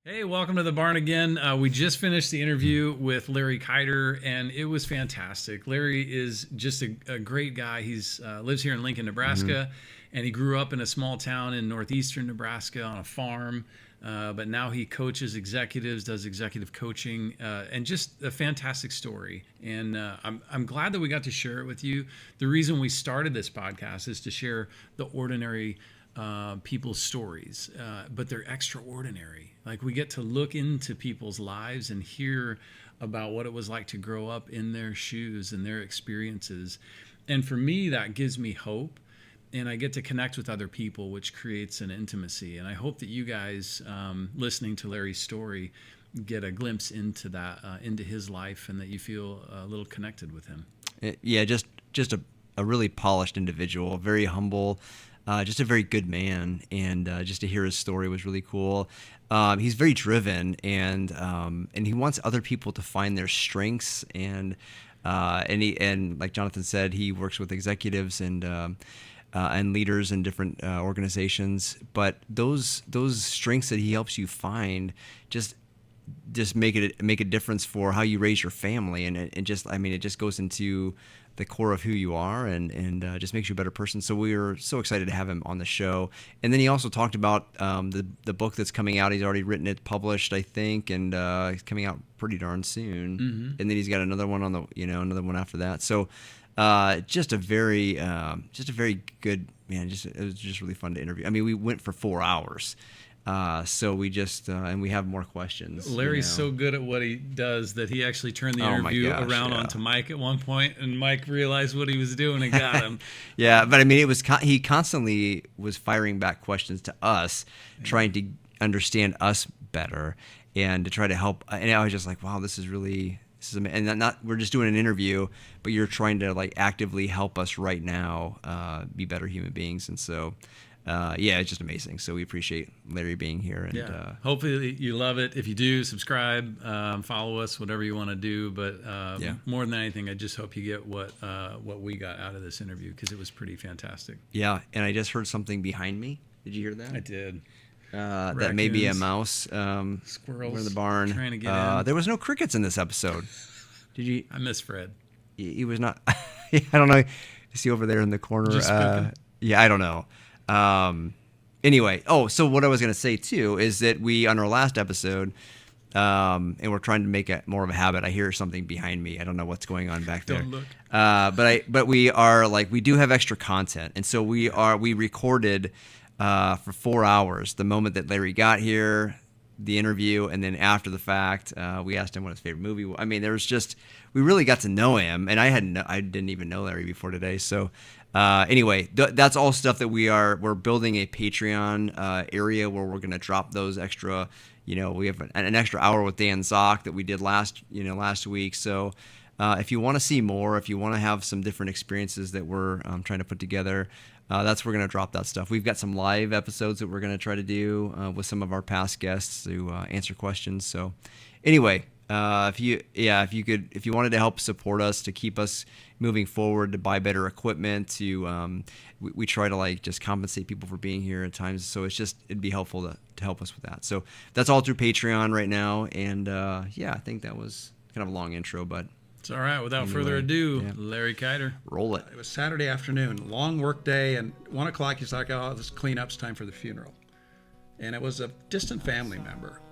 Hey, welcome to the barn again. We just finished the interview with Larry Keiter, and it was fantastic. Larry is just a great guy. He's lives here in Lincoln, Nebraska, and he grew up in a small town in northeastern Nebraska on a farm. But now he coaches executives, does executive coaching, and just a fantastic story. And I'm glad that we got to share it with you. The reason we started this podcast is to share the ordinary people's stories, but they're extraordinary. Like, we get to look into people's lives and hear about what it was like to grow up in their shoes and their experiences. And for me, that gives me hope. And I get to connect with other people, which creates an intimacy. And I hope that you guys, listening to Larry's story, get a glimpse into that, into his life, and that you feel a little connected with him. Yeah, just a really polished individual, very humble, just a very good man. And just to hear his story was really cool. He's very driven, and he wants other people to find their strengths. And like Jonathan said, he works with executives and leaders in different organizations. But those strengths that he helps you find just make a difference for how you raise your family, and it just goes into the core of who you are, and just makes you a better person. So we were so excited to have him on the show. And then he also talked about the book that's coming out. He's already written it, published, I think, and it's coming out pretty darn soon. Mm-hmm. And then he's got another one another one after that. So just a very good man. It was just really fun to interview. I mean, we went for 4 hours. So we just and we have more questions. Larry's so good at what he does that he actually turned the interview around onto Mike at one point, and Mike realized what he was doing and got him. Yeah, but I mean, he constantly was firing back questions to us, trying to understand us better and to try to help. And I was just like, wow, this is and not we're just doing an interview, but you're trying to like actively help us right now be better human beings. And so it's just amazing. So we appreciate Larry being here. And hopefully you love it. If you do, subscribe, follow us, whatever you want to do. But more than anything, I just hope you get what we got out of this interview, because it was pretty fantastic. Yeah, and I just heard something behind me. Did you hear that? I did. That may be a mouse. Squirrels in the barn. Trying to get in. There was no crickets in this episode. Did you? I miss Fred. He was not. I don't know. Is he over there in the corner? Just I don't know. Anyway, so what I was going to say too is that we, on our last episode, and we're trying to make it more of a habit. I hear something behind me. I don't know what's going on back there. Don't look. But we are we do have extra content. And so we recorded, for 4 hours, the moment that Larry got here, the interview, and then after the fact, we asked him what his favorite movie was. I mean, we really got to know him, and I didn't even know Larry before today. So, anyway, that's all stuff that we're building a Patreon area where we're going to drop those extra. We have an extra hour with Dan Zock that we did last week. So, if you want to see more, if you want to have some different experiences that we're trying to put together, that's where we're going to drop that stuff. We've got some live episodes that we're going to try to do with some of our past guests to answer questions. So, anyway. If you wanted to help support us, to keep us moving forward, to buy better equipment, we try to just compensate people for being here at times. So it'd be helpful to help us with that. So that's all through Patreon right now. And I think that was kind of a long intro, but it's all right. Without further ado, Larry Keiter. Roll it. It was Saturday afternoon, long work day, and 1 o'clock he's like, "Oh, this cleanup's time for the funeral," and it was a distant family member.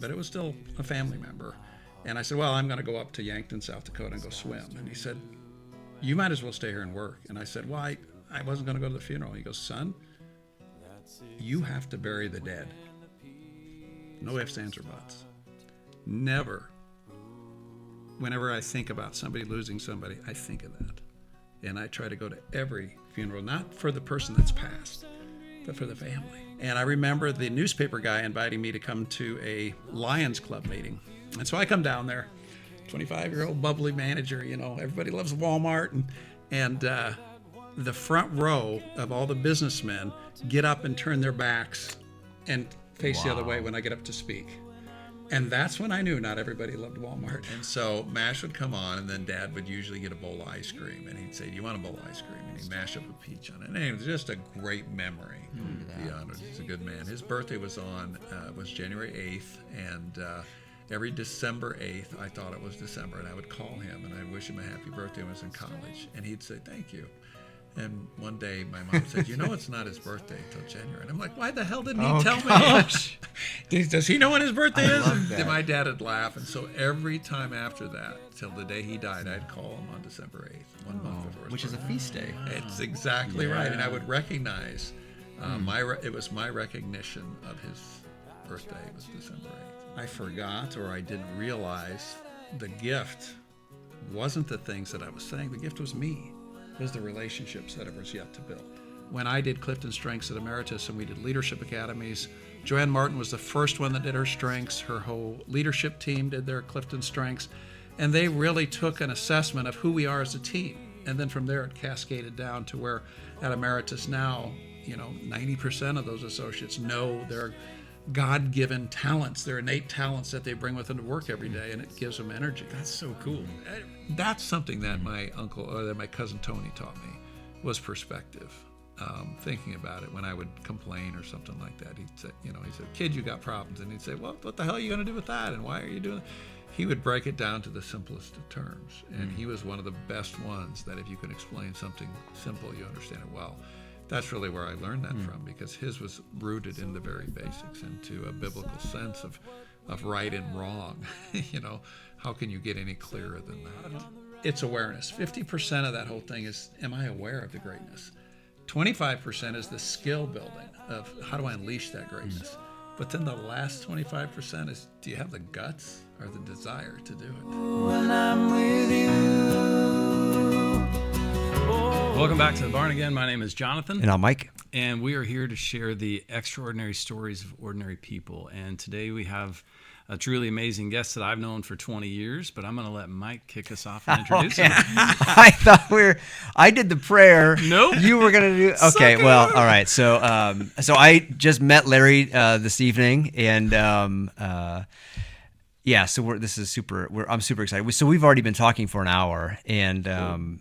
But it was still a family member. And I said, well, I'm going to go up to Yankton, South Dakota and go swim. And he said, you might as well stay here and work. And I said, well, I wasn't going to go to the funeral. He goes, son, you have to bury the dead. No ifs, ands, or buts. Never. Whenever I think about somebody losing somebody, I think of that. And I try to go to every funeral, not for the person that's passed, but for the family. And I remember the newspaper guy inviting me to come to a Lions Club meeting. And so I come down there, 25-year-old bubbly manager, everybody loves Walmart. And the front row of all the businessmen get up and turn their backs and face the other way when I get up to speak. And that's when I knew not everybody loved Walmart. And so MASH would come on, and then Dad would usually get a bowl of ice cream, and he'd say, "Do you want a bowl of ice cream?" And he'd mash up a peach on it. And it was just a great memory. Beyond, he's a good man. His birthday was January 8th, and every December 8th, I thought it was December, and I would call him and I'd wish him a happy birthday when I was in college, and he'd say, "Thank you." And one day my mom said, it's not his birthday until January. And I'm like, why the hell didn't he tell me? Does he know when his birthday is? And my dad would laugh. And so every time after that, till the day he died, I'd call him on December 8th, 1 month before his which birthday. is a feast day. It's exactly right. And I would recognize, it was my recognition of his birthday was December 8th. I forgot, or I didn't realize, the gift wasn't the things that I was saying. The gift was me. Was the relationships that it was yet to build. When I did Clifton Strengths at Emeritus and we did leadership academies, Joanne Martin was the first one that did her strengths. Her whole leadership team did their Clifton Strengths, and they really took an assessment of who we are as a team. And then from there it cascaded down to where at Emeritus now, 90% of those associates know their God-given talents, their innate talents that they bring with them to work every day, and it gives them energy. That's so cool. That's something that my uncle, or that my cousin Tony taught me, was perspective. Thinking about it when I would complain or something like that, he'd say, he said, "Kid, you got problems," and he'd say, "Well, what the hell are you going to do with that? And why are you doing it?" He would break it down to the simplest of terms, and he was one of the best ones that if you can explain something simple, you understand it well. That's really where I learned that from, because his was rooted in the very basics, into a biblical sense of right and wrong. How can you get any clearer than that? It's awareness. 50% of that whole thing is, am I aware of the greatness? 25% is the skill building of how do I unleash that greatness? But then the last 25% is, do you have the guts or the desire to do it? When I'm with Welcome back to the barn again. My name is Jonathan. And I'm Mike. And we are here to share the extraordinary stories of ordinary people. And today we have a truly amazing guest that I've known for 20 years, but I'm going to let Mike kick us off and introduce him. I thought I did the prayer. Nope. You were going to do. Okay, well, all right. So I just met Larry this evening, and yeah, so I'm super excited. So we've already been talking for an hour, and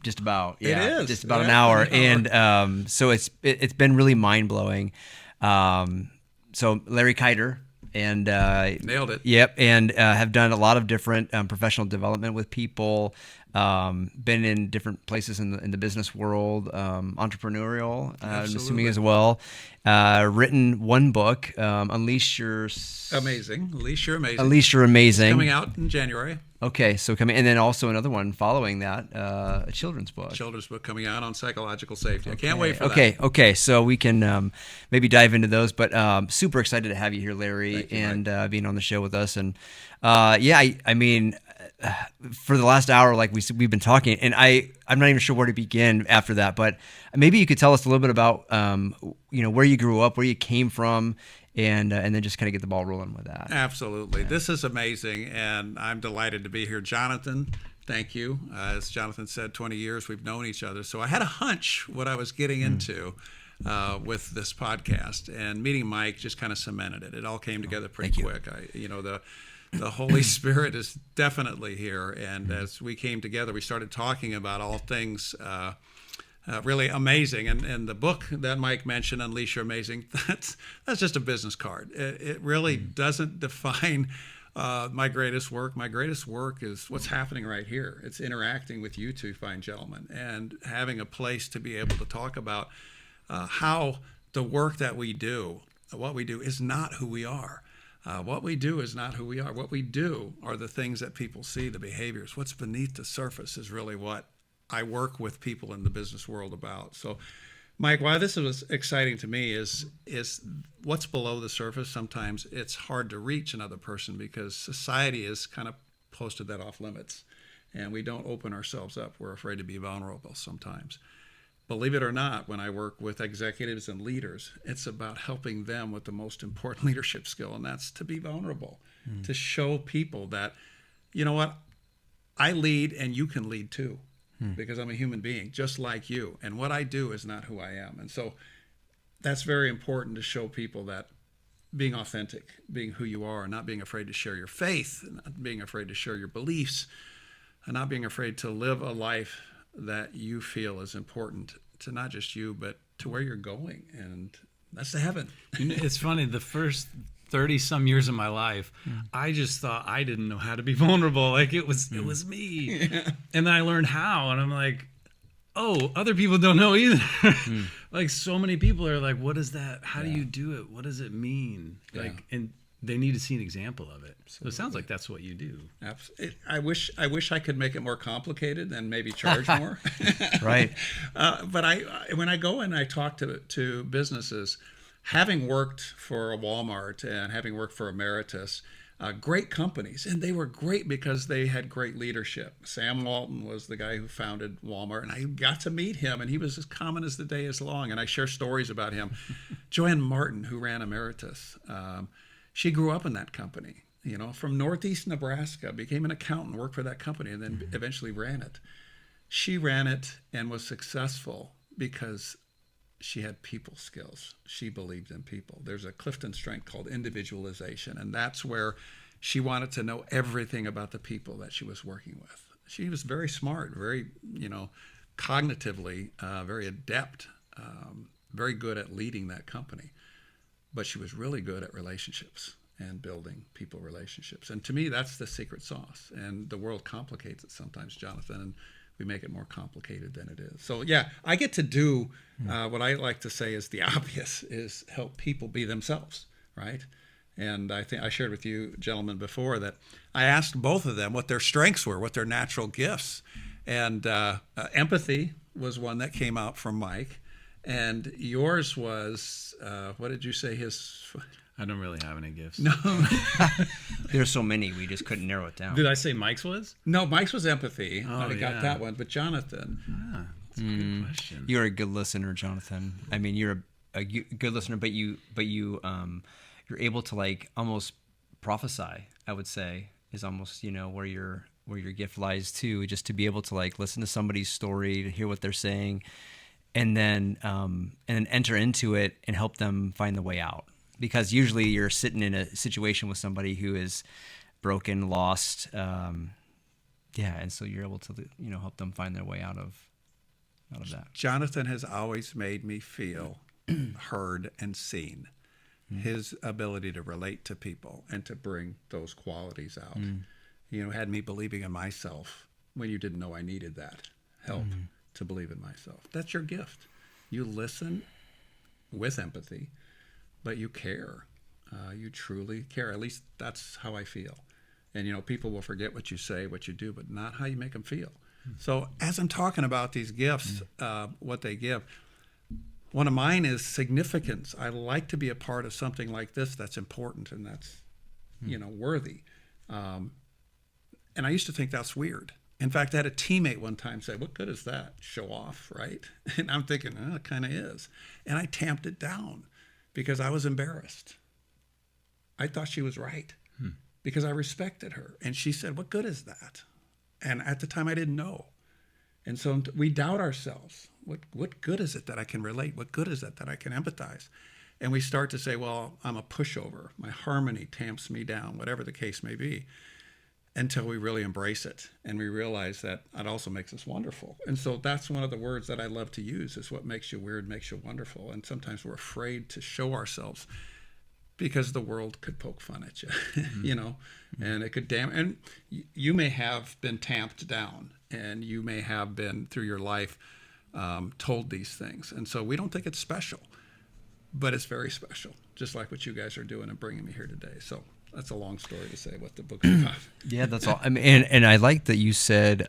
just about an hour, and so it's been really mind blowing. So Larry Keiter. And nailed it. Yep, and have done a lot of different professional development with people. Been in different places in the business world, entrepreneurial. I'm assuming as well. Written one book, Unleash Your Amazing. Unleash Your Amazing. Unleash Your Amazing. It's coming out in January. Okay, so coming, and then also another one following that, a children's book. Children's book coming out on psychological safety. I can't wait for that. Okay, so we can maybe dive into those, but super excited to have you here, Larry, and being on the show with us. And I mean, for the last hour, like we've been talking, and I'm not even sure where to begin after that, but maybe you could tell us a little bit about where you grew up, where you came from, and then just kind of get the ball rolling with that. Absolutely. Yeah. This is amazing, and I'm delighted to be here. Jonathan, thank you. As Jonathan said, 20 years we've known each other, so I had a hunch what I was getting into with this podcast, and meeting Mike just kind of cemented it. It all came together pretty quick. The Holy Spirit is definitely here, and as we came together, we started talking about all things really amazing. And the book that Mike mentioned, Unleash Your Amazing, that's just a business card. It really doesn't define my greatest work. My greatest work is what's happening right here. It's interacting with you two fine gentlemen and having a place to be able to talk about how the work that we do, what we do, is not who we are. What we do is not who we are. What we do are the things that people see, the behaviors. What's beneath the surface is really what I work with people in the business world about. So, Mike, why this was exciting to me is what's below the surface. Sometimes it's hard to reach another person because society has kind of posted that off limits, and we don't open ourselves up. We're afraid to be vulnerable sometimes. Believe it or not, when I work with executives and leaders, it's about helping them with the most important leadership skill, and that's to be vulnerable, to show people that, you know what, I lead and you can lead too, because I'm a human being just like you, and what I do is not who I am. And so that's very important to show people that being authentic, being who you are, not being afraid to share your faith, not being afraid to share your beliefs, and not being afraid to live a life that you feel is important to not just you, but to where you're going. And that's the heaven. It's funny, the first 30 some years of my life, I just thought I didn't know how to be vulnerable. Like it was me. Yeah. And then I learned how, and I'm like, oh, other people don't know either. Like so many people are like, what is that? How do you do it? What does it mean? Like, and they need to see an example of it. So it sounds like that's what you do. Absolutely. I wish I could make it more complicated and maybe charge more. Right. But when I go and I talk to businesses, having worked for a Walmart and having worked for Emeritus, great companies, and they were great because they had great leadership. Sam Walton was the guy who founded Walmart, and I got to meet him, and he was as common as the day is long, and I share stories about him. Joanne Martin, who ran Emeritus, she grew up in that company, from Northeast Nebraska, became an accountant, worked for that company, and then eventually ran it. She ran it and was successful because she had people skills. She believed in people. There's a Clifton strength called individualization, and that's where she wanted to know everything about the people that she was working with. She was very smart, very, cognitively very adept, very good at leading that company. But she was really good at relationships and building people relationships. And to me, that's the secret sauce. And the world complicates it sometimes, Jonathan, and we make it more complicated than it is. So yeah, I get to do what I like to say is the obvious, is help people be themselves, right? And I think I shared with you gentlemen before that I asked both of them what their strengths were, what their natural gifts. And empathy was one that came out from Mike. And yours was, what did you say his... I don't really have any gifts. No. There's so many, we just couldn't narrow it down. Did I say Mike's was? No, Mike's was empathy. Oh, I got that one. But Jonathan. That's a good question. You're a good listener, Jonathan. I mean, you're a good listener, but you're able to almost prophesy, I would say, is almost, where your gift lies too, just to be able to listen to somebody's story, to hear what they're saying, and then enter into it and help them find the way out. Because usually you're sitting in a situation with somebody who is broken, lost, and so you're able to help them find their way out of that. Jonathan has always made me feel heard and seen. His ability to relate to people and to bring those qualities out, had me believing in myself when you didn't know I needed that help to believe in myself. That's your gift. You listen with empathy, but you care. You truly care. At least that's how I feel. And, people will forget what you say, what you do, but not how you make them feel. So as I'm talking about these gifts, what they give, one of mine is significance. I like to be a part of something like this that's important and that's, worthy. And I used to think that's weird. In fact, I had a teammate one time say, what good is that? Show off, right? And I'm thinking, it kind of is. And I tamped it down because I was embarrassed. I thought she was right because I respected her. And she said, what good is that? And at the time I didn't know. And so we doubt ourselves. What good is it that I can relate? What good is it that I can empathize? And we start to say, well, I'm a pushover. My harmony tamps me down, whatever the case may be, until we really embrace it. And we realize that it also makes us wonderful. And so that's one of the words that I love to use is what makes you weird makes you wonderful. And sometimes we're afraid to show ourselves because the world could poke fun at you, and it could and you may have been tamped down and you may have been through your life told these things. And so we don't think it's special, but it's very special, just like what you guys are doing and bringing me here today. So that's a long story to say what the book is about. Yeah, that's all. I mean, and I like that you said,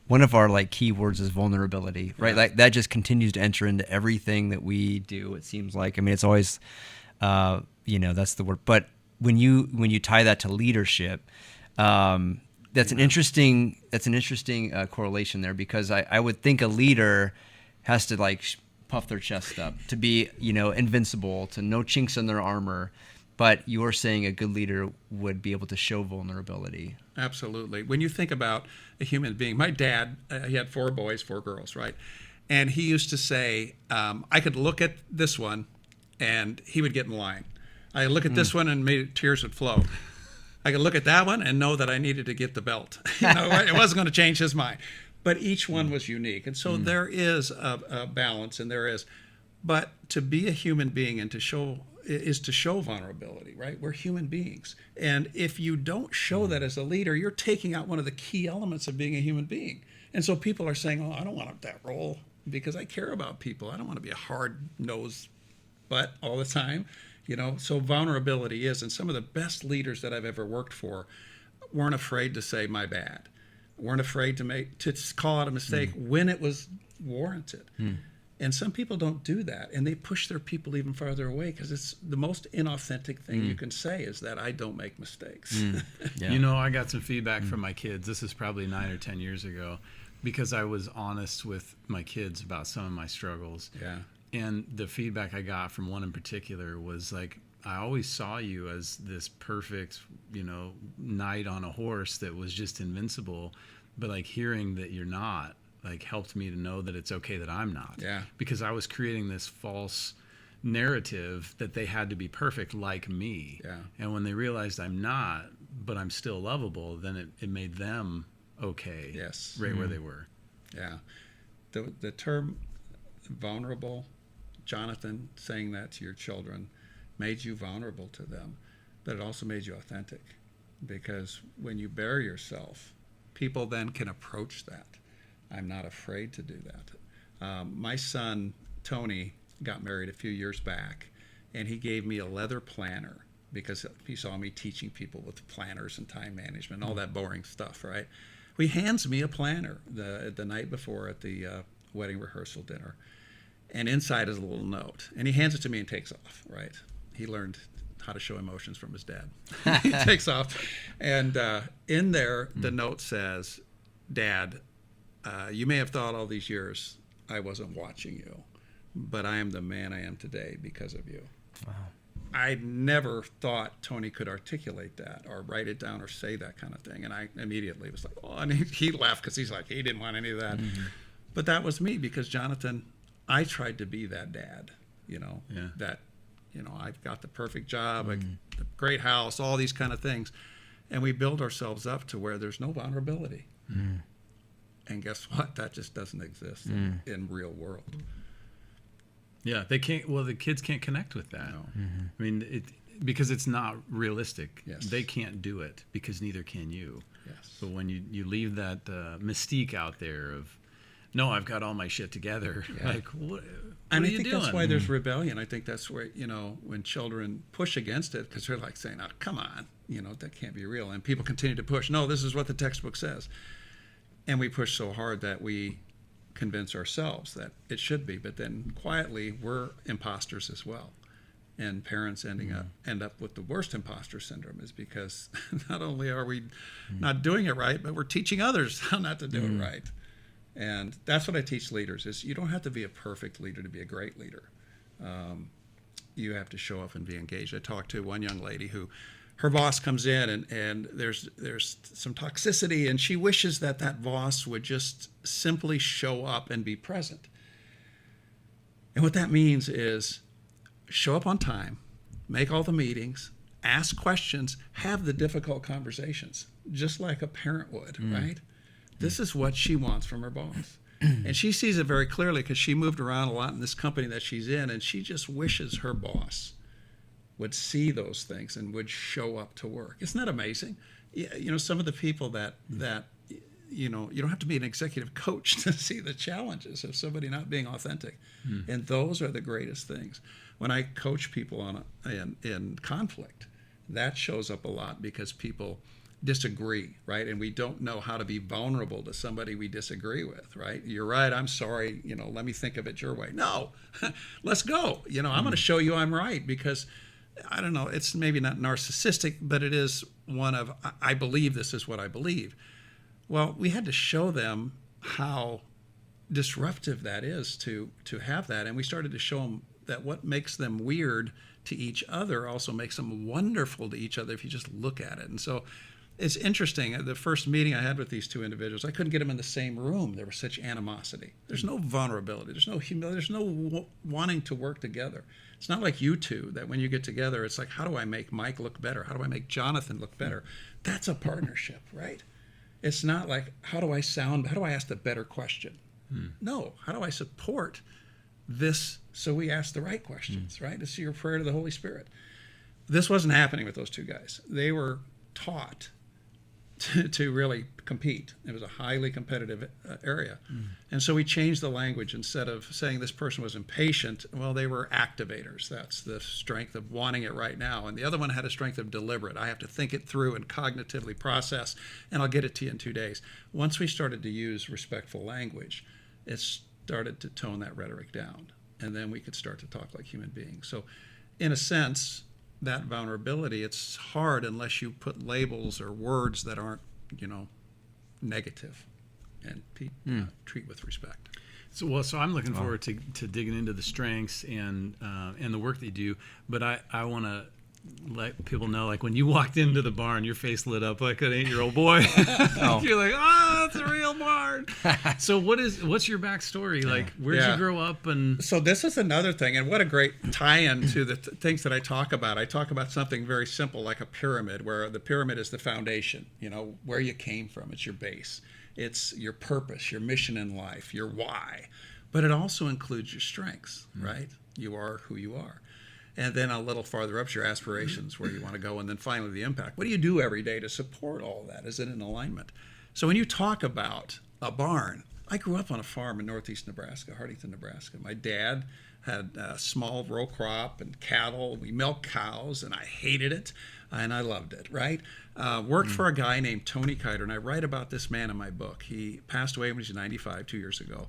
one of our key words is vulnerability, right? Yeah. That just continues to enter into everything that we do. It seems like, I mean, it's always, that's the word. But when you tie that to leadership, that's an interesting correlation there, because I would think a leader has to puff their chest up to be invincible, to no chinks in their armor. But you're saying a good leader would be able to show vulnerability. Absolutely. When you think about a human being, my dad, he had 4 boys, 4 girls, right? And he used to say, I could look at this one and he would get in line. I look at this one and tears would flow. I could look at that one and know that I needed to get the belt. It wasn't going to change his mind. But each one was unique. And so there is a balance, and there is. But to be a human being and to show vulnerability, right? We're human beings. And if you don't show that as a leader, you're taking out one of the key elements of being a human being. And so people are saying, oh, I don't want that role because I care about people. I don't want to be a hard-nosed butt all the time. So vulnerability is, and some of the best leaders that I've ever worked for weren't afraid to say my bad, weren't afraid to call out a mistake when it was warranted. And some people don't do that, and they push their people even farther away because it's the most inauthentic thing you can say is that I don't make mistakes. Yeah. I got some feedback from my kids. This is probably 9 or 10 years ago, because I was honest with my kids about some of my struggles. Yeah. And the feedback I got from one in particular was like, I always saw you as this perfect, knight on a horse that was just invincible. But like hearing that you're not, like helped me to know that it's okay that I'm not. Yeah. Because I was creating this false narrative that they had to be perfect like me. Yeah. And when they realized I'm not, but I'm still lovable, then it made them okay. Yes. Right where they were. Yeah. The term vulnerable, Jonathan saying that to your children made you vulnerable to them, but it also made you authentic, because when you bare yourself, people then can approach that. I'm not afraid to do that. My son, Tony, got married a few years back, and he gave me a leather planner because he saw me teaching people with planners and time management, all that boring stuff, right? He hands me a planner the night before at the wedding rehearsal dinner. And inside is a little note. And he hands it to me and takes off, right? He learned how to show emotions from his dad. He takes off. And in there, the note says, Dad, you may have thought all these years I wasn't watching you, but I am the man I am today because of you. Wow. I never thought Tony could articulate that or write it down or say that kind of thing. And I immediately was like, oh, and he laughed because he's like, he didn't want any of that. But that was me, because Jonathan, I tried to be that dad, that, I've got the perfect job, the great house, all these kind of things. And we build ourselves up to where there's no vulnerability. And guess what? That just doesn't exist in real world. Yeah, they can't. Well, the kids can't connect with that. No. I mean, because it's not realistic. Yes. They can't do it because neither can you. Yes. But when you leave that mystique out there of, no, I've got all my shit together. Yeah. Like, what And are I you think doing? that's why there's rebellion. I think that's where, when children push against it, because they're like saying, oh, come on, that can't be real. And people continue to push, no, this is what the textbook says. And we push so hard that we convince ourselves that it should be. But then quietly, we're imposters as well. And parents end up with the worst imposter syndrome, is because not only are we not doing it right, but we're teaching others how not to do it right. And that's what I teach leaders, is you don't have to be a perfect leader to be a great leader. You have to show up and be engaged. I talked to one young lady who, her boss comes in and there's some toxicity, and she wishes that boss would just simply show up and be present. And what that means is show up on time, make all the meetings, ask questions, have the difficult conversations, just like a parent would, right? This is what she wants from her boss. And she sees it very clearly because she moved around a lot in this company that she's in, and she just wishes her boss would see those things and would show up to work. Isn't that amazing? Some of the people that you don't have to be an executive coach to see the challenges of somebody not being authentic. And those are the greatest things. When I coach people in conflict, that shows up a lot because people disagree, right? And we don't know how to be vulnerable to somebody we disagree with, right? You're right, I'm sorry, let me think of it your way. No, let's go. I'm going to show you I'm right, because I don't know, it's maybe not narcissistic, but it is one of, I believe this is what I believe. Well, we had to show them how disruptive that is to have that. And we started to show them that what makes them weird to each other also makes them wonderful to each other if you just look at it. And so it's interesting. At the first meeting I had with these two individuals, I couldn't get them in the same room. There was such animosity. There's no vulnerability. There's no humility. There's no wanting to work together. It's not like you two that when you get together, it's like, how do I make Mike look better? How do I make Jonathan look better? That's a partnership, right? It's not like, how do I ask the better question? No, how do I support this so we ask the right questions, right? It's your prayer to the Holy Spirit. This wasn't happening with those two guys. They were taught to really compete. It was a highly competitive area. And so we changed the language. Instead of saying this person was impatient, well, they were activators. That's the strength of wanting it right now. And the other one had a strength of deliberate. I have to think it through and cognitively process, and I'll get it to you in 2 days. Once we started to use respectful language, it started to tone that rhetoric down. And then we could start to talk like human beings. So in a sense, that vulnerability, it's hard unless you put labels or words that aren't, negative, and treat with respect. So I'm looking forward to digging into the strengths and the work that you do. But I want to let people know, like, when you walked into the barn, your face lit up like an 8-year-old boy. You're like, oh, it's a real barn. So what's your backstory? Like, where'd you grow up? And so this is another thing, and what a great tie-in to the things that I talk about. I talk about something very simple, like a pyramid, where the pyramid is the foundation, where you came from. It's your base. It's your purpose, your mission in life, your why. But it also includes your strengths, right? You are who you are. And then a little farther up, your aspirations, where you want to go, and then finally the impact. What do you do every day to support all of that? Is it in alignment? So when you talk about a barn, I grew up on a farm in northeast Nebraska, Hartington, Nebraska. My dad had a small row crop and cattle. We milked cows, and I hated it, and I loved it, right? Worked for a guy named Tony Keiter, and I write about this man in my book. He passed away when he was 95, 2 years ago.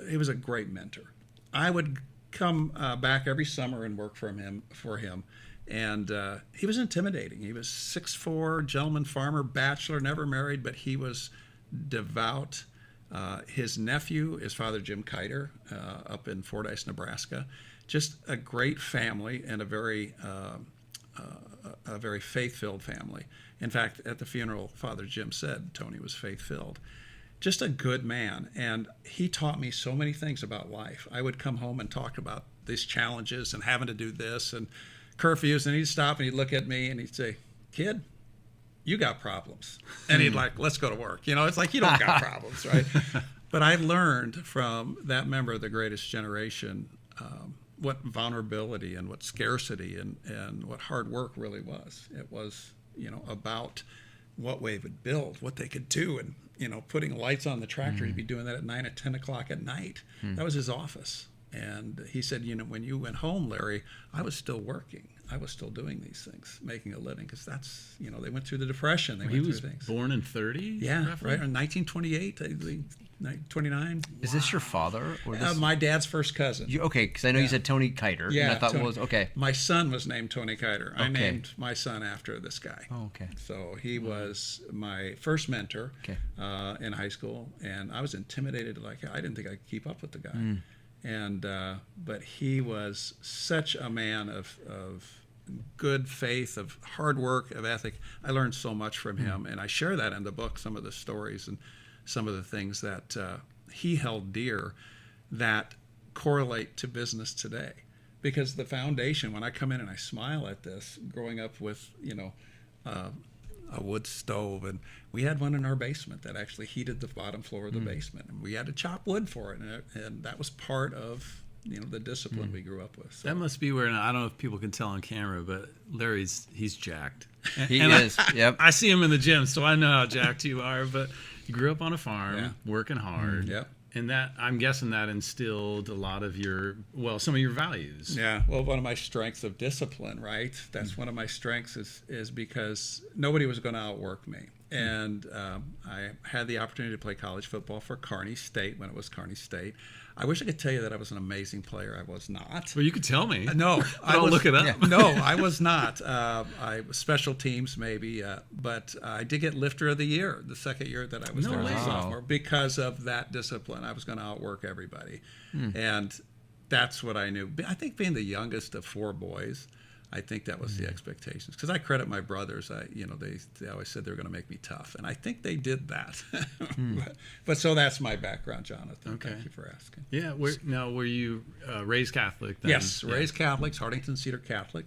He was a great mentor. I would come back every summer and work for him. And he was intimidating. He was 6'4", gentleman farmer, bachelor, never married, but he was devout. His nephew is Father Jim Keiter up in Fordyce, Nebraska. Just a great family and a very faith-filled family. In fact, at the funeral, Father Jim said Tony was faith-filled. Just a good man, and he taught me so many things about life. I would come home and talk about these challenges and having to do this and curfews, and he'd stop and he'd look at me and he'd say, "Kid, you got problems." And he'd like, "Let's go to work." It's like, you don't got problems, right? But I learned from that member of the greatest generation what vulnerability and what scarcity and what hard work really was. It was, about what they would build, what they could do, and putting lights on the tractor. He'd be doing that at 9 or 10 o'clock at night. That was his office. And he said, when you went home, Larry, I was still working. I was still doing these things, making a living, because that's, they went through the Depression. They went through things. Born in 30? Yeah, roughly? Right, in 1928, I think, 29. Is this your father? Or my dad's first cousin. Okay, because I know you said Tony Keiter. Yeah, and I thought Tony. Was okay. My son was named Tony Keiter. I Okay. named my son after this guy. Oh, okay. So he was my first mentor in high school, and I was intimidated. Like, I didn't think I could keep up with the guy. And but he was such a man of good faith, of hard work, of ethic. I learned so much from him, and I share that in the book, some of the stories and some of the things that he held dear that correlate to business today. Because the foundation, when I come in and I smile at this, growing up with, a wood stove, and we had one in our basement that actually heated the bottom floor of the basement, and we had to chop wood for it, and that was part of the discipline we grew up with. So. That must be where, I don't know if people can tell on camera, but he's jacked. He is. Yep. I see him in the gym, so I know how jacked you are. But you grew up on a farm, working hard. Yep. And that, I'm guessing that instilled a lot of some of your values. Yeah. Well, one of my strengths of discipline, right? That's one of my strengths is because nobody was going to outwork me. And I had the opportunity to play college football for Kearney State when it was Kearney State. I wish I could tell you that I was an amazing player. I was not. Well, you could tell me. No. I'll look it up. No, I was not. I special teams maybe, but I did get lifter of the year the second year that I was there as a sophomore because of that discipline. I was going to outwork everybody. And that's what I knew. I think being the youngest of four boys, I think that was the expectations. Because I credit my brothers. They always said they were going to make me tough, and I think they did that. but so that's my background, Jonathan. Okay. Thank you for asking. Yeah. Were you raised Catholic then? Yes, raised Catholics. Hartington Cedar Catholic.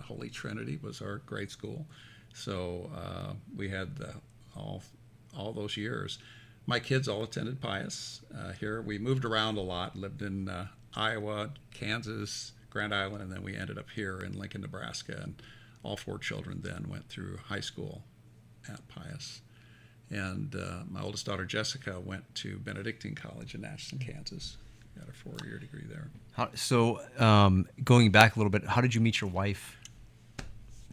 Holy Trinity was our grade school. So we had all those years. My kids all attended Pius here. We moved around a lot. Lived in Iowa, Kansas, Grand Island, and then we ended up here in Lincoln, Nebraska. And all 4 children then went through high school at Pius. And my oldest daughter, Jessica, went to Benedictine College in Atchison, Kansas. Got a 4-year degree there. Going back a little bit, how did you meet your wife?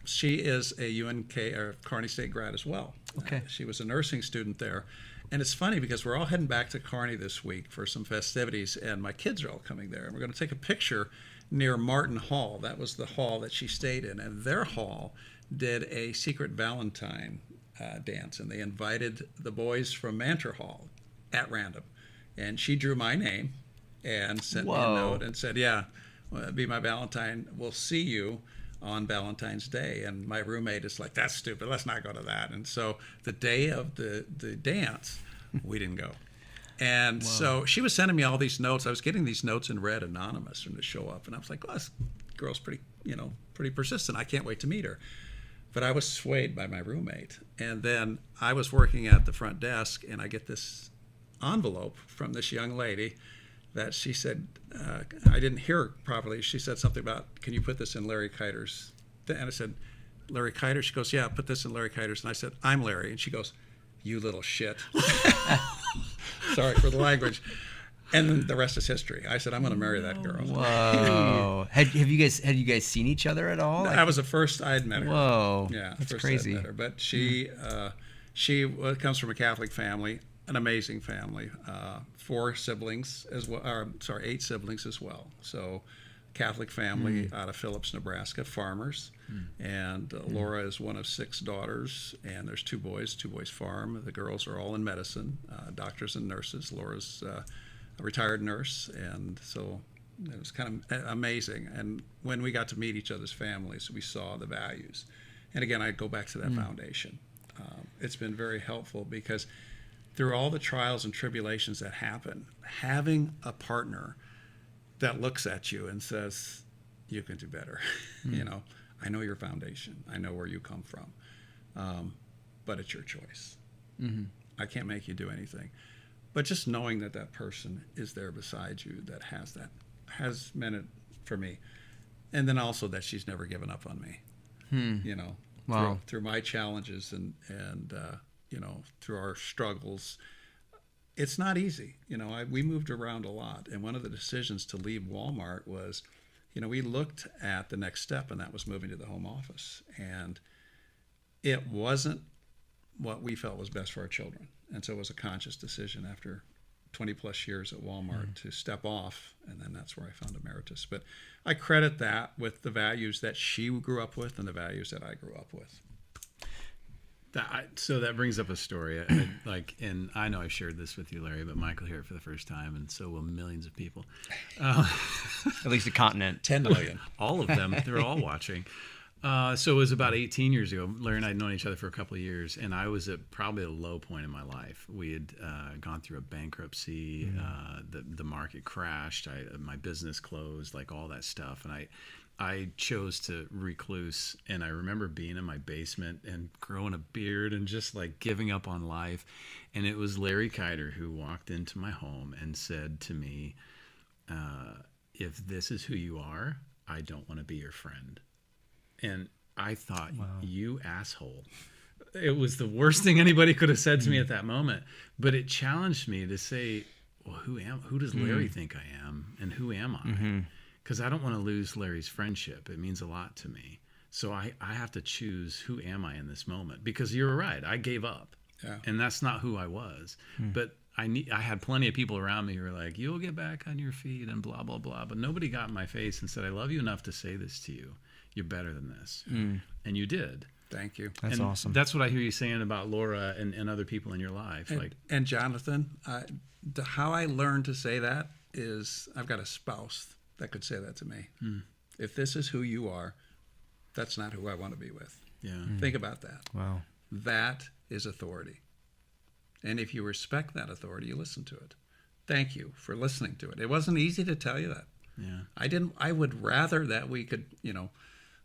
She is a UNK or Kearney State grad as well. Okay. She was a nursing student there. And it's funny because we're all heading back to Kearney this week for some festivities, and my kids are all coming there. And we're going to take a picture near Martin Hall. That was the hall that she stayed in. And their hall did a secret Valentine dance, and they invited the boys from Mantor Hall at random. And she drew my name and sent me a note and said, yeah, be my Valentine. We'll see you on Valentine's Day. And my roommate is like, that's stupid. Let's not go to that. And so the day of the dance, we didn't go. And so she was sending me all these notes. I was getting these notes in red anonymous from to show up. And I was like, well, this girl's pretty persistent. I can't wait to meet her. But I was swayed by my roommate. And then I was working at the front desk, and I get this envelope from this young lady that she said, I didn't hear her properly. She said something about, can you put this in Larry Keiter's thing? And I said, Larry Keiter? She goes, yeah, put this in Larry Keiter's. And I said, I'm Larry. And she goes, you little shit. Sorry for the language. And then the rest is history. I said, I'm going to marry that girl. Whoa. Had you guys seen each other at all? That was the first I'd met her. Whoa. Yeah, that's first crazy. I'd met her. But she comes from a Catholic family, an amazing family. 4 siblings as well. 8 siblings as well. So Catholic family out of Phillips, Nebraska, farmers. And Laura is one of 6 daughters, and there's 2 boys. 2 boys farm. The girls are all in medicine, doctors and nurses. Laura's a retired nurse, and so it was kind of amazing. And when we got to meet each other's families, we saw the values. And again, I go back to that foundation. It's been very helpful because through all the trials and tribulations that happen, having a partner that looks at you and says, you can do better. I know your foundation. I know where you come from. But it's your choice. I can't make you do anything. But just knowing that that person is there beside you that has meant it for me. And then also that she's never given up on me. Wow. Through my challenges and through our struggles. It's not easy. We moved around a lot. And one of the decisions to leave Walmart was, we looked at the next step, and that was moving to the home office. And it wasn't what we felt was best for our children. And so it was a conscious decision after 20 plus years at Walmart to step off. And then that's where I found Emeritus. But I credit that with the values that she grew up with and the values that I grew up with. So that brings up a story. And I know I've shared this with you, Larry, but Michael heard it for the first time, and so will millions of people. At least the continent. 10 million. All of them. They're all watching. So it was about 18 years ago. Larry and I had known each other for a couple of years, and I was at probably a low point in my life. We had gone through a bankruptcy. The market crashed. My business closed, like all that stuff. And I chose to recluse. And I remember being in my basement and growing a beard and just like giving up on life. And it was Larry Keiter who walked into my home and said to me, if this is who you are, I don't want to be your friend. And I thought, you asshole. It was the worst thing anybody could have said to me at that moment. But it challenged me to say, well, who does Larry think I am? And who am I? Because I don't want to lose Larry's friendship. It means a lot to me. So I have to choose, who am I in this moment? Because you're right. I gave up. Yeah. And that's not who I was. But I had plenty of people around me who were like, you'll get back on your feet and blah, blah, blah. But nobody got in my face and said, I love you enough to say this to you. You're better than this. And you did. Thank you. That's awesome. That's what I hear you saying about Laura and other people in your life. And Jonathan, how I learned to say that is I've got a spouse that could say that to me. If this is who you are, that's not who I want to be with. Yeah. Think about that. Wow. That is authority. And if you respect that authority, you listen to it. Thank you for listening to it. It wasn't easy to tell you that. Yeah. I would rather that we could,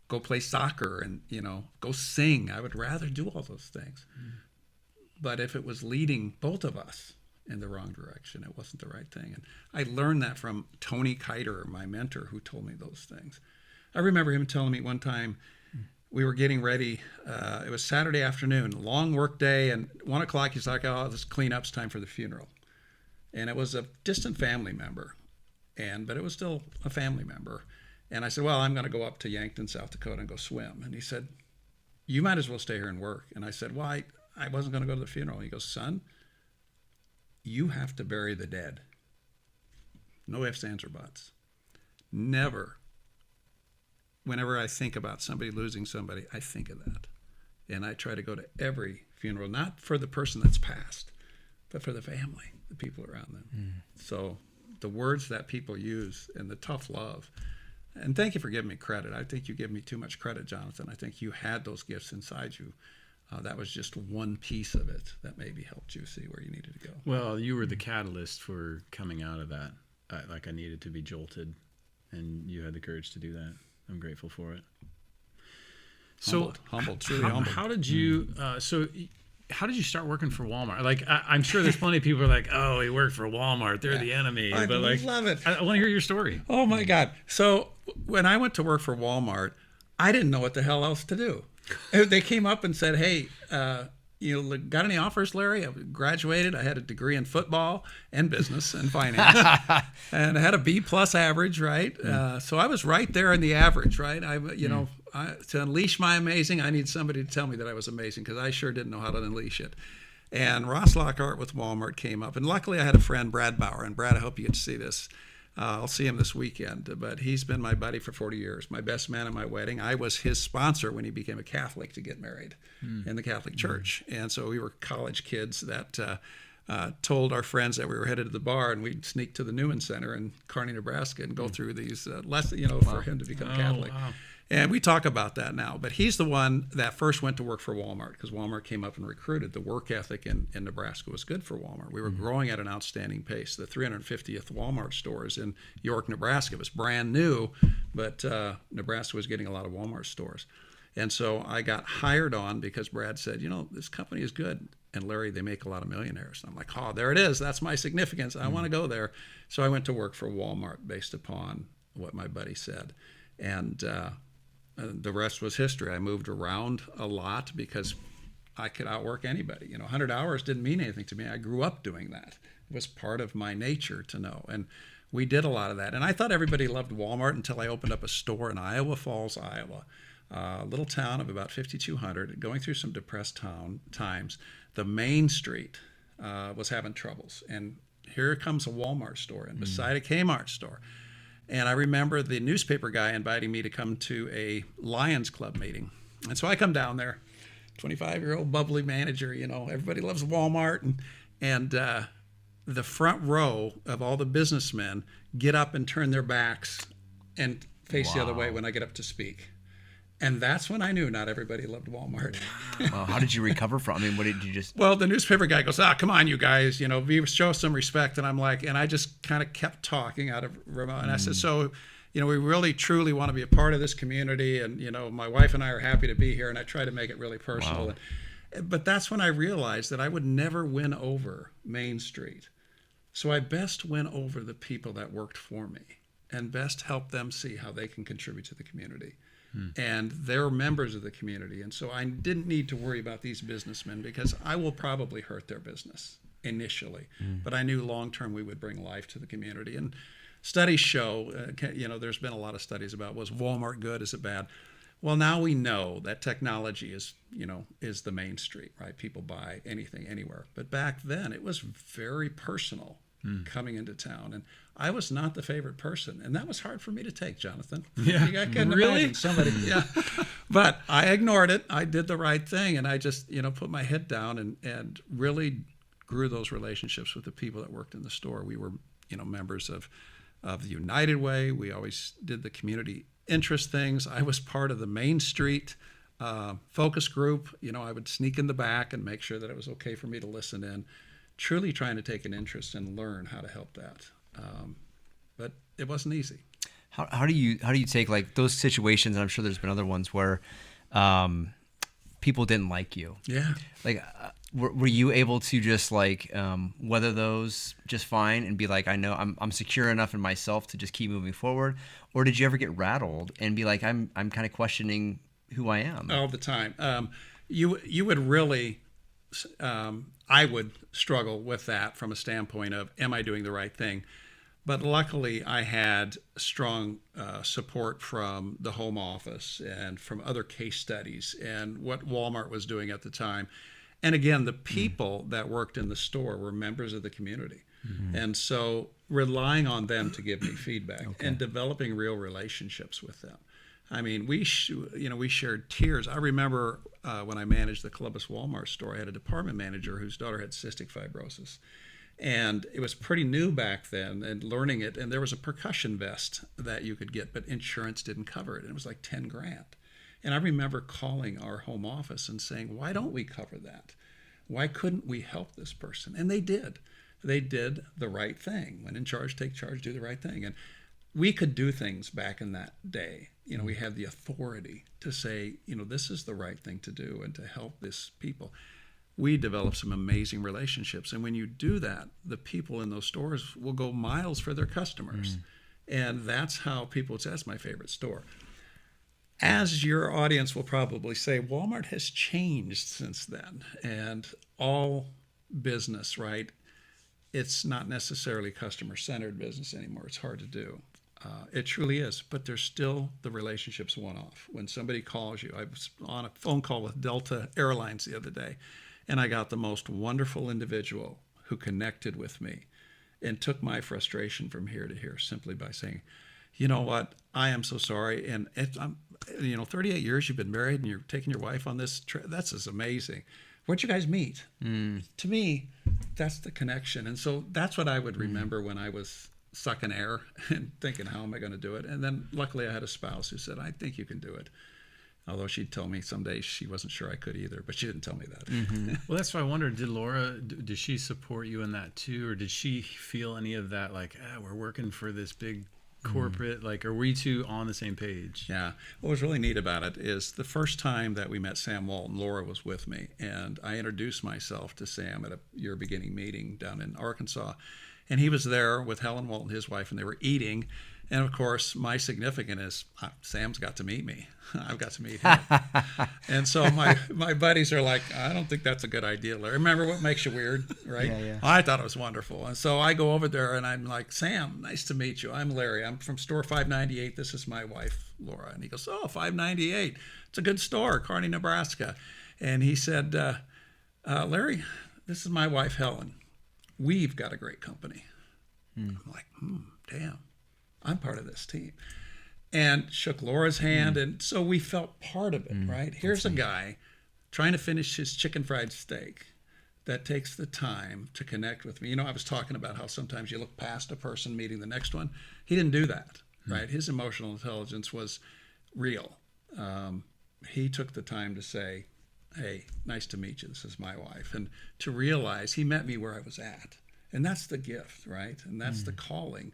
go play soccer and, go sing. I would rather do all those things. But if it was leading both of us in the wrong direction, it wasn't the right thing. And I learned that from Tony Keiter, my mentor, who told me those things. I remember him telling me one time, we were getting ready. It was Saturday afternoon, long work day, and 1 o'clock he's like, "Oh, this cleanup's time for the funeral." And it was a distant family member, but it was still a family member. And I said, "Well, I'm going to go up to Yankton, South Dakota and go swim." And he said, "You might as well stay here and work." And I said, "Well, I wasn't going to go to the funeral." He goes, "Son, you have to bury the dead. No ifs, ands, or buts. Never. Whenever I think about somebody losing somebody, I think of that. And I try to go to every funeral, not for the person that's passed, but for the family, the people around them." So the words that people use and the tough love. And thank you for giving me credit. I think you give me too much credit, Jonathan. I think you had those gifts inside you. That was just one piece of it that maybe helped you see where you needed to go. Well, you were the catalyst for coming out of that. I needed to be jolted, and you had the courage to do that. I'm grateful for it. Humbled, truly humbled. How did you? How did you start working for Walmart? Like, I'm sure there's plenty of people who are like, "Oh, he worked for Walmart. They're the enemy." I But like, love it. I want to hear your story. Oh my God! So when I went to work for Walmart, I didn't know what the hell else to do. They came up and said, "Hey, you got any offers, Larry?" I graduated. I had a degree in football and business and finance, and I had a B+ average, right? So I was right there in the average, right? To unleash my amazing, I need somebody to tell me that I was amazing, because I sure didn't know how to unleash it. And Ross Lockhart with Walmart came up, and luckily I had a friend, Brad Bauer, and Brad, I hope you get to see this. I'll see him this weekend, but he's been my buddy for 40 years, my best man at my wedding. I was his sponsor when he became a Catholic to get married in the Catholic Church. And so we were college kids that told our friends that we were headed to the bar, and we'd sneak to the Newman Center in Kearney, Nebraska, and go through these lessons, for him to become Catholic. Wow. And we talk about that now. But he's the one that first went to work for Walmart, because Walmart came up and recruited. The work ethic in Nebraska was good for Walmart. We were growing at an outstanding pace. The 350th Walmart stores in York, Nebraska was brand new, but Nebraska was getting a lot of Walmart stores. And so I got hired on because Brad said, "This company is good. And Larry, they make a lot of millionaires." And I'm like, "Oh, there it is. That's my significance. I want to go there." So I went to work for Walmart based upon what my buddy said. And the rest was history. I moved around a lot because I could outwork anybody. 100 hours didn't mean anything to me. I grew up doing that. It was part of my nature to know. And we did a lot of that. And I thought everybody loved Walmart until I opened up a store in Iowa Falls, Iowa, a little town of about 5,200, going through some depressed times. The main street was having troubles. And here comes a Walmart store and beside a Kmart store. And I remember the newspaper guy inviting me to come to a Lions Club meeting. And so I come down there, 25-year-old bubbly manager, everybody loves Walmart. And the front row of all the businessmen get up and turn their backs and face the other way when I get up to speak. And that's when I knew not everybody loved Walmart. Wow. How did you recover from? What did you just? Well, the newspaper guy goes, "Come on, you guys, show some respect." And I'm like, and I just kind of kept talking out of remote. And I said, "So, we really truly want to be a part of this community. And, my wife and I are happy to be here." And I try to make it really personal. Wow. But that's when I realized that I would never win over Main Street. So I best win over the people that worked for me and best help them see how they can contribute to the community. And they're members of the community. And so I didn't need to worry about these businessmen, because I will probably hurt their business initially. But I knew long-term we would bring life to the community. And studies show, there's been a lot of studies about, was Walmart good? Is it bad? Well, now we know that technology is the main street, right? People buy anything, anywhere. But back then, it was very personal coming into town. And I was not the favorite person. And that was hard for me to take, Jonathan. Yeah. I couldn't Really? imagine somebody. Yeah. But I ignored it. I did the right thing. And I just, put my head down and really grew those relationships with the people that worked in the store. We were, members of the United Way. We always did the community interest things. I was part of the Main Street focus group. I would sneak in the back and make sure that it was okay for me to listen in, truly trying to take an interest and learn how to help that. But it wasn't easy. How do you take like those situations? And I'm sure there's been other ones where people didn't like you. Yeah. Like, were you able to just like weather those just fine and be like, I know I'm secure enough in myself to just keep moving forward? Or did you ever get rattled and be like, I'm kind of questioning who I am? All the time. You would really, I would struggle with that from a standpoint of, am I doing the right thing? But luckily, I had strong support from the home office and from other case studies and what Walmart was doing at the time. And again, the people that worked in the store were members of the community. Mm-hmm. And so relying on them to give me feedback and developing real relationships with them. I mean, we shared tears. I remember when I managed the Columbus Walmart store, I had a department manager whose daughter had cystic fibrosis. And it was pretty new back then and learning it. And there was a percussion vest that you could get, but insurance didn't cover it. And it was like $10,000. And I remember calling our home office and saying, why don't we cover that? Why couldn't we help this person? And they did. They did the right thing. When in charge, take charge, do the right thing. And we could do things back in that day. We had the authority to say, this is the right thing to do and to help this people. We developed some amazing relationships. And when you do that, the people in those stores will go miles for their customers. And that's how people would say, that's my favorite store. As your audience will probably say, Walmart has changed since then. And all business, right? It's not necessarily customer-centered business anymore. It's hard to do. It truly is, but there's still the relationships one-off. When somebody calls you, I was on a phone call with Delta Airlines the other day, and I got the most wonderful individual who connected with me and took my frustration from here to here simply by saying, you know what, I am so sorry. And 38 years you've been married and you're taking your wife on this trip. That's just amazing. Where'd you guys meet? To me, that's the connection. And so that's what I would remember when I was sucking air and thinking, how am I going to do it? And then luckily I had a spouse who said, I think you can do it. Although she'd tell me some days she wasn't sure I could either, but she didn't tell me that. Mm-hmm. Well, that's why I wondered, did Laura, did she support you in that too? Or did she feel any of that, like, we're working for this big corporate, like, are we two on the same page? Yeah. What was really neat about it is the first time that we met Sam Walton, Laura was with me, and I introduced myself to Sam at a year beginning meeting down in Arkansas. And he was there with Helen Walton, his wife, and they were eating. And of course, my significant is Sam's got to meet me. I've got to meet him. And so my buddies are like, I don't think that's a good idea, Larry. Remember what makes you weird, right? Yeah. I thought it was wonderful. And so I go over there and I'm like, Sam, nice to meet you. I'm Larry. I'm from store 598. This is my wife, Laura. And he goes, 598. It's a good store, Kearney, Nebraska. And he said, Larry, this is my wife, Helen. We've got a great company. I'm like, damn, I'm part of this team. And shook Laura's hand. And so we felt part of it, right? Here's a guy trying to finish his chicken fried steak that takes the time to connect with me. I was talking about how sometimes you look past a person meeting the next one. He didn't do that, right? His emotional intelligence was real. He took the time to say, hey, nice to meet you. This is my wife. And to realize he met me where I was at. And that's the gift, right? And that's the calling.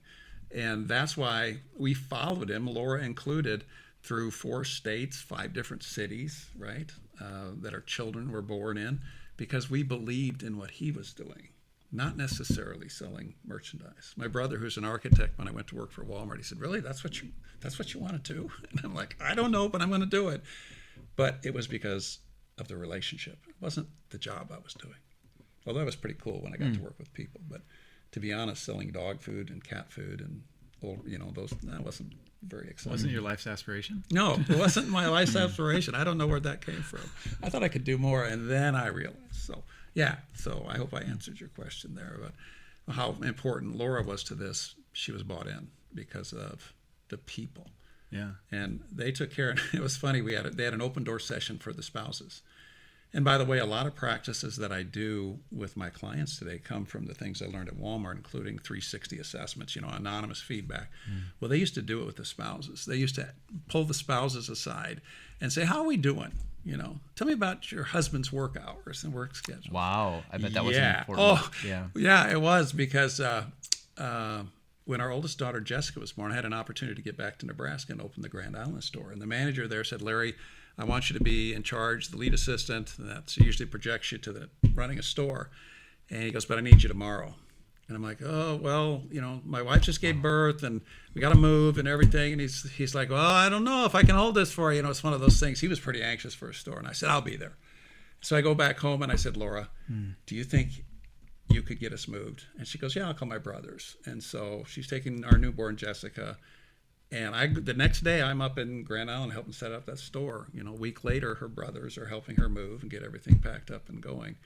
And that's why we followed him, Laura included, through 4 states, 5 different cities, right, that our children were born in, because we believed in what he was doing, not necessarily selling merchandise. My brother, who's an architect, when I went to work for Walmart, he said, really, that's what you want to do? And I'm like, I don't know, but I'm going to do it. But it was because of the relationship. It wasn't the job I was doing. Although that was pretty cool when I got to work with people. But to be honest, selling dog food and cat food and that wasn't very exciting. Wasn't your life's aspiration? No, it wasn't my life's aspiration. I don't know where that came from. I thought I could do more, and then I realized. So I hope I answered your question there about how important Laura was to this. She was bought in because of the people. Yeah. And they took care. It was funny. They had an open door session for the spouses. And by the way, a lot of practices that I do with my clients today come from the things I learned at Walmart, including 360 assessments, anonymous feedback. Well, they used to do it with the spouses. They used to pull the spouses aside and say, how are we doing? Tell me about your husband's work hours and work schedule. Wow. I bet that was important. Oh, yeah, it was, because when our oldest daughter, Jessica, was born, I had an opportunity to get back to Nebraska and open the Grand Island store. And the manager there said, Larry, I want you to be in charge, the lead assistant. That usually projects you to the running a store. And he goes, but I need you tomorrow. And I'm like, oh, well, my wife just gave birth and we got to move and everything. And he's like, well, I don't know if I can hold this for you. It's one of those things. He was pretty anxious for a store. And I said, I'll be there. So I go back home and I said, Laura, do you think you could get us moved? And she goes, yeah, I'll call my brothers. And so she's taking our newborn Jessica. And the next day I'm up in Grand Island helping set up that store. A week later, her brothers are helping her move and get everything packed up and going.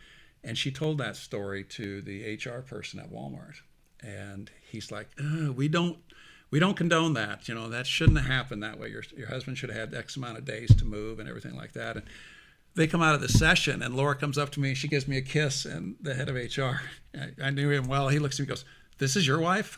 And she told that story to the HR person at Walmart. And he's like, we don't condone that. That shouldn't have happened that way. Your husband should have had X amount of days to move and everything like that. And they come out of the session and Laura comes up to me and she gives me a kiss, and the head of HR, I knew him well. He looks at me and goes, this is your wife?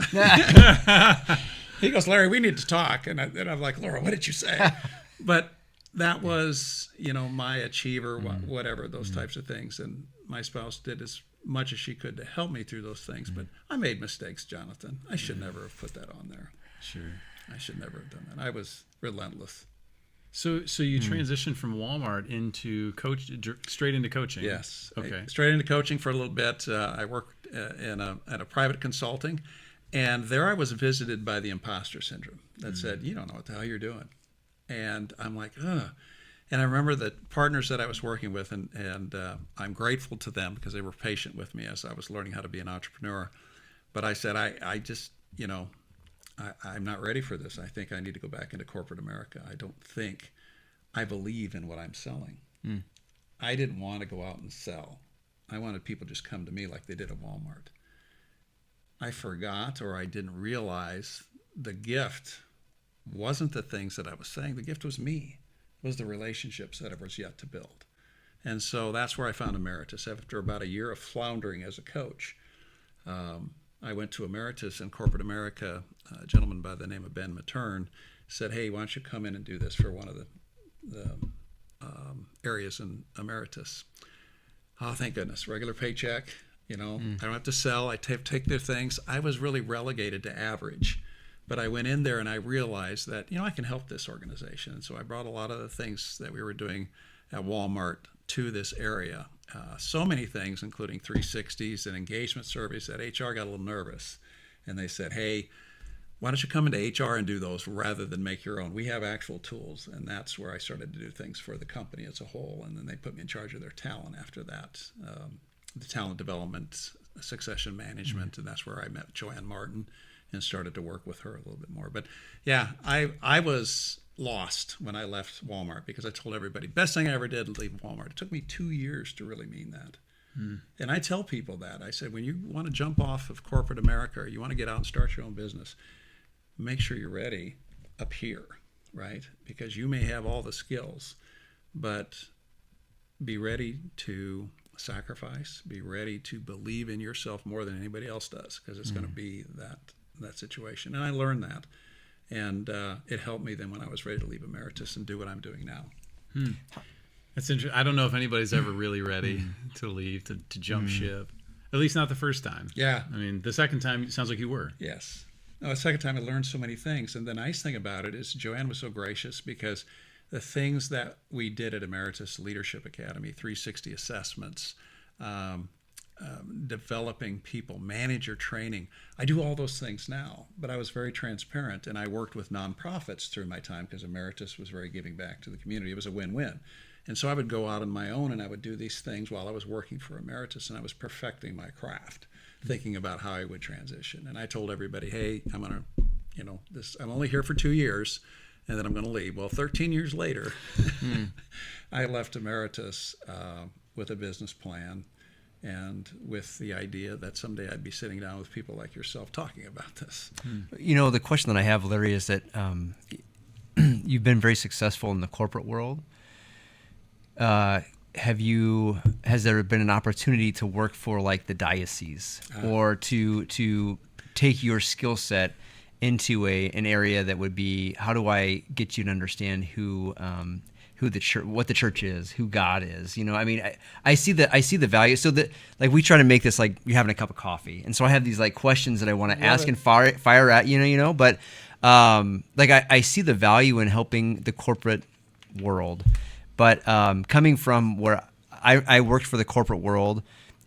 He goes, Larry, we need to talk. And I'm like, Laura, what did you say? But that was, my achiever, whatever, those types of things. And my spouse did as much as she could to help me through those things. But I made mistakes, Jonathan. I should never have put that on there. Sure. I should never have done that. I was relentless. So you transitioned from Walmart into straight into coaching. Yes. Okay. Straight into coaching for a little bit. I worked at a private consulting. And there I was visited by the imposter syndrome that said, you don't know what the hell you're doing. And I'm like, ugh. And I remember the partners that I was working with, and I'm grateful to them because they were patient with me as I was learning how to be an entrepreneur. But I said, I just, I'm not ready for this. I think I need to go back into corporate America. I don't think I believe in what I'm selling. I didn't want to go out and sell. I wanted people to just come to me like they did at Walmart. I forgot, or I didn't realize, the gift wasn't the things that I was saying. The gift was me. It was the relationships that I was yet to build. And so that's where I found Emeritus. After about a year of floundering as a coach, I went to Emeritus in corporate America. A gentleman by the name of Ben Matern said, hey, why don't you come in and do this for one of the areas in Emeritus? Oh, thank goodness. Regular paycheck. I don't have to sell. I take their things. I was really relegated to average. But I went in there and I realized that, I can help this organization. And so I brought a lot of the things that we were doing at Walmart to this area. So many things, including 360s and engagement surveys, that HR got a little nervous. And they said, hey, why don't you come into HR and do those rather than make your own? We have actual tools. And that's where I started to do things for the company as a whole. And then they put me in charge of their talent after that. The talent development, succession management, and that's where I met Joanne Martin and started to work with her a little bit more. But yeah, I was lost when I left Walmart because I told everybody, best thing I ever did leave Walmart. It took me 2 years to really mean that. And I tell people that. I said, when you want to jump off of corporate America or you want to get out and start your own business, make sure you're ready up here, right? Because you may have all the skills, but be ready to sacrifice, be ready to believe in yourself more than anybody else does, because it's going to be that situation. And I learned that, and it helped me then when I was ready to leave Emeritus and do what I'm doing now. That's interesting. I don't know if anybody's ever really ready to leave, to jump ship, at least not the first time. Yeah. I mean, the second time it sounds like you were. Yes. No, the second time I learned so many things. And the nice thing about it is Joanne was so gracious, because the things that we did at Emeritus Leadership Academy, 360 assessments, developing people, manager training, I do all those things now. But I was very transparent, and I worked with nonprofits through my time because Emeritus was very giving back to the community. It was a win-win. And so I would go out on my own and I would do these things while I was working for Emeritus, and I was perfecting my craft, thinking about how I would transition. And I told everybody, hey, I'm going to, I'm only here for 2 years, and then I'm going to leave. Well, 13 years later, I left Emeritus with a business plan and with the idea that someday I'd be sitting down with people like yourself talking about this. The question that I have, Larry, is that you've been very successful in the corporate world. has there been an opportunity to work for like the diocese or to take your skill set into an area that would be, how do I get you to understand who the church, what the church is, who God is? I mean, I see the value. So that, like, we try to make this like you're having a cup of coffee, and so I have these like questions that I want to ask and fire at but like I see the value in helping the corporate world, but coming from where I worked for the corporate world,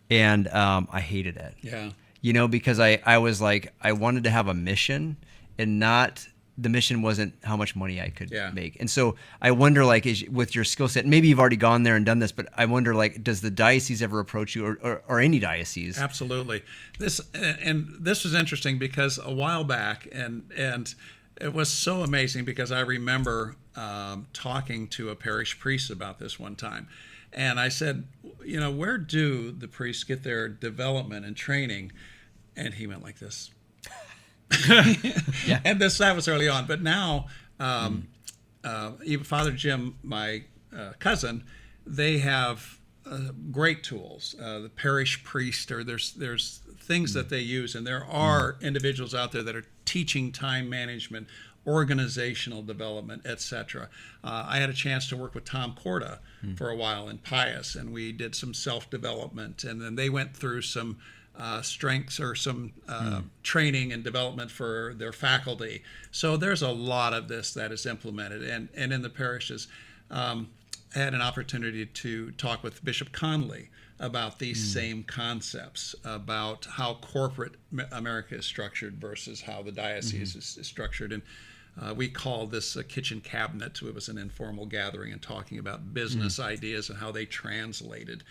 and I hated it. Yeah. Because I was like, I wanted to have a mission, and not, the mission wasn't how much money I could make. And so I wonder, like, with your skill set, maybe you've already gone there and done this, but I wonder, like, does the diocese ever approach you, or any diocese? Absolutely. This was interesting because a while back, and it was so amazing because I remember talking to a parish priest about this one time. And I said, where do the priests get their development and training? And he went like this. Yeah. And that was early on. But now, even Father Jim, my cousin, they have great tools. The parish priest, or there's things that they use. And there are individuals out there that are teaching time management, organizational development, etc. I had a chance to work with Tom Corda for a while in Pius, and we did some self-development, and then they went through some strengths or some training and development for their faculty. So there's a lot of this that is implemented, and in the parishes. I had an opportunity to talk with Bishop Conley about these same concepts, about how corporate America is structured versus how the diocese is structured. And we called this a kitchen cabinet. It was an informal gathering and talking about business ideas and how they translated.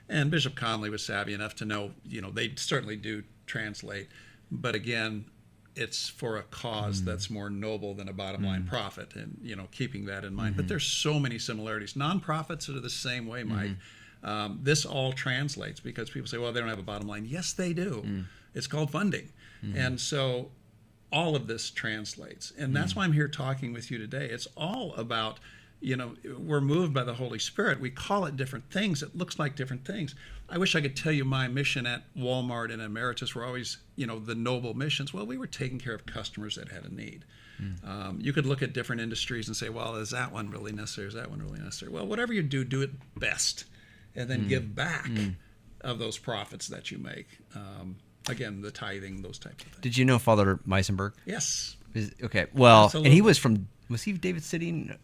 And Bishop Conley was savvy enough to know, they certainly do translate. But again, it's for a cause that's more noble than a bottom line profit, and keeping that in mind. But there's so many similarities. Nonprofits are the same way, Mike. This all translates because people say, well, they don't have a bottom line. Yes, they do. It's called funding. And so all of this translates. And that's why I'm here talking with you today. It's all about, we're moved by the Holy Spirit. We call it different things. It looks like different things. I wish I could tell you my mission at Walmart and Emeritus were always, the noble missions. Well, we were taking care of customers that had a need. You could look at different industries and say, well, is that one really necessary? Is that one really necessary? Well, whatever you do, do it best. And then give back of those profits that you make. Again, the tithing, those types of things. Did you know Father Meisenberg? Yes. Okay. Well, Absolutely. And was he David Sitting?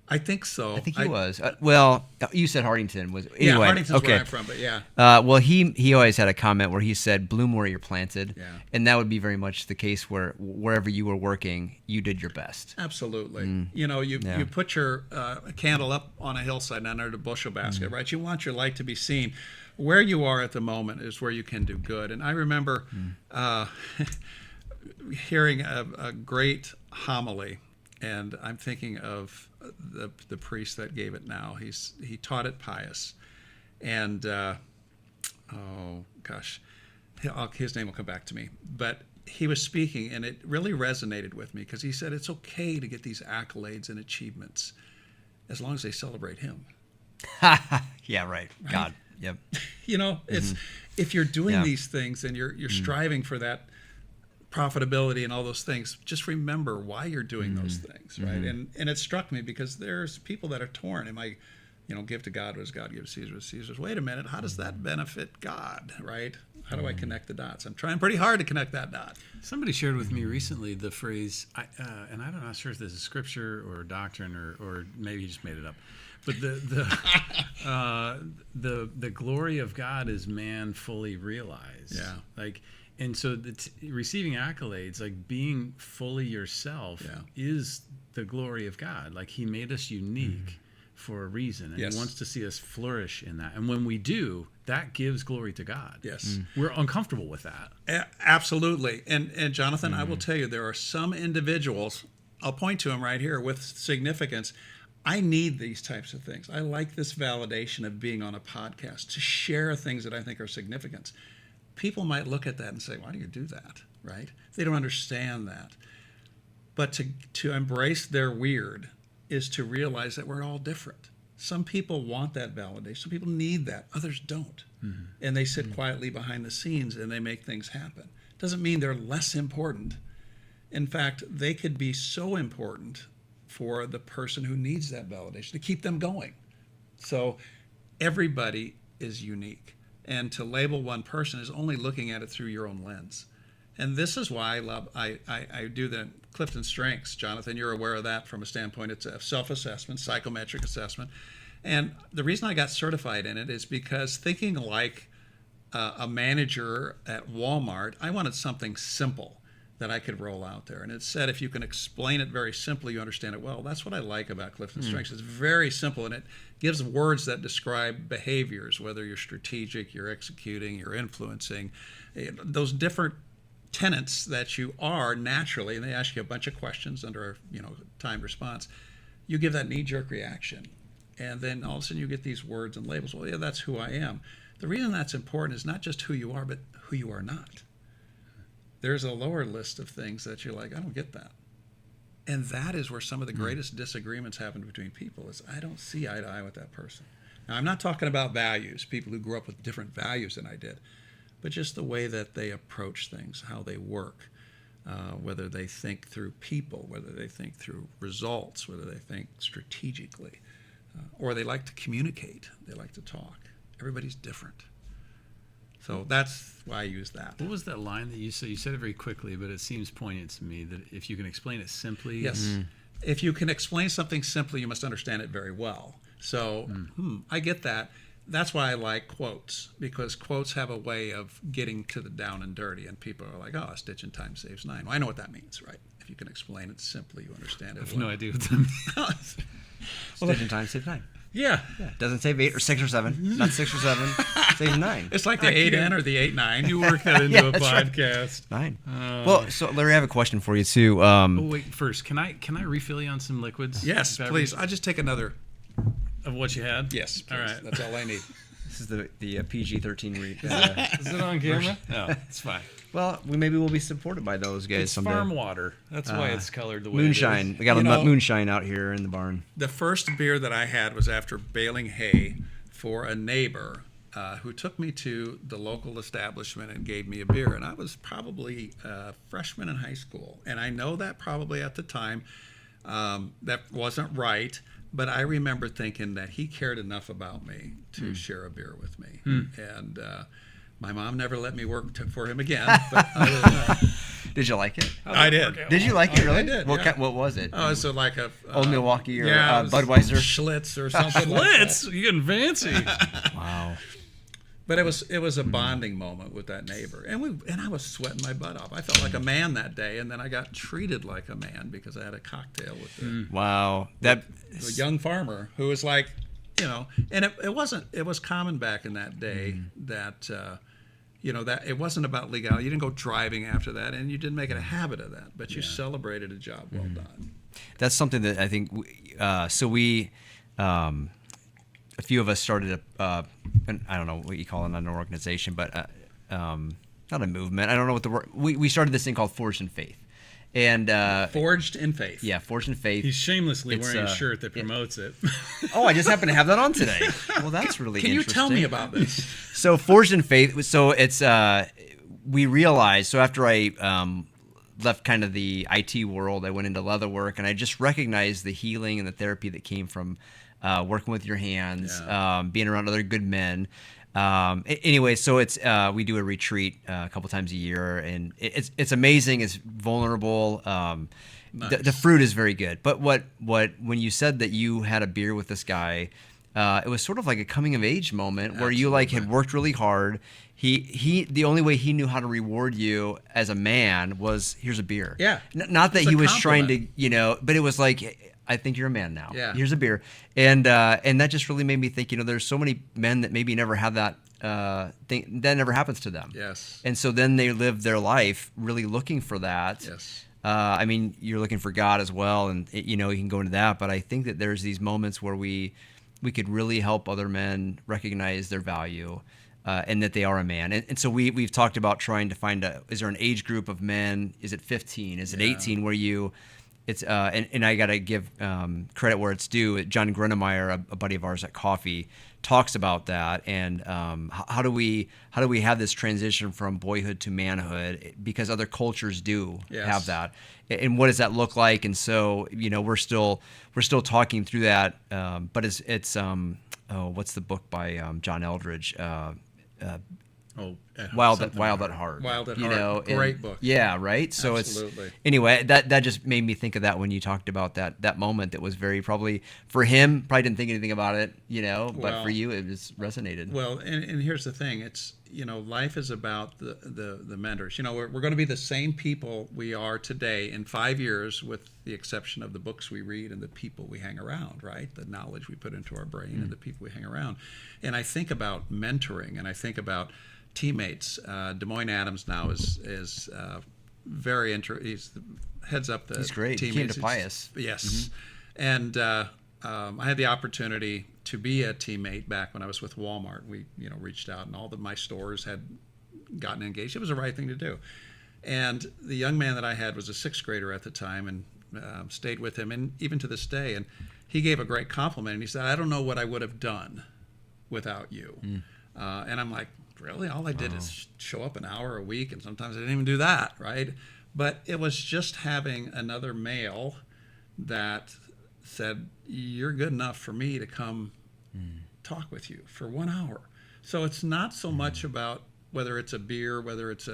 I think so. I think he was. Well, you said Hardington was. Anyway, yeah, Hardington's okay. where I'm from, but yeah. Well, he always had a comment where he said, "Bloom where you're planted," and that would be very much the case where wherever you were working, you did your best. Absolutely. You put your candle up on a hillside under the bushel basket, right? You want your light to be seen. Where you are at the moment is where you can do good. And I remember hearing a great homily, and I'm thinking of the priest that gave it now. He taught at Pius, and his name will come back to me. But he was speaking, and it really resonated with me because he said it's okay to get these accolades and achievements as long as they celebrate him. Yeah, right. God. Yep. It's if you're doing these things and you're striving for that profitability and all those things, just remember why you're doing those things, right? And it struck me because there's people that are torn. Am I, give to God what God gives Caesar what Caesar's. Wait a minute, how does that benefit God, right? How do I connect the dots? I'm trying pretty hard to connect that dot. Somebody shared with me recently the phrase, and I'm not sure if this is scripture or doctrine or maybe he just made it up. But the glory of God is man fully realized. Yeah. And so receiving accolades, like being fully yourself, is the glory of God. Like He made us unique for a reason, and He wants to see us flourish in that. And when we do, that gives glory to God. Yes. We're uncomfortable with that. Absolutely. And Jonathan, I will tell you, there are some individuals, I'll point to them right here with significance. I need these types of things. I like this validation of being on a podcast to share things that I think are significant. People might look at that and say, why do you do that, right? They don't understand that. But to embrace their weird is to realize that we're all different. Some people want that validation. Some people need that. Others don't. And they sit quietly behind the scenes and they make things happen. Doesn't mean they're less important. In fact, they could be so important for the person who needs that validation to keep them going. So everybody is unique. And to label one person is only looking at it through your own lens. And this is why I do the Clifton Strengths. Jonathan, you're aware of that from a standpoint. It's a self-assessment, psychometric assessment. And the reason I got certified in it is because thinking like a manager at Walmart, I wanted something simple that I could roll out there. And it said if you can explain it very simply, you understand it well. That's what I like about Clifton Strengths. It's very simple, and it gives words that describe behaviors, whether you're strategic, you're executing, you're influencing, those different tenets that you are naturally, and they ask you a bunch of questions under a timed response. You give that knee-jerk reaction, and then all of a sudden you get these words and labels. Well, yeah, that's who I am. The reason that's important is not just who you are, but who you are not. There's a lower list of things that you're like, I don't get that. And that is where some of the greatest disagreements happen between people is I don't see eye to eye with that person. Now, I'm not talking about values, people who grew up with different values than I did, but just the way that they approach things, how they work, whether they think through people, whether they think through results, whether they think strategically, or they like to communicate, they like to talk. Everybody's different. So that's why I use that. What was that line that you said? You said it very quickly, but it seems poignant to me that if you can explain it simply. Yes. If you can explain something simply, you must understand it very well. So I get that. That's why I like quotes, because quotes have a way of getting to the down and dirty, and people are like, oh, a stitch in time saves 9. Well, I know what that means, right? If you can explain it simply, you understand it. I have no idea what that means. Stitch in time, save 9. Yeah. Doesn't save 8 or 6 or 7. Not 6 or 7. Save 9. It's like the 8N or the 8-9. You work that into Yeah, a that's right. podcast. 9. Well, so Larry, I have a question for you too. Oh, wait, first, can I refill you on some liquids? Yes, Beverage? please. I just take another. Of what you had? Yes, please. All right. That's all I need. This is the PG-13 read. Is it on camera? No, it's fine. Well, maybe we'll be supported by those guys It's someday. farm water. That's why it's colored the way Moonshine. it is. We got You know- moonshine out here in the barn. The first beer that I had was after baling hay for a neighbor who took me to the local establishment and gave me a beer. And I was probably a freshman in high school. And I know that probably at the time that wasn't right. But I remember thinking that he cared enough about me to share a beer with me. And my mom never let me work for him again. But other than that, Did you like it? I did. Did you like it really? I did, What, yeah. what was it? Oh, so like a Old Milwaukee or it was Budweiser? Schlitz or something like that. Schlitz? You're getting fancy. Wow. But it was a bonding moment with that neighbor, and I was sweating my butt off. I felt like a man that day, and then I got treated like a man because I had a cocktail with Wow. the young farmer who was like, and it was common back in that day that that it wasn't about legality. You didn't go driving after that, and you didn't make it a habit of that, but you celebrated a job well done. That's something that I think a few of us started and I don't know what you call it, not an organization, but not a movement. I don't know what the word. We started this thing called Forged in Faith, and Forged in Faith. yeah, Forged in Faith. He's shamelessly It's, wearing a shirt that promotes it. Oh, I just happen to have that on today. Well, that's really Can you interesting. tell me about this? So Forged in Faith. So it's we realized. So after I left kind of the IT world, I went into leather work, and I just recognized the healing and the therapy that came from working with your hands, being around other good men. Anyway, so it's we do a retreat a couple times a year, and it's amazing. It's vulnerable. Nice. The fruit is very good. But when you said that you had a beer with this guy, it was sort of like a coming of age moment where you like had worked really hard. He the only way he knew how to reward you as a man was here's a beer. Yeah. Not that It's a he was trying compliment. to, but it was like, I think you're a man now. Yeah. Here's a beer. And that just really made me think, there's so many men that maybe never have that thing. That never happens to them. Yes. And so then they live their life really looking for that. Yes. I mean, you're looking for God as well. And, you can go into that. But I think that there's these moments where we could really help other men recognize their value and that they are a man. And so we've talked about trying to find is there an age group of men? Is it 15? Is it 18 where you it's and I gotta give credit where it's due. John Grunemeyer, a buddy of ours at Coffee, talks about that, and how do we have this transition from boyhood to manhood, because other cultures do have that, and what does that look like? And so we're still talking through that, but it's what's the book by John Eldridge? Wild at Heart. Wild at Heart. Great book. Yeah, right. So Absolutely. it's anyway that just made me think of that when you talked about that moment. That was very, probably for him, probably didn't think anything about it, but for you it just resonated. Well, and here's the thing: it's life is about the mentors. We're going to be the same people we are today in 5 years, with the exception of the books we read and the people we hang around. Right, the knowledge we put into our brain and the people we hang around. And I think about mentoring, and I think about teammates. Des Moines Adams now is very he's heads up the He's great. teammates. He came to Pius. Yes, and I had the opportunity to be a teammate back when I was with Walmart. We reached out, and all of my stores had gotten engaged. It was the right thing to do. And the young man that I had was a 6th grader at the time, and stayed with him, and even to this day. And he gave a great compliment, and he said, "I don't know what I would have done without you." And I'm like, really? All I did is show up an hour a week, and sometimes I didn't even do that, right? But it was just having another male that said, "You're good enough for me to come talk with you for 1 hour." So it's not so much about whether it's a beer, whether it's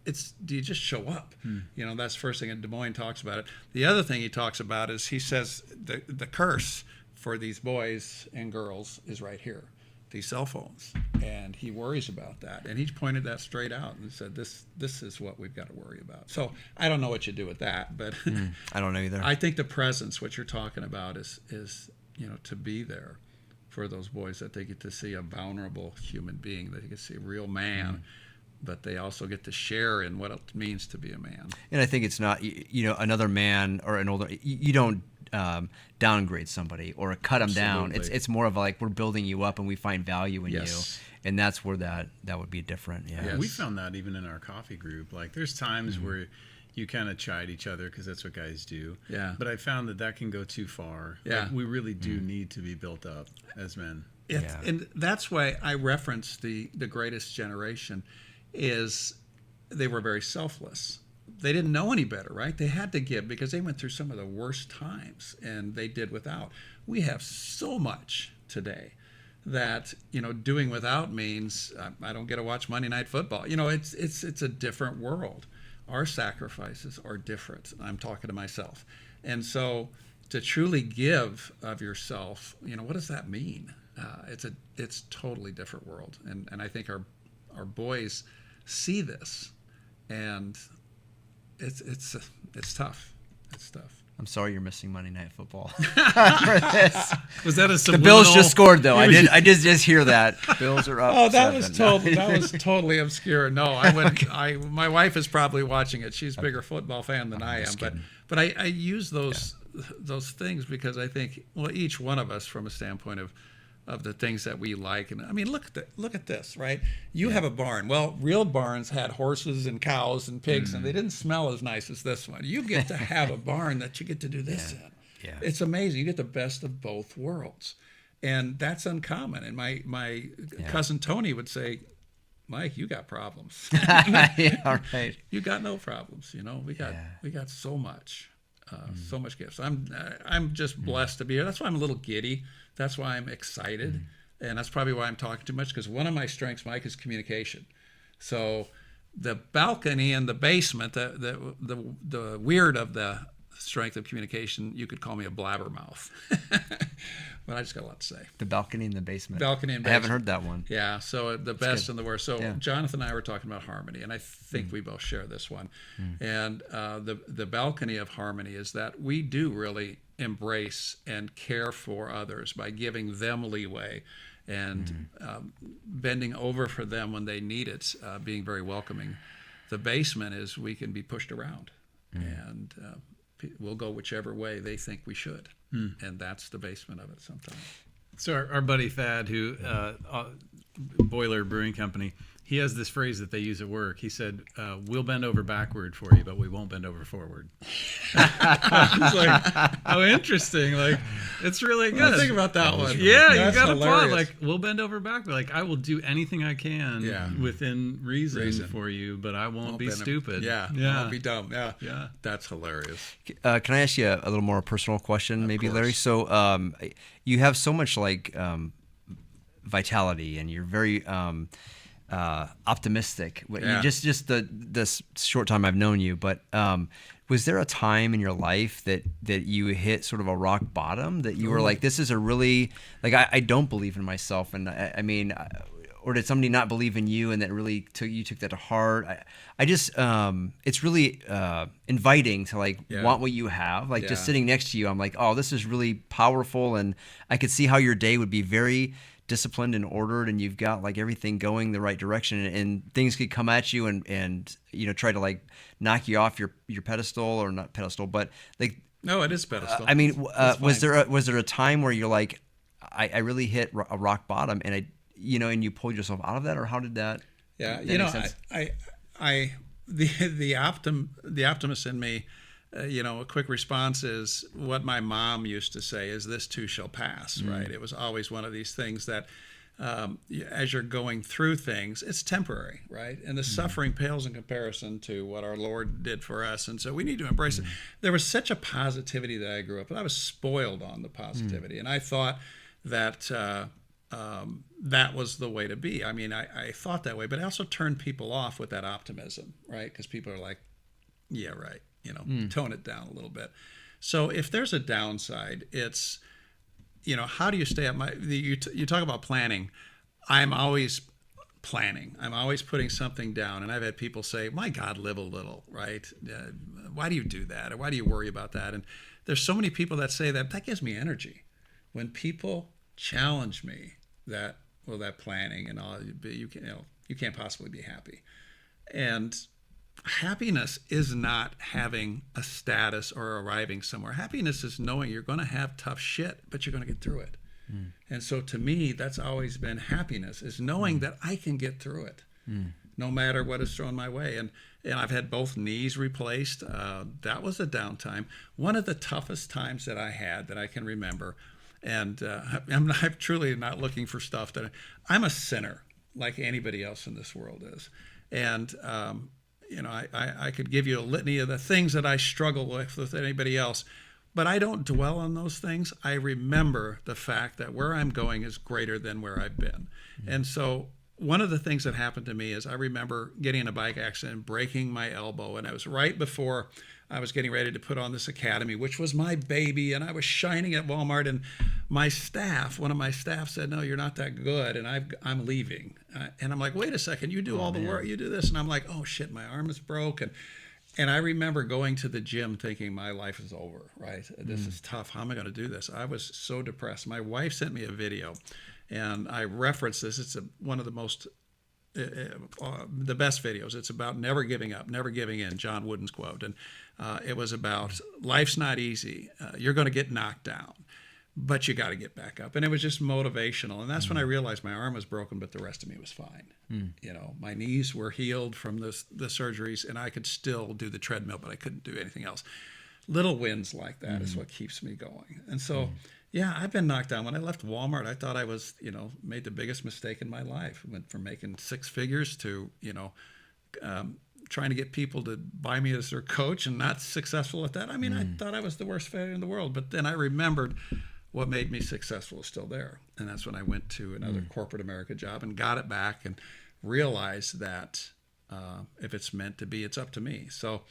it's, do you just show up? That's the first thing, and Des Moines talks about it. The other thing he talks about is, he says the curse for these boys and girls is right here, these cell phones, and he worries about that, and he pointed that straight out and said, this is what we've got to worry about. So I don't know what you do with that, but I don't know either. I think the presence, what you're talking about, is to be there for those boys, that they get to see a vulnerable human being, that they get to see a real man, but they also get to share in what it means to be a man. And I think it's not another man or an older, you don't downgrade somebody or cut them down. It's more of like, we're building you up and we find value in you, and that's where that would be different. We found that even in our coffee group. Like, there's times where you kind of chide each other, because that's what guys do. But I found that can go too far. Like, we really do need to be built up as men. And that's why I reference the greatest generation, is they were very selfless. They didn't know any better, right? They had to give, because they went through some of the worst times, and they did without. We have so much today that doing without means I don't get to watch Monday Night Football. It's a different world. Our sacrifices are different. I'm talking to myself, and so to truly give of yourself, what does that mean? It's totally different world, and I think our boys see this, and it's tough. It's tough. I'm sorry you're missing Monday Night Football. Was that a subliminal? The Bills just scored, though. I did just hear that. Bills are up. Oh, that was totally obscure. No, my wife is probably watching it. She's a bigger football fan than I am. But I use those things because I think, well, each one of us, from a standpoint of the things that we like. And I mean, look at this, right? You have a barn. Well, real barns had horses and cows and pigs, and they didn't smell as nice as this one. You get to have a barn that you get to do this in. Yeah. It's amazing. You get the best of both worlds. And that's uncommon. And my cousin Tony would say, "Mike, you got problems." All right. You got no problems. We got so much. So much gifts. I'm just blessed to be here. That's why I'm a little giddy. That's why I'm excited, and that's probably why I'm talking too much, because one of my strengths, Mike, is communication. So the balcony and the basement, the weird of the strength of communication, you could call me a blabbermouth. But I just got a lot to say. The balcony and the basement. Balcony and basement. I haven't heard that one. Yeah, so the best and the worst. So Jonathan and I were talking about harmony, and I think we both share this one. And the balcony of harmony is that we do really embrace and care for others by giving them leeway and bending over for them when they need it, being very welcoming. The basement is we can be pushed around, and we'll go whichever way they think we should. And that's the basement of it sometimes. So our buddy Thad, who Boiler Brewing Company, he has this phrase that they use at work. He said, "We'll bend over backward for you, but we won't bend over forward." It's like, oh, interesting. Like, it's really good. Well, think about that one. Yeah, That's you got a hilarious. point. Like, we'll bend over backward. Like, I will do anything I can within reason for you, but I won't be stupid. I won't be dumb. Yeah. That's hilarious. Can I ask you a little more personal question, maybe, Larry? So, you have so much like vitality, and you're very optimistic. Just this short time I've known you, but was there a time in your life that you hit sort of a rock bottom that you were like, this is a really like I don't believe in myself, and I mean, or did somebody not believe in you and that really took that to heart? I just it's really inviting to like want what you have. Like just sitting next to you, I'm like, oh, this is really powerful, and I could see how your day would be very disciplined and ordered, and you've got like everything going the right direction, and things could come at you and try to like knock you off your pedestal, or not pedestal, but like no, it is pedestal. I mean, was there a time where you're like, I really hit a rock bottom, and and you pulled yourself out of that, or how did that? Yeah, the optimist in me. A quick response is what my mom used to say is, this too shall pass, right? It was always one of these things that as you're going through things, it's temporary, right? And the suffering pales in comparison to what our Lord did for us. And so we need to embrace it. There was such a positivity that I grew up with. I was spoiled on the positivity. And I thought that that was the way to be. I mean, I thought that way, but I also turned people off with that optimism, right? Because people are like, yeah, right. Tone it down a little bit. So if there's a downside, it's, how do you stay up? You talk about planning. I'm always planning. I'm always putting something down. And I've had people say, my God, live a little, right? Why do you do that? Or why do you worry about that? And there's so many people that say that gives me energy. When people challenge me that planning and all, you can't possibly be happy. And happiness is not having a status or arriving somewhere. Happiness is knowing you're going to have tough shit, but you're going to get through it. And so to me, that's always been happiness, is knowing that I can get through it no matter what is thrown my way. And I've had both knees replaced. That was a downtime. One of the toughest times that I had that I can remember, and I'm truly not looking for stuff I'm a sinner like anybody else in this world is. And, I could give you a litany of the things that I struggle with anybody else, but I don't dwell on those things. I remember the fact that where I'm going is greater than where I've been. And so one of the things that happened to me is I remember getting in a bike accident, breaking my elbow, and it was right before I was getting ready to put on this academy, which was my baby, and I was shining at Walmart, and one of my staff said, no, you're not that good, and I'm leaving. And I'm like, wait a second, you do all the work, you do this. And I'm like, oh shit, my arm is broken. And I remember going to the gym thinking my life is over, right? This is tough. How am I going to do this? I was so depressed. My wife sent me a video, and I reference this. It's one of the most the best videos. It's about never giving up, never giving in, John Wooden's quote. And it was about life's not easy. You're going to get knocked down, but you got to get back up. And it was just motivational. And that's when I realized my arm was broken, but the rest of me was fine. My knees were healed from the surgeries, and I could still do the treadmill, but I couldn't do anything else. Little wins like that is what keeps me going. And so, I've been knocked down. When I left Walmart, I thought I was, made the biggest mistake in my life. Went from making six figures to, trying to get people to buy me as their coach and not successful at that. I mean, I thought I was the worst failure in the world. But then I remembered what made me successful is still there. And that's when I went to another corporate America job and got it back and realized that if it's meant to be, it's up to me. So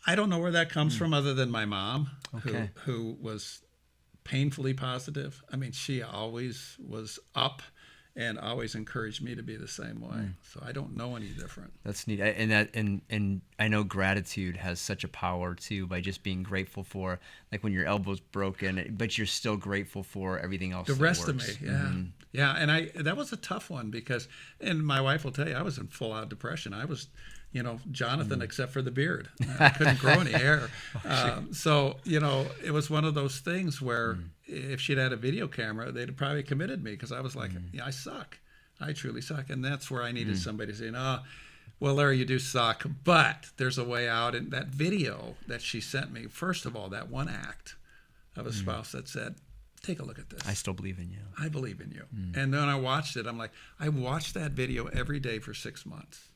I don't know where that comes from other than my mom, who was painfully positive. I mean, she always was up and always encouraged me to be the same way. So I don't know any different. That's neat. And I know gratitude has such a power too, by just being grateful for, like, when your elbow's broken, but you're still grateful for everything else. The rest works. of me, yeah. And that was a tough one because, and my wife will tell you, I was in full out depression. I was, Jonathan, except for the beard. I couldn't grow any hair. So, it was one of those things where if she'd had a video camera, they'd have probably committed me because I was like, I suck. I truly suck. And that's where I needed somebody to say, no, well, Larry, you do suck, but there's a way out. And that video that she sent me, first of all, that one act of a spouse that said, take a look at this. I still believe in you. I believe in you. And then I watched it. I'm like, I watched that video every day for 6 months.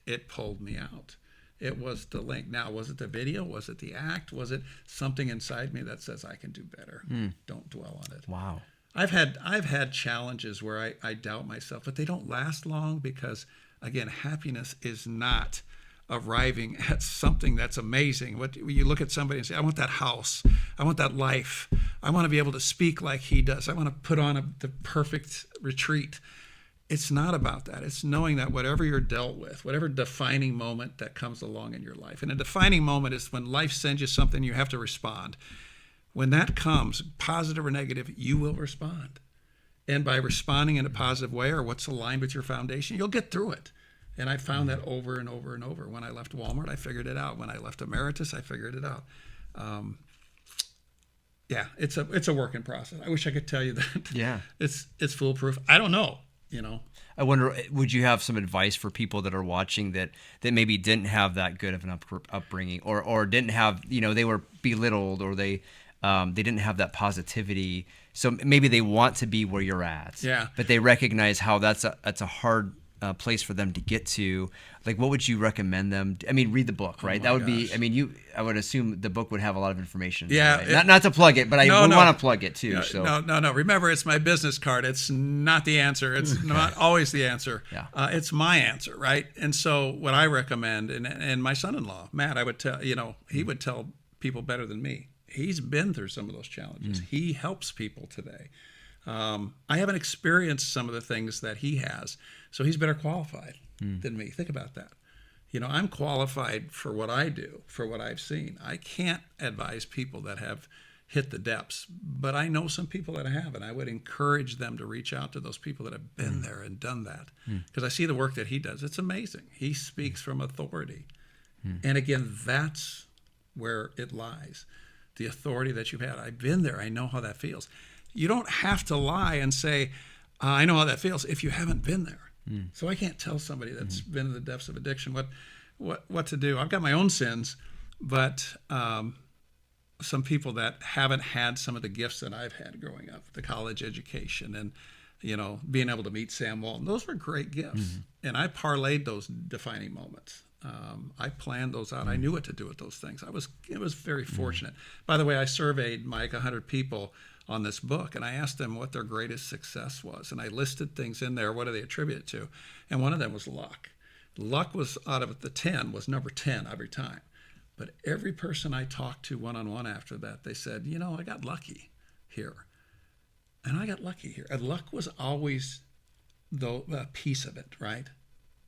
It pulled me out. It was the link. Now, was it the video? Was it the act? Was it something inside me that says I can do better? Don't dwell on it. Wow. I've had challenges where I doubt myself, but they don't last long because, again, happiness is not arriving at something that's amazing. When you look at somebody and say, I want that house, I want that life, I want to be able to speak like he does, I want to put on the perfect retreat. It's not about that. It's knowing that whatever you're dealt with, whatever defining moment that comes along in your life, and a defining moment is when life sends you something, you have to respond. When that comes, positive or negative, you will respond. And by responding in a positive way or what's aligned with your foundation, you'll get through it. And I found that over and over and over. When I left Walmart, I figured it out. When I left Emeritus, I figured it out. Yeah, it's a work in process. I wish I could tell you that. Yeah, it's foolproof. I don't know. I wonder, would you have some advice for people that are watching that maybe didn't have that good of an upbringing, or didn't have, they were belittled, or they didn't have that positivity. So maybe they want to be where you're at. Yeah. But they recognize how that's a hard place for them to get to. Like, what would you recommend them? I mean, read the book, right? That would be. I mean, I would assume the book would have a lot of information. Yeah. Right? Not to plug it, but I want to plug it too. No, so no. Remember, it's my business card. It's not the answer. It's not always the answer. Yeah. It's my answer, right? And so, what I recommend, and my son-in-law Matt, I would tell. He would tell people better than me. He's been through some of those challenges. He helps people today. I haven't experienced some of the things that he has, so he's better qualified than me. Think about that. I'm qualified for what I do, for what I've seen. I can't advise people that have hit the depths, but I know some people that have, and I would encourage them to reach out to those people that have been there and done that, because I see the work that he does. It's amazing. He speaks from authority. And again, that's where it lies. The authority that you've had. I've been there. I know how that feels. You don't have to lie and say, I know how that feels, if you haven't been there. So I can't tell somebody that's been in the depths of addiction what to do. I've got my own sins, but some people that haven't had some of the gifts that I've had growing up, the college education and, being able to meet Sam Walton, those were great gifts. And I parlayed those defining moments. I planned those out. I knew what to do with those things. It was very fortunate. By the way, I surveyed, Mike, 100 people on this book, and I asked them what their greatest success was. And I listed things in there. What do they attribute it to? And one of them was luck. Luck was, out of the 10, was number 10 every time. But every person I talked to one-on-one after that, they said, I got lucky here. And I got lucky here. And luck was always a piece of it, right?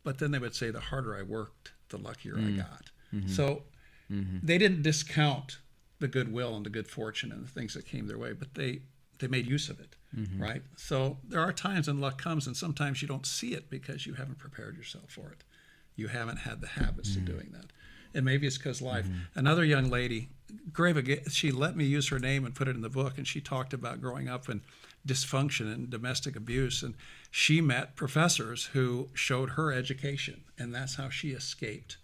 But then they would say the harder I worked, the luckier I got. So they didn't discount the goodwill and the good fortune and the things that came their way, but they made use of it, right? So there are times when luck comes, and sometimes you don't see it because you haven't prepared yourself for it. You haven't had the habits of doing that. And maybe it's because life. Another young lady, she let me use her name and put it in the book, and she talked about growing up in dysfunction and domestic abuse, and she met professors who showed her education, and that's how she escaped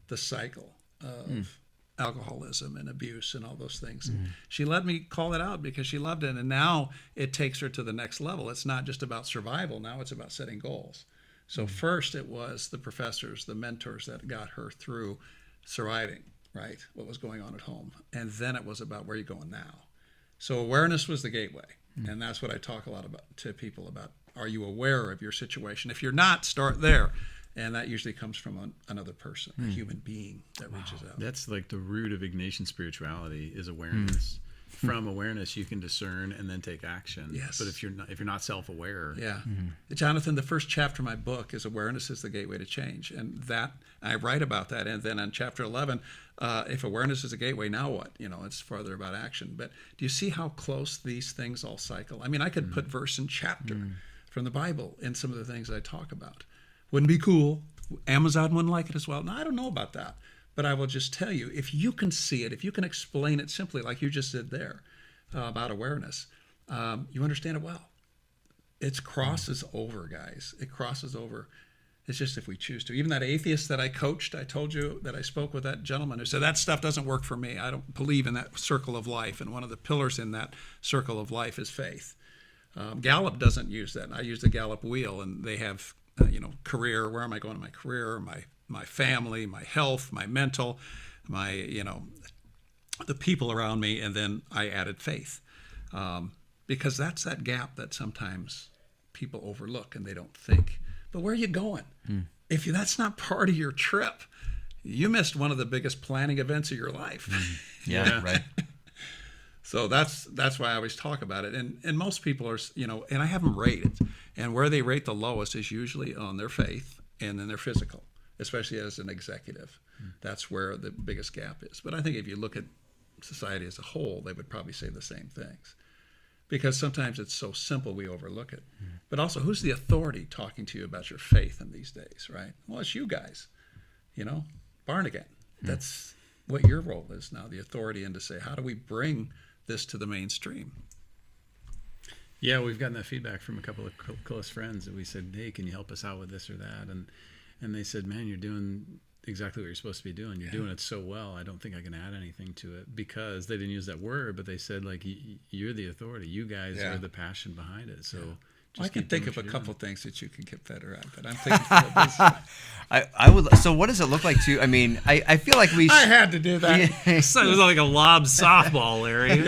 the cycle of alcoholism and abuse and all those things. And she let me call it out because she loved it, and now it takes her to the next level. It's not just about survival. Now it's about setting goals. So first it was the professors, the mentors that got her through surviving, right, what was going on at home. And then it was about where you're going now. So awareness was the gateway. And that's what I talk a lot about to people about. Are you aware of your situation? If you're not, start there. And that usually comes from another person, a human being that reaches out. That's like the root of Ignatian spirituality is awareness. From awareness, you can discern and then take action. Yes. But if you're not self-aware, yeah, Jonathan, the first chapter of my book is awareness is the gateway to change, and that I write about that. And then on chapter 11, if awareness is a gateway, now what? It's further about action. But do you see how close these things all cycle? I mean, I could put verse and chapter from the Bible in some of the things I talk about. Wouldn't be cool. Amazon wouldn't like it as well. No, I don't know about that. But I will just tell you, if you can see it, if you can explain it simply like you just did there about awareness, you understand it well. it crosses over, guys. It crosses over. It's just if we choose to. Even that atheist that I coached, I told you that I spoke with that gentleman who said, that stuff doesn't work for me. I don't believe in that circle of life. And one of the pillars in that circle of life is faith. Gallup doesn't use that. I use the Gallup wheel, and they have, career. Where am I going in my career? My family, my health, my mental, the people around me. And then I added faith. Because that's that gap that sometimes people overlook and they don't think. But where are you going? If that's not part of your trip, you missed one of the biggest planning events of your life. Yeah, right. So that's why I always talk about it. And most people are, and I have them rated. And where they rate the lowest is usually on their faith and then their physical, especially as an executive. That's where the biggest gap is. But I think if you look at society as a whole, they would probably say the same things. Because sometimes it's so simple we overlook it. But also, who's the authority talking to you about your faith in these days, right? Well, it's you guys, born again. That's what your role is now, the authority, and to say, how do we bring this to the mainstream? Yeah, we've gotten that feedback from a couple of close friends that we said, hey, can you help us out with this or that? And they said, man, you're doing exactly what you're supposed to be doing. You're doing it so well. I don't think I can add anything to it, because they didn't use that word, but they said, like, you're the authority. You guys are the passion behind it. So I can think of a couple things that you can get better at, but I'm thinking for this. I would. So what does it look like to? I mean, I feel like we. I had to do that. So it was like a lob softball, Larry.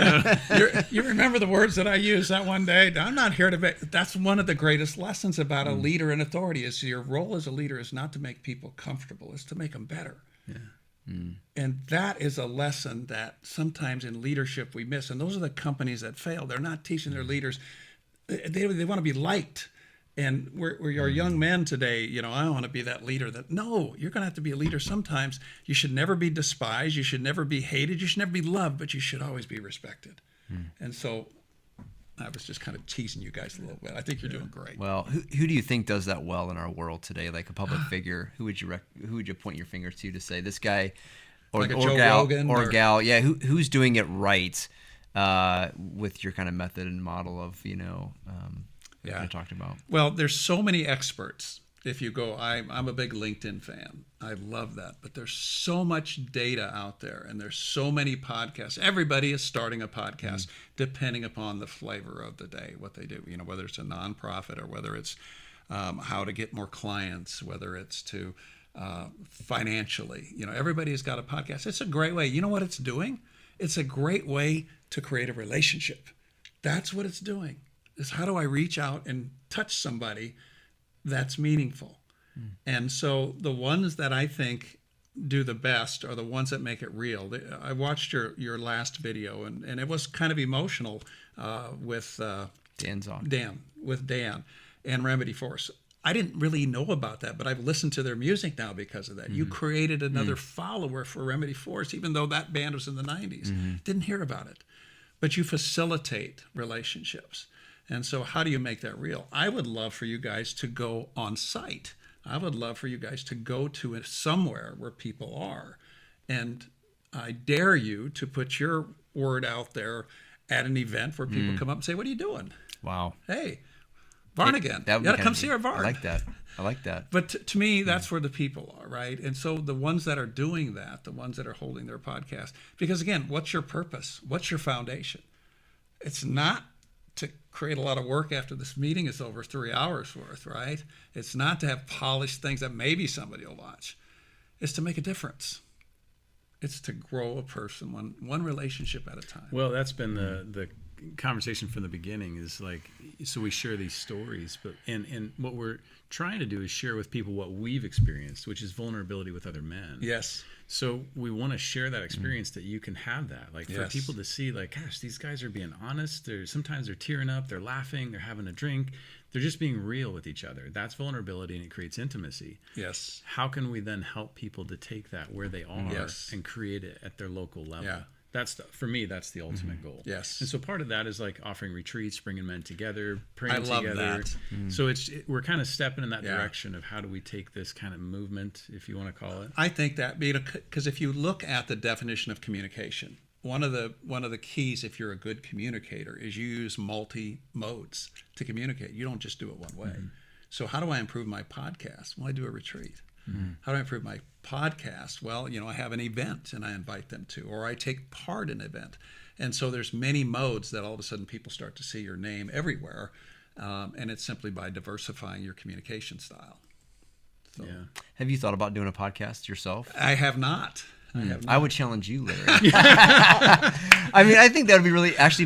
You remember the words that I used that one day? I'm not here to make. That's one of the greatest lessons about a leader and authority is your role as a leader is not to make people comfortable, it's to make them better. Yeah. And that is a lesson that sometimes in leadership we miss. And those are the companies that fail. They're not teaching their leaders. They want to be liked. And we're young men today, I want to be that leader. No, you're going to have to be a leader sometimes. You should never be despised. You should never be hated. You should never be loved, but you should always be respected. And so I was just kind of teasing you guys a little bit. I think you're doing great. Well, who do you think does that well in our world today? Like a public figure, who would you point your finger to say this guy or, like a or Joe gal Rogan or gal? Yeah, who's doing it right with your kind of method and model of I talked about. Well, there's so many experts. If you go, I'm a big LinkedIn fan. I love that. But there's so much data out there, and there's so many podcasts. Everybody is starting a podcast depending upon the flavor of the day, what they do. Whether it's a nonprofit or whether it's how to get more clients, whether it's to financially. Everybody's got a podcast. It's a great way. You know what it's doing? It's a great way to create a relationship. That's what it's doing. Is how do I reach out and touch somebody that's meaningful? And so the ones that I think do the best are the ones that make it real. I watched your last video, and it was kind of emotional with Dan and Remedy Force. I didn't really know about that, but I've listened to their music now because of that. You created another follower for Remedy Force, even though that band was in the 90s. Didn't hear about it. But you facilitate relationships. And so how do you make that real? I would love for you guys to go on site. I would love for you guys to go to somewhere where people are. And I dare you to put your word out there at an event where people come up and say, what are you doing? Wow. Hey, Varn again. You got to come see our Varn. I like that. But to me, that's where the people are, right? And so the ones that are doing that, the ones that are holding their podcast, because again, what's your purpose? What's your foundation? It's not to create a lot of work after this meeting is over, 3 hours worth, right? It's not to have polished things that maybe somebody will watch. It's to make a difference. It's to grow a person one relationship at a time. Well, that's been the conversation from the beginning is like, so we share these stories, but and what we're trying to do is share with people what we've experienced, which is vulnerability with other men. Yes. So we want to share that experience that you can have that, like for people to see, like, gosh, these guys are being honest. Sometimes they're tearing up, they're laughing, they're having a drink, they're just being real with each other. That's vulnerability, and it creates intimacy. Yes. How can we then help people to take that where they are and create it at their local level? Yeah. For me, that's the ultimate goal. Yes. And so part of that is like offering retreats, bringing men together, praying I love together. that. So we're kind of stepping in that direction of how do we take this kind of movement, if you want to call it. I think that, because if you look at the definition of communication, one of the keys, if you're a good communicator, is you use multi modes to communicate. You don't just do it one way. So how do I improve my podcast? Well, I do a retreat. How do I improve my podcast? Well, I have an event and I invite them to, or I take part in an event. And so there's many modes that all of a sudden people start to see your name everywhere. And it's simply by diversifying your communication style. So, Have you thought about doing a podcast yourself? I have not. I would challenge you, Larry. I mean, I think that would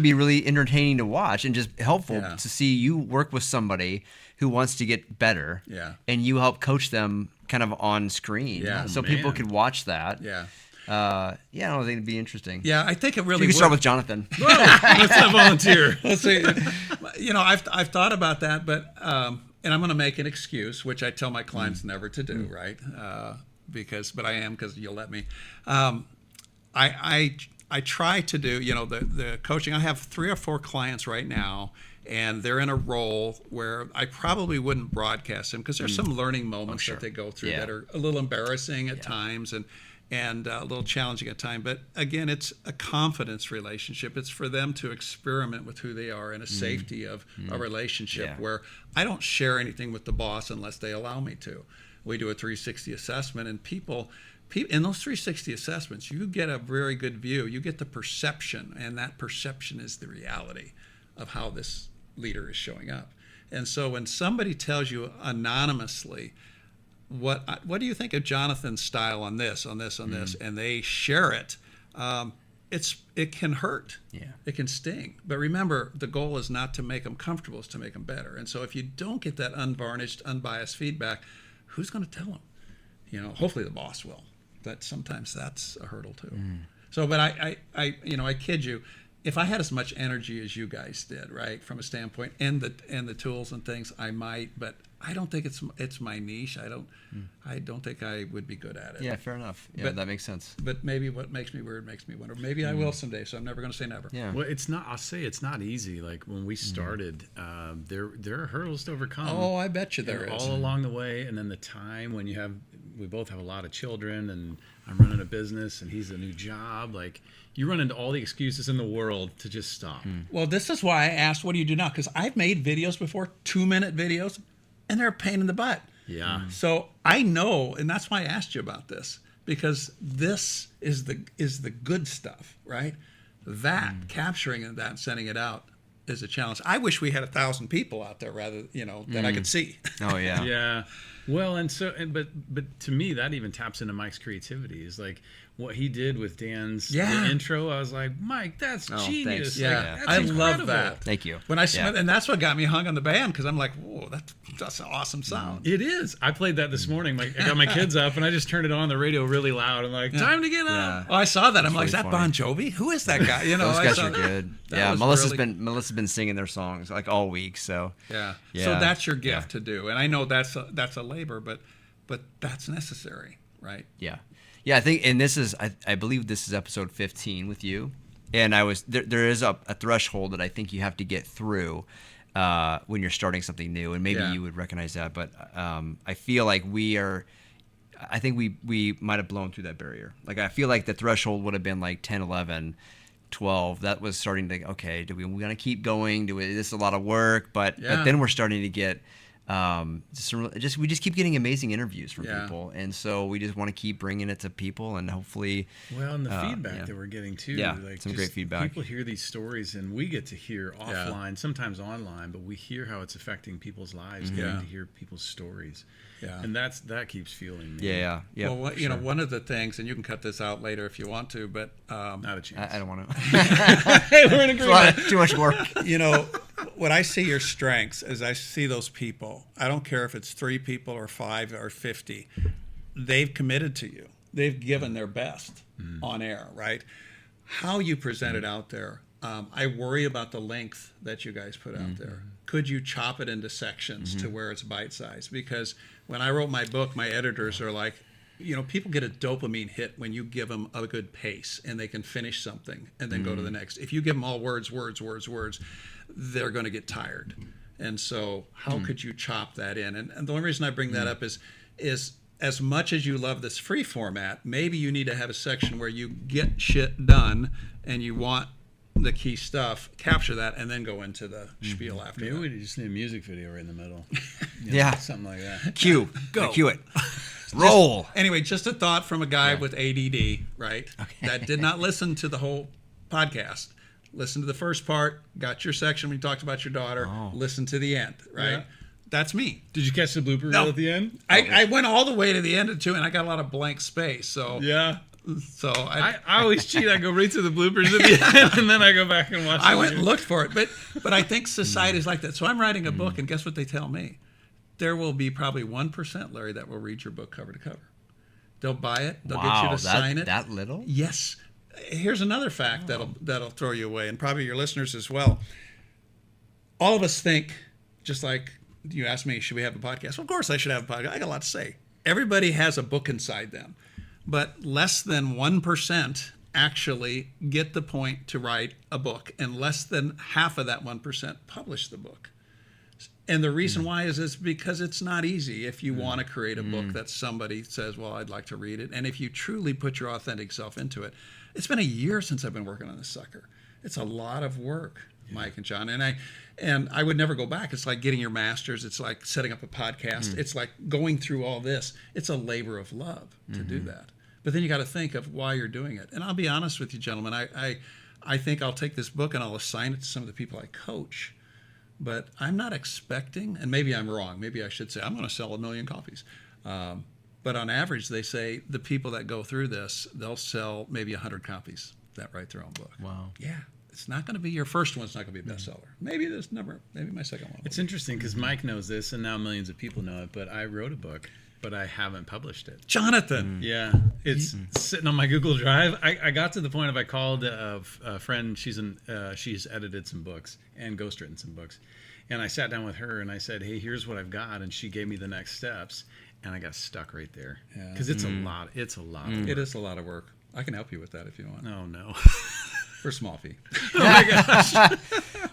be really entertaining to watch and just helpful to see you work with somebody who wants to get better. Yeah. And you help coach them kind of on screen. Yeah. So people could watch that. Yeah. I don't think it'd be interesting. Yeah, I think it really You would. can start with Jonathan. Let's not volunteer. Let's see. I've thought about that, but and I'm going to make an excuse, which I tell my clients never to do, right? But I am, because you'll let me. I try to do, the coaching. I have 3 or 4 clients right now, and they're in a role where I probably wouldn't broadcast them, because there's some learning moments that they go through that are a little embarrassing at times and a little challenging at times. But again, it's a confidence relationship. It's for them to experiment with who they are in a safety of a relationship where I don't share anything with the boss unless they allow me to. We do a 360 assessment, and people in those 360 assessments, you get a very good view. You get the perception, and that perception is the reality of how this leader is showing up. And so when somebody tells you anonymously, what do you think of Jonathan's style on this, and they share it, it can hurt. It can sting. But remember, the goal is not to make them comfortable, it's to make them better. And so if you don't get that unvarnished, unbiased feedback, who's going to tell them? Hopefully the boss will. But sometimes that's a hurdle too. So, but I kid you, if I had as much energy as you guys did, right, from a standpoint, and the tools and things, I might, but I don't think it's my niche. I don't think I would be good at it. Yeah, fair enough. Yeah, that makes sense. But maybe what makes me weird makes me wonder. Maybe I will someday. So I'm never going to say never. Yeah. Well, I'll say it's not easy. Like when we started, there are hurdles to overcome. Oh, I bet you there is. All along the way, and then the time when we both have a lot of children, and I'm running a business, and he's a new job. Like you run into all the excuses in the world to just stop. Well, this is why I asked, what do you do now? Because I've made videos before, 2-minute videos, and they're a pain in the butt. Yeah. So I know, and that's why I asked you about this, because this is the good stuff, right? That capturing that and sending it out is a challenge. I wish we had 1,000 people out there rather, that I could see. Oh yeah. Yeah. Well, but to me, that even taps into Mike's creativity. Is like what he did with Dan's the intro. I was like, Mike, that's genius. Thanks. Like, Yeah, that's I incredible. love that. Thank you. When and that's what got me hung on the band, because I'm like, whoa, that's an awesome sound. It is. I played that this morning. I got my kids up, and I just turned it on the radio really loud. I'm like, time to get up. Oh, I saw that. I'm like, is really that funny. Bon Jovi? Who is that guy? Those guys are good. Yeah, Melissa's Melissa's been singing their songs like all week. So yeah. So that's your gift to do, and I know that's a labor, but that's necessary, right? Yeah. I think, and this is, I believe this is episode 15 with you, and there is a threshold that I think you have to get through when you're starting something new, and maybe you would recognize that, but I feel like I think we might have blown through that barrier. Like I feel like the threshold would have been like 10, 11, 12. That was starting to, okay, we going to keep going? This is a lot of work, but then we're starting to get we just keep getting amazing interviews from people, and so we just want to keep bringing it to people, and hopefully and the feedback that we're getting too, like some great feedback. People hear these stories, and we get to hear offline, sometimes online, but we hear how it's affecting people's lives, getting to hear people's stories, and that keeps fueling me. Yeah. Well, one of the things, and you can cut this out later if you want to, but not a chance. I don't want to. Hey, we're in agreement. Too much work. What I see your strengths is I see those people. I don't care if it's 3 people or 5 or 50. They've committed to you. They've given their best on air, right? How you present it out there. I worry about the length that you guys put out there. Could you chop it into sections to where it's bite-sized? Because when I wrote my book, my editors are like, people get a dopamine hit when you give them a good pace and they can finish something and then go to the next. If you give them all words, they're going to get tired. And so how could you chop that in? And the only reason I bring that up is as much as you love this free format, maybe you need to have a section where you get shit done and you want the key stuff, capture that, and then go into the spiel after Maybe that. we just need a music video right in the middle. Yeah. Something like that. Cue. Go. Cue it. Roll. Anyway, just a thought from a guy with ADD, right? Okay. That did not listen to the whole podcast. Listen to the first part, got your section when you talked about your daughter, listen to the end, right? Yeah. That's me. Did you catch the blooper reel at the end? I went all the way to the end of two, and I got a lot of blank space. So Yeah. So I always cheat. I go right to the bloopers at the end, and then I go back and watch I it went later. and looked for it, but I think society's like that. So I'm writing a book, and guess what they tell me? There will be probably 1%, Larry, that will read your book cover to cover. They'll buy it. They'll get you to sign it. That little? Yes. Here's another fact that'll throw you away, and probably your listeners as well. All of us think, just like you asked me, should we have a podcast? Well, of course I should have a podcast. I got a lot to say. Everybody has a book inside them, but less than 1% actually get the point to write a book, and less than half of that 1% publish the book. And the reason why is because it's not easy if you want to create a book that somebody says, well, I'd like to read it. And if you truly put your authentic self into it. It's been a year since I've been working on this sucker. It's a lot of work, Mike and John. And I would never go back. It's like getting your master's. It's like setting up a podcast. It's like going through all this. It's a labor of love to do that. But then you got to think of why you're doing it. And I'll be honest with you, gentlemen. I think I'll take this book and I'll assign it to some of the people I coach. But I'm not expecting, and maybe I'm wrong. Maybe I should say I'm going to sell 1 million copies. But on average, they say the people that go through this, they'll sell maybe 100 copies that write their own book. Wow. Yeah. It's not going to be your first one. It's not going to be a bestseller. Maybe maybe my second one. It's interesting because Mike knows this, and now millions of people know it. But I wrote a book, but I haven't published it. Jonathan. Yeah, it's sitting on my Google Drive. I got to the point of I called a friend. She's edited some books and ghostwritten some books, and I sat down with her and I said, "Hey, here's what I've got," and she gave me the next steps, and I got stuck right there because it's a lot. It's a lot. Of work. It is a lot of work. I can help you with that if you want. Oh no. For a small fee. Oh my gosh.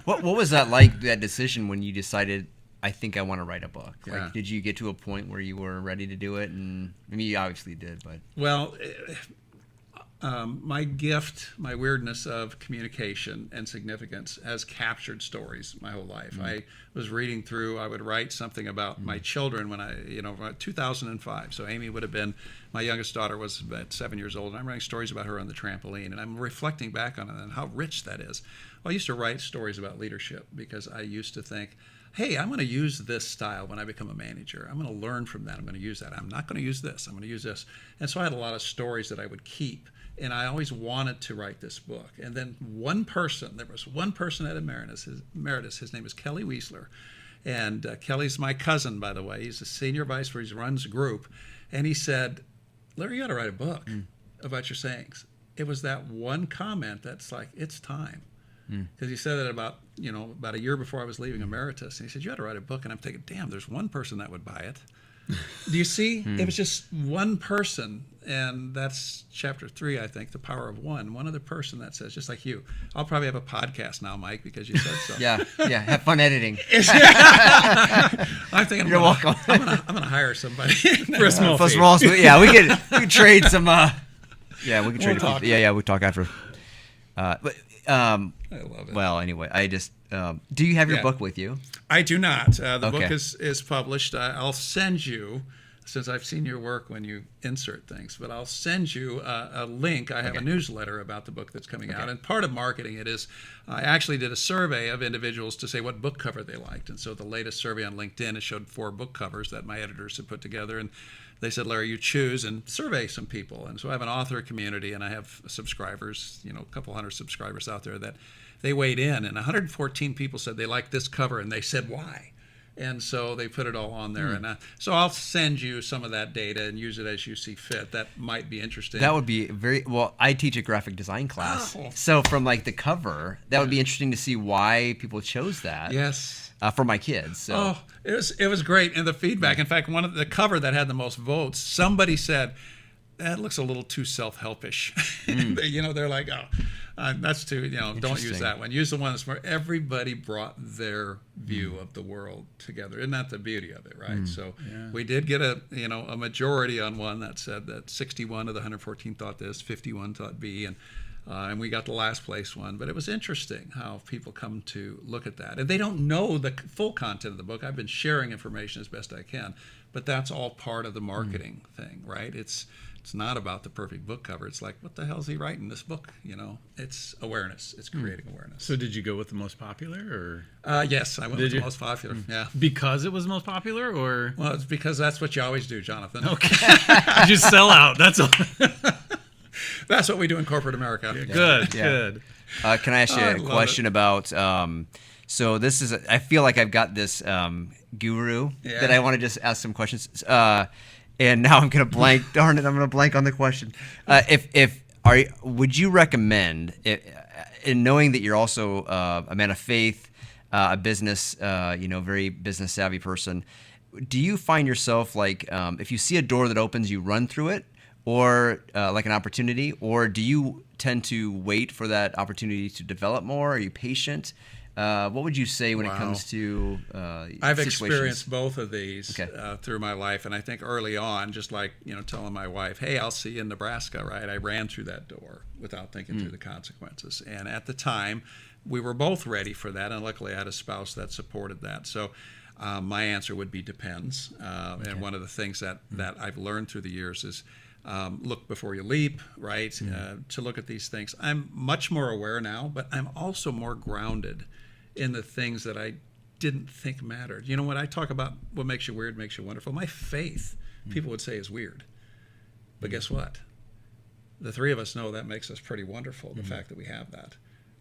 What was that like, that decision when you decided, I think I want to write a book? Yeah. Like, did you get to a point where you were ready to do it? And I mean, you obviously did, but Well, my gift, my weirdness of communication and significance has captured stories my whole life. I was reading through, I would write something about my children when 2005. So Amy would have been, my youngest daughter was about 7 years old, and I'm writing stories about her on the trampoline, and I'm reflecting back on it and how rich that is. Well, I used to write stories about leadership because I used to think, hey, I'm going to use this style when I become a manager. I'm going to learn from that. I'm going to use that. I'm not going to use this. I'm going to use this. And so I had a lot of stories that I would keep. And I always wanted to write this book. And then there was one person at Emeritus. His name is Kelly Wiesler. And Kelly's my cousin, by the way. He's a senior vice president. He runs a group. And he said, Larry, you ought to write a book about your sayings. It was that one comment that's like, it's time. Because he said that about a year before I was leaving Emeritus. And he said, you ought to write a book. And I'm thinking, damn, there's one person that would buy it. Do you see? It was just one person, and that's chapter 3, I think, the power of one. One other person that says, just like you. I'll probably have a podcast now, Mike, because you said so. yeah, have fun editing. I'm thinking, You're welcome. I'm gonna hire somebody For a small Plus, fee. we're also, yeah, we could trade some. Yeah, we could trade. talk. Yeah, we talk after. But I love it. well, anyway, I just. Do you have your book with you? I do not. The Okay. book is published. I'll send you, since I've seen your work when you insert things, but I'll send you a link. I have a newsletter about the book that's coming out. And part of marketing it is, I actually did a survey of individuals to say what book cover they liked. And so the latest survey on LinkedIn, it showed 4 book covers that my editors had put together. And they said, Larry, you choose and survey some people. And so I have an author community, and I have subscribers, a couple hundred subscribers out there that they weighed in, and 114 people said they liked this cover, and they said why. And so they put it all on there. And so I'll send you some of that data and use it as you see fit. That might be interesting. That would be well. I teach a graphic design class, Oh. so from like the cover, that would be interesting to see why people chose that. Yes. For my kids. So. Oh, it was great. And the feedback, in fact, one of the cover that had the most votes, somebody said, that looks a little too self-helpish. They're like, That's too, don't use Interesting. that one. Use the one that's more, everybody brought their view of the world together. Isn't that the beauty of it, right? So we did get a majority on one that said that 61 of the 114 thought this, 51 thought B, and we got the last place one. But it was interesting how people come to look at that. And they don't know the full content of the book. I've been sharing information as best I can, but that's all part of the marketing thing, right? It's not about the perfect book cover. It's like, what the hell is he writing this book? It's awareness. It's creating awareness. So did you go with the most popular, Yes, I went with the most popular. Yeah. because it was most popular, or? Well, it's because that's what you always do, Jonathan. Okay. You just sell out. That's all. That's what we do in corporate America. Good. Yeah. Good. Can I ask you I a love question about? So this is. I feel like I've got this guru that I want to just ask some questions. And now I'm gonna blank. Darn it! I'm gonna blank on the question. Would you recommend, in knowing that you're also a man of faith, a business, very business savvy person, do you find yourself like if you see a door that opens, you run through it, or like an opportunity, or do you tend to wait for that opportunity to develop more? Are you patient? What would you say when it comes to I've situations? experienced both of these Okay. through my life, and I think early on, just like telling my wife, "Hey, I'll see you in Nebraska," right? I ran through that door without thinking through the consequences, and at the time, we were both ready for that, and luckily, I had a spouse that supported that. So, my answer would be depends. And one of the things that I've learned through the years is look before you leap, right? To look at these things. I'm much more aware now, but I'm also more grounded in the things that I didn't think mattered. When I talk about what makes you weird makes you wonderful, my faith, people would say is weird. But guess what? The three of us know that makes us pretty wonderful, the fact that we have that.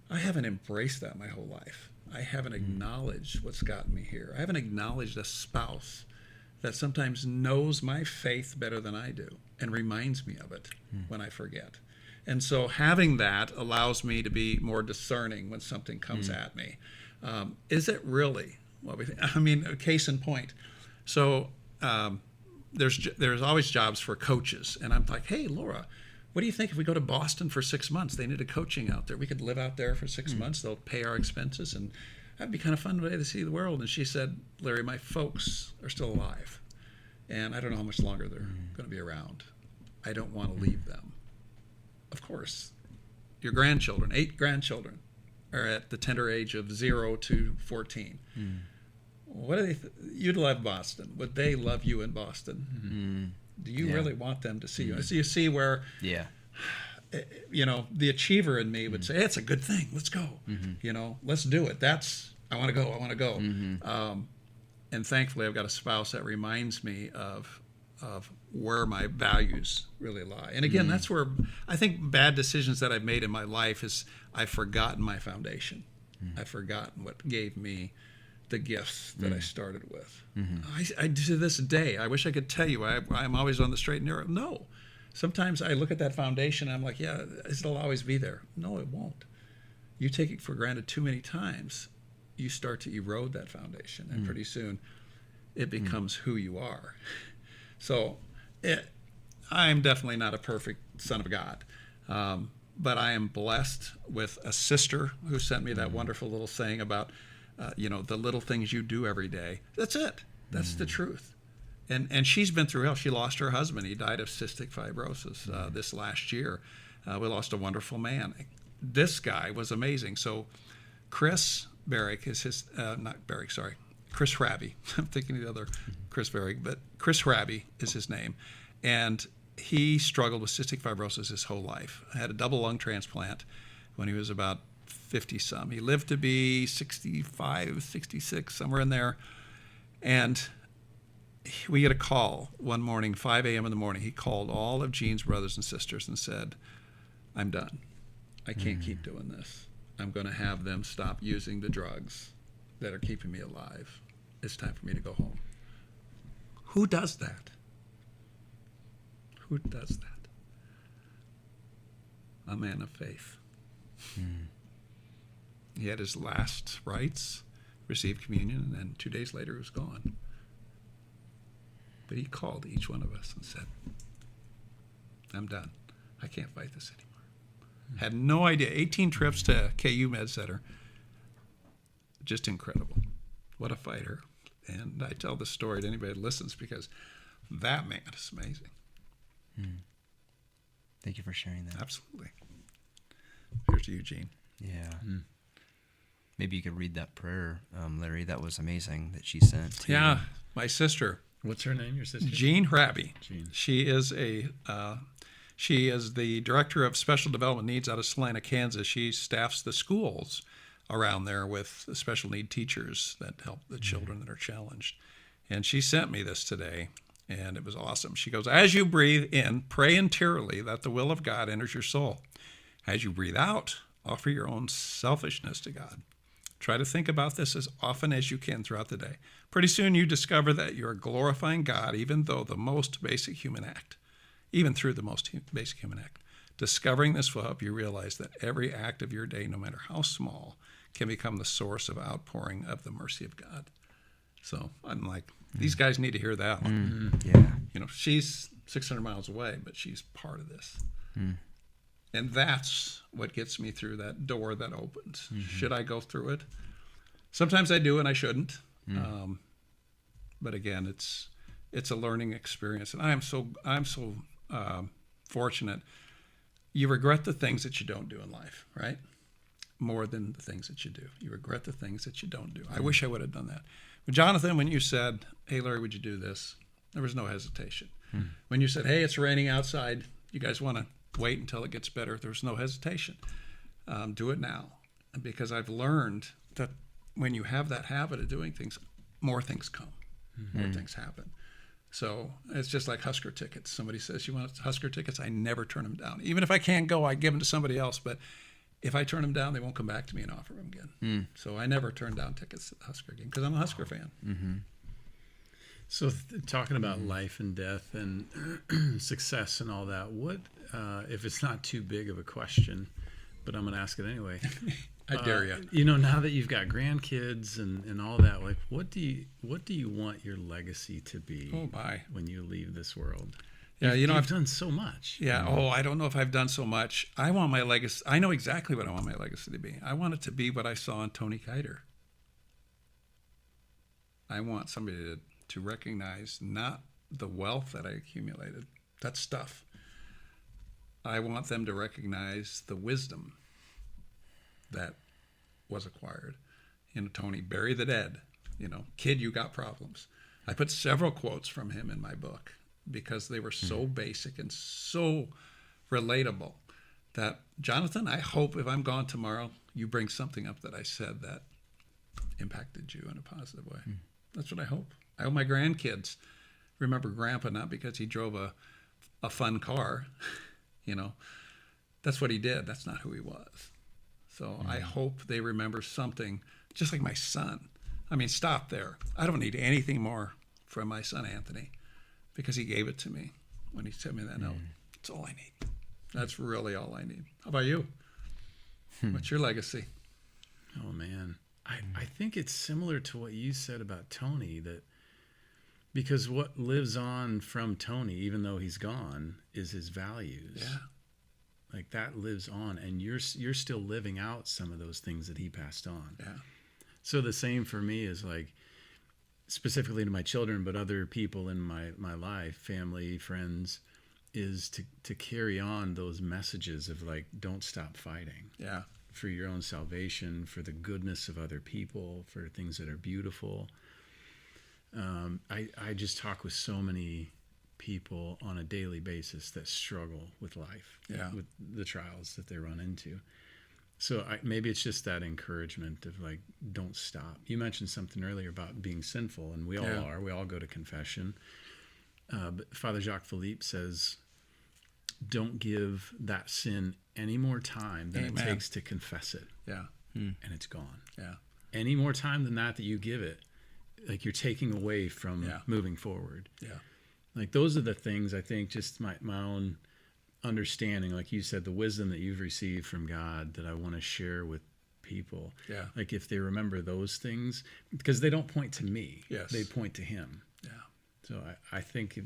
I haven't embraced that my whole life. I haven't acknowledged what's gotten me here. I haven't acknowledged a spouse that sometimes knows my faith better than I do and reminds me of it when I forget. And so having that allows me to be more discerning when something comes at me. Is it really what we think? I mean, a case in point. So there's always jobs for coaches. And I'm like, hey, Laura, what do you think if we go to Boston for 6 months? They need a coaching out there. We could live out there for 6 months. They'll pay our expenses. And that'd be kind of fun way to see the world. And she said, Larry, my folks are still alive. And I don't know how much longer they're going to be around. I don't want to leave them. Of course, your grandchildren, 8 grandchildren, are at the tender age of 0 to 14. What do they? You'd love Boston. Would they love you in Boston? Do you really want them to see you? So you see where, the achiever in me would say, hey, it's a good thing. Let's go. Let's do it. I want to go. I want to go. And thankfully, I've got a spouse that reminds me of where my values really lie. And again, that's where I think bad decisions that I've made in my life is I've forgotten my foundation. I've forgotten what gave me the gifts that I started with. I to this day, I wish I could tell you I'm always on the straight and narrow. No. Sometimes I look at that foundation and I'm like, yeah, it'll always be there. No, it won't. You take it for granted too many times, you start to erode that foundation. And pretty soon it becomes who you are. So I'm definitely not a perfect son of God. But I am blessed with a sister who sent me that wonderful little saying about, the little things you do every day. That's it. That's the truth. And she's been through hell. She lost her husband. He died of cystic fibrosis this last year. We lost a wonderful man. This guy was amazing. So Chris Barrick is his, not Barrick, sorry. Chris Rabby. I'm thinking of the other Chris Barrick, but Chris Rabby is his name. And he struggled with cystic fibrosis his whole life. Had a double lung transplant when he was about 50-some. He lived to be 65, 66, somewhere in there. And we get a call one morning, 5 a.m. in the morning. He called all of Gene's brothers and sisters and said, I'm done. I can't keep doing this. I'm going to have them stop using the drugs that are keeping me alive. It's time for me to go home. Who does that? Who does that? A man of faith. He had his last rites, received communion, and then 2 days later he was gone. But he called each one of us and said, I'm done. I can't fight this anymore. Had no idea. 18 trips to KU Med Center. Just incredible. What a fighter. And I tell this story to anybody that listens because that man is amazing. Thank you for sharing that. Absolutely. Here's to Eugene. Yeah. Maybe you could read that prayer, Larry. That was amazing that she sent. To Yeah, my sister. What's her name, your sister? Jean Hrabby. Jean. She is the director of special development needs out of Salina, Kansas. She staffs the schools around there with special need teachers that help the children that are challenged. And she sent me this today, and it was awesome. She goes, as you breathe in, pray interiorly that the will of God enters your soul. As you breathe out, offer your own selfishness to God. Try to think about this as often as you can throughout the day. Pretty soon you discover that you're glorifying God even through the most basic human act. Discovering this will help you realize that every act of your day, no matter how small, can become the source of outpouring of the mercy of God. So I'm like, these guys need to hear that one. Yeah. You know, she's 600 miles away, but she's part of this. And that's what gets me through that door that opens. Should I go through it? Sometimes I do and I shouldn't. But again, it's a learning experience. And I'm so fortunate. You regret the things that you don't do in life, right? More than the things that you do. You regret the things that you don't do. I wish I would have done that. But Jonathan, when you said, hey, Larry, would you do this? There was no hesitation. When you said, hey, it's raining outside, you guys want to wait until it gets better, there was no hesitation. Do it now. Because I've learned that when you have that habit of doing things, more things come, more things happen. So it's just like Husker tickets. Somebody says, you want Husker tickets? I never turn them down. Even if I can't go, I give them to somebody else. But if I turn them down, they won't come back to me and offer them again. So I never turn down tickets to the Husker game because I'm a Husker fan. So talking about life and death and success and all that, what, if it's not too big of a question, but I'm going to ask it anyway. I dare you. You know, now that you've got grandkids and all that, like, what do you want your legacy to be when you leave this world? Yeah, I've done so much. Yeah. I don't know if I've done so much. I want my legacy. I know exactly what I want my legacy to be. I want it to be what I saw in Tony Keiter. I want somebody to recognize not the wealth that I accumulated. That's stuff. I want them to recognize the wisdom that was acquired. Tony, bury the dead. Kid, you got problems. I put several quotes from him in my book because they were so basic and so relatable that, Jonathan, I hope if I'm gone tomorrow, you bring something up that I said that impacted you in a positive way. That's what I hope. I hope my grandkids remember Grandpa not because he drove a fun car. That's what he did. That's not who he was. So I hope they remember something, just like my son. I mean, stop there. I don't need anything more from my son, Anthony, because he gave it to me when he sent me that note. That's all I need. That's really all I need. How about you? What's your legacy? Oh, man. I think it's similar to what you said about Tony, that because what lives on from Tony, even though he's gone, is his values. Yeah. Like that lives on, and you're still living out some of those things that he passed on. Yeah. So the same for me is like, specifically to my children, but other people in my life, family, friends, is to carry on those messages of like, don't stop fighting. Yeah. For your own salvation, for the goodness of other people, for things that are beautiful. I just talk with so many people on a daily basis that struggle with life, with the trials that they run into. So maybe it's just that encouragement of like, don't stop. You mentioned something earlier about being sinful, and we all are. We all go to confession. But Father Jacques Philippe says, don't give that sin any more time than it takes to confess it. Yeah. And it's gone. Yeah. Any more time than that you give it, like you're taking away from moving forward. Yeah. Like those are the things I think, just my own understanding, like you said, the wisdom that you've received from God that I want to share with people. Yeah. Like if they remember those things, because they don't point to me. Yes. They point to him. Yeah. So I think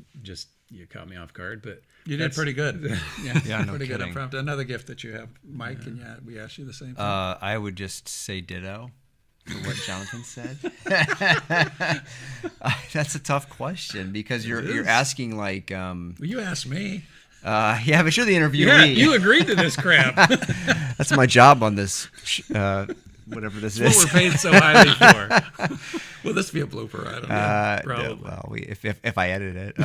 you caught me off guard, but You did pretty good. Yeah, no pretty good up kidding. front. Another gift that you have, Mike, and we asked you the same thing. I would just say ditto for what Jonathan said. That's a tough question because you're asking like. Well, you asked me. Yeah, but you're the interviewee. yeah, you agreed to this crap. That's my job on this. Whatever this What is. we're paid so highly for. Will this be a blooper? I don't know. Probably. Well, if I edit it,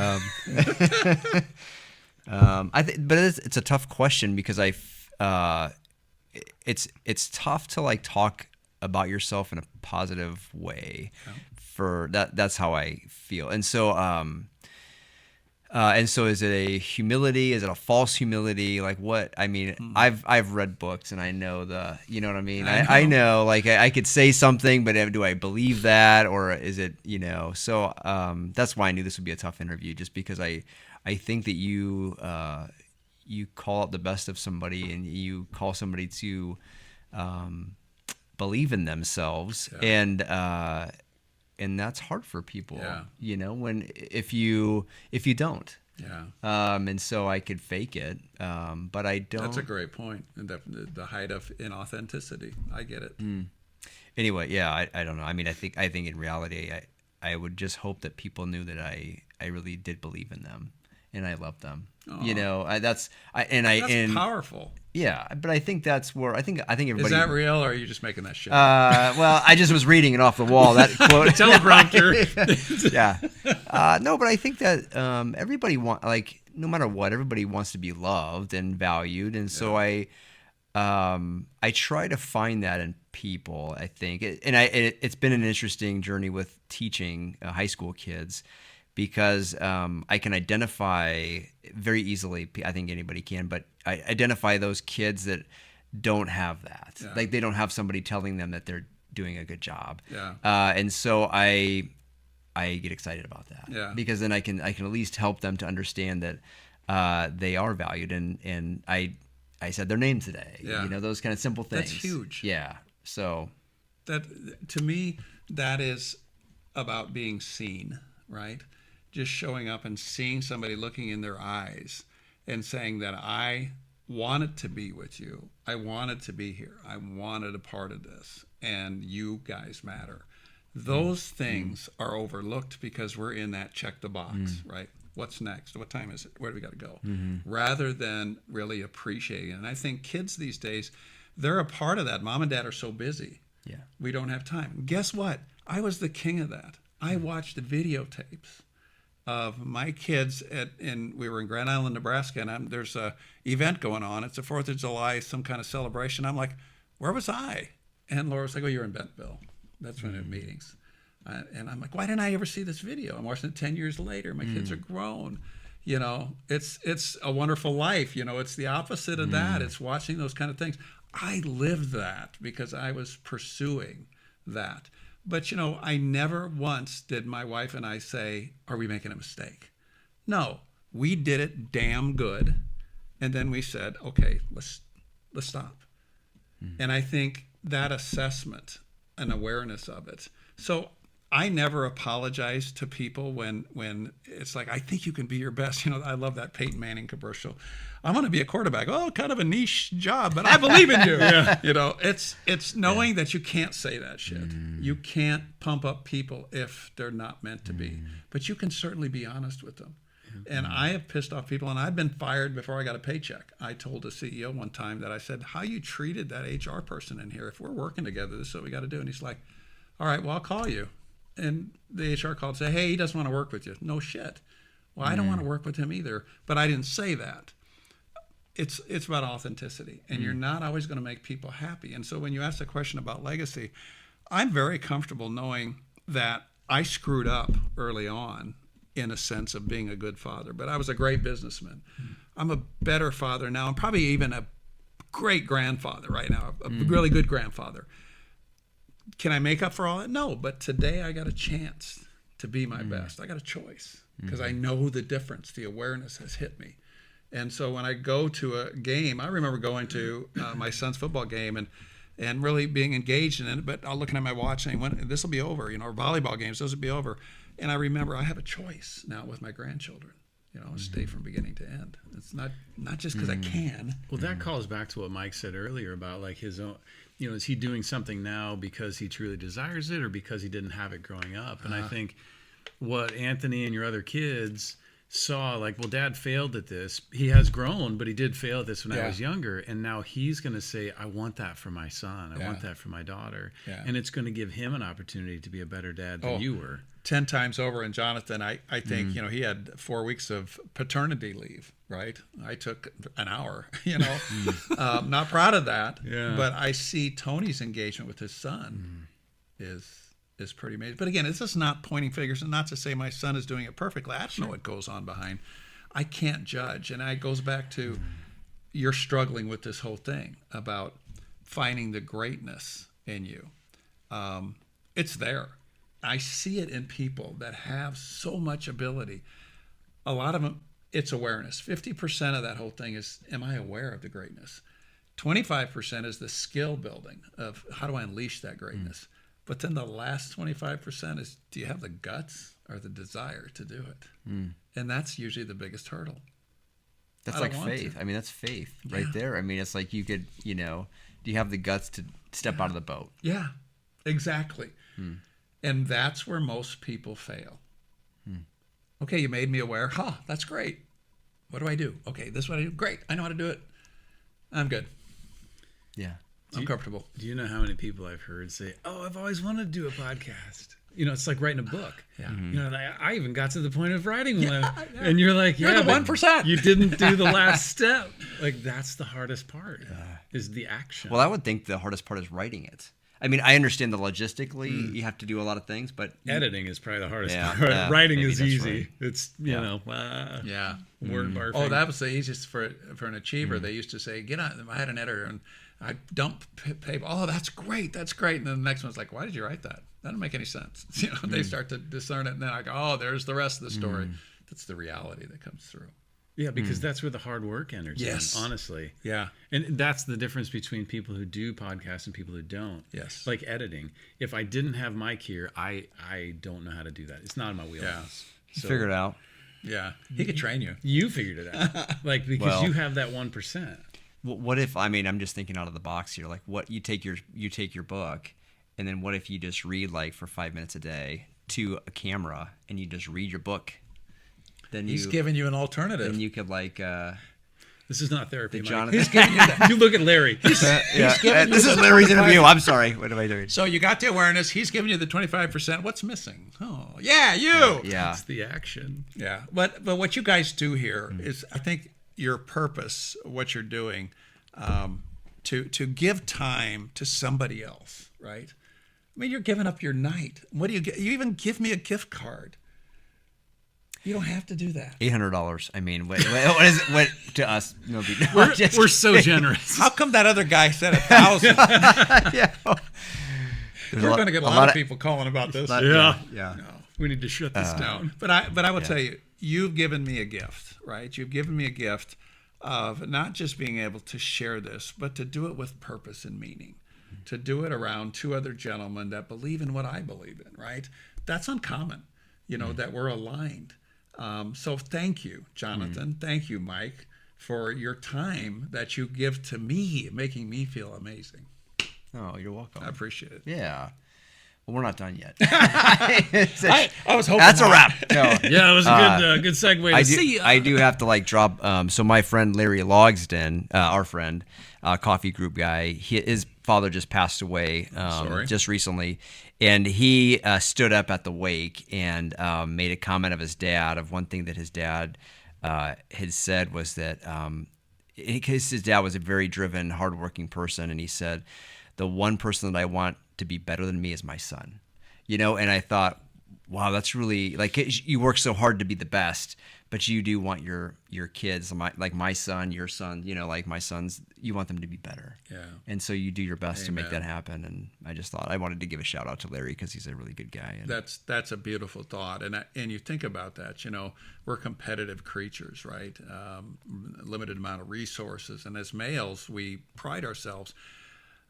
but it's a tough question because it's tough to like talk about yourself in a positive way. Yeah. For that, that's how I feel, and so is it a humility? Is it a false humility? Like what? I mean, I've read books and I know you know what I mean? I know like I could say something, but do I believe that or is it, so that's why I knew this would be a tough interview just because I think that you call out the best of somebody and you call somebody to believe in themselves and that's hard for people, if you don't. Yeah. And so I could fake it, but I don't. That's a great point. The height of inauthenticity. I get it. Anyway, yeah, I don't know. I mean, I think in reality, I would just hope that people knew that I really did believe in them and I love them. That's powerful. Yeah, but I think that's where I think everybody. Is that real, or are you just making that shit? Well, I just was reading it off the wall. That quote. Teleprompter. Yeah. No, but I think that everybody no matter what, everybody wants to be loved and valued, and so I try to find that in people. I think, it's been an interesting journey with teaching high school kids. Because I can identify very easily, I think anybody can, but I identify those kids that don't have that. Yeah. Like they don't have somebody telling them that they're doing a good job. Yeah. And so I get excited about that. Yeah. Because then I can at least help them to understand that they are valued and I said their name today. Yeah. Those kind of simple things. That's huge. Yeah. So That to me, that is about being seen, right? Just showing up and seeing somebody looking in their eyes and saying that I wanted to be with you. I wanted to be here. I wanted a part of this. And you guys matter. Those things are overlooked because we're in that check the box, right? What's next? What time is it? Where do we got to go? Rather than really appreciating it. And I think kids these days, they're a part of that. Mom and dad are so busy. yeah. We don't have time. Guess what? I was the king of that. I watched the videotapes of my kids we were in Grand Island, Nebraska, and there's a event going on. It's the 4th of July, some kind of celebration. I'm like, where was I? And Laura was like, oh, you're in Bentonville. That's when we have meetings. And I'm like, why didn't I ever see this video? I'm watching it 10 years later. My kids are grown. It's a wonderful life. It's the opposite of that. It's watching those kind of things. I lived that because I was pursuing that. But, I never once did my wife and I say, are we making a mistake? No, we did it damn good. And then we said, okay, let's stop. And I think that assessment and awareness of it. So I never apologize to people when it's like, I think you can be your best. I love that Peyton Manning commercial. I'm going to be a quarterback. Oh, kind of a niche job, but I believe in you. It's knowing that you can't say that shit. You can't pump up people if they're not meant to be. But you can certainly be honest with them. And I have pissed off people, and I've been fired before I got a paycheck. I told the CEO one time that I said, how you treated that HR person in here, if we're working together, this is what we got to do. And he's like, all right, well, I'll call you. And the HR called and said, hey, he doesn't want to work with you. No shit. Well, I don't want to work with him either. But I didn't say that. It's about authenticity. And you're not always going to make people happy. And so when you ask the question about legacy, I'm very comfortable knowing that I screwed up early on in a sense of being a good father. But I was a great businessman. I'm a better father now. I'm probably even a great grandfather right now, a really good grandfather. Can I make up for all that? No, but today I got a chance to be my best. I got a choice because I know the difference. The awareness has hit me. And so when I go to a game, I remember going to my son's football game and really being engaged in it, but I'm looking at my watch saying, this will be over, or volleyball games, those will be over. And I remember I have a choice now with my grandchildren. Stay from beginning to end. It's not just because I can. Well, that calls back to what Mike said earlier about like his own, is he doing something now because he truly desires it or because he didn't have it growing up? And I think what Anthony and your other kids saw, like, well, Dad failed at this. He has grown, but he did fail at this when I was younger. And now he's going to say, I want that for my son. I want that for my daughter. Yeah. And it's going to give him an opportunity to be a better dad than you were. 10 times over. And Jonathan, I think, he had 4 weeks of paternity leave, right? I took an hour, not proud of that. Yeah. But I see Tony's engagement with his son is pretty amazing. But again, it's just not pointing fingers, and not to say my son is doing it perfectly. I don't know what goes on behind. I can't judge. And it goes back to you're struggling with this whole thing about finding the greatness in you. It's there. I see it in people that have so much ability. A lot of them, it's awareness. 50% of that whole thing is, am I aware of the greatness? 25% is the skill building of how do I unleash that greatness? But then the last 25% is, do you have the guts or the desire to do it? And that's usually the biggest hurdle. That's like faith. I mean, that's faith right there. I mean, it's like you could, do you have the guts to step out of the boat? Yeah, exactly. And that's where most people fail. Okay, you made me aware. That's great. What do I do? Okay, this is what I do. Great. I know how to do it. I'm good. Yeah. I'm comfortable. Do you know how many people I've heard say, "Oh, I've always wanted to do a podcast"? It's like writing a book. Yeah. I even got to the point of writing one, and you're like, "You're the 1%. You didn't do the last step." Like that's the hardest part is the action. Well, I would think the hardest part is writing it. I mean, I understand the logistically, you have to do a lot of things, but editing is probably the hardest part. Writing is easy. Right. It's word barfing. Oh, that was the easiest for an achiever. They used to say, "Get on." I had an editor and I dump paper. Oh, that's great. That's great. And then the next one's like, why did you write that? That doesn't make any sense. They start to discern it, and then I go, oh, there's the rest of the story. That's the reality that comes through. Yeah, because that's where the hard work enters. Yes, honestly. Yeah, and that's the difference between people who do podcasts and people who don't. Yes, like editing. If I didn't have Mike here, I don't know how to do that. It's not in my wheelhouse. Yeah. So, figure it out. Yeah, he could train you. You figured it out, because you have that 1%. What if, I'm just thinking out of the box here, like what you take your book, and then what if you just read like for 5 minutes a day to a camera and you just read your book? Then he's giving you an alternative. Then you could this is not therapy, Mike. He's giving you that. You look at Larry. This is Larry's interview. I'm sorry. What am I doing? So you got the awareness. He's giving you the 25%. What's missing? Oh, yeah, you. Yeah. It's the action. Yeah. But what you guys do here is, I think, your purpose, what you're doing, to give time to somebody else, right? I mean, you're giving up your night. What do you get? You even give me a gift card. You don't have to do that. $800. I mean, what is it? What to us? No, we're so generous. How come that other guy said 1,000? Yeah. We're going to get a lot of people calling about this. Yeah. No. We need to shut this down. But I will tell you, you've given me a gift, right? You've given me a gift of not just being able to share this, but to do it with purpose and meaning, to do it around two other gentlemen that believe in what I believe in, right? That's uncommon, that we're aligned. So thank you, Jonathan. Thank you, Mike, for your time that you give to me, making me feel amazing. Oh, you're welcome. I appreciate it. Yeah. Well, we're not done yet. I was hoping that's a wrap. No. Yeah, it was a good segue. I do have to drop. So my friend Larry Logsden, our friend, coffee group guy, his father just passed away just recently, and he stood up at the wake and made a comment of his dad. Of one thing that his dad had said was that because his dad was a very driven, hardworking person, and he said, the one person that I want to be better than me is my son, and I thought, wow, that's really you work so hard to be the best, but you do want your kids, my son, your son, like my sons, you want them to be better. Yeah. And so you do your best to make that happen. And I just thought I wanted to give a shout out to Larry because he's a really good guy. And that's a beautiful thought. And you think about that, we're competitive creatures, right? Limited amount of resources. And as males, we pride ourselves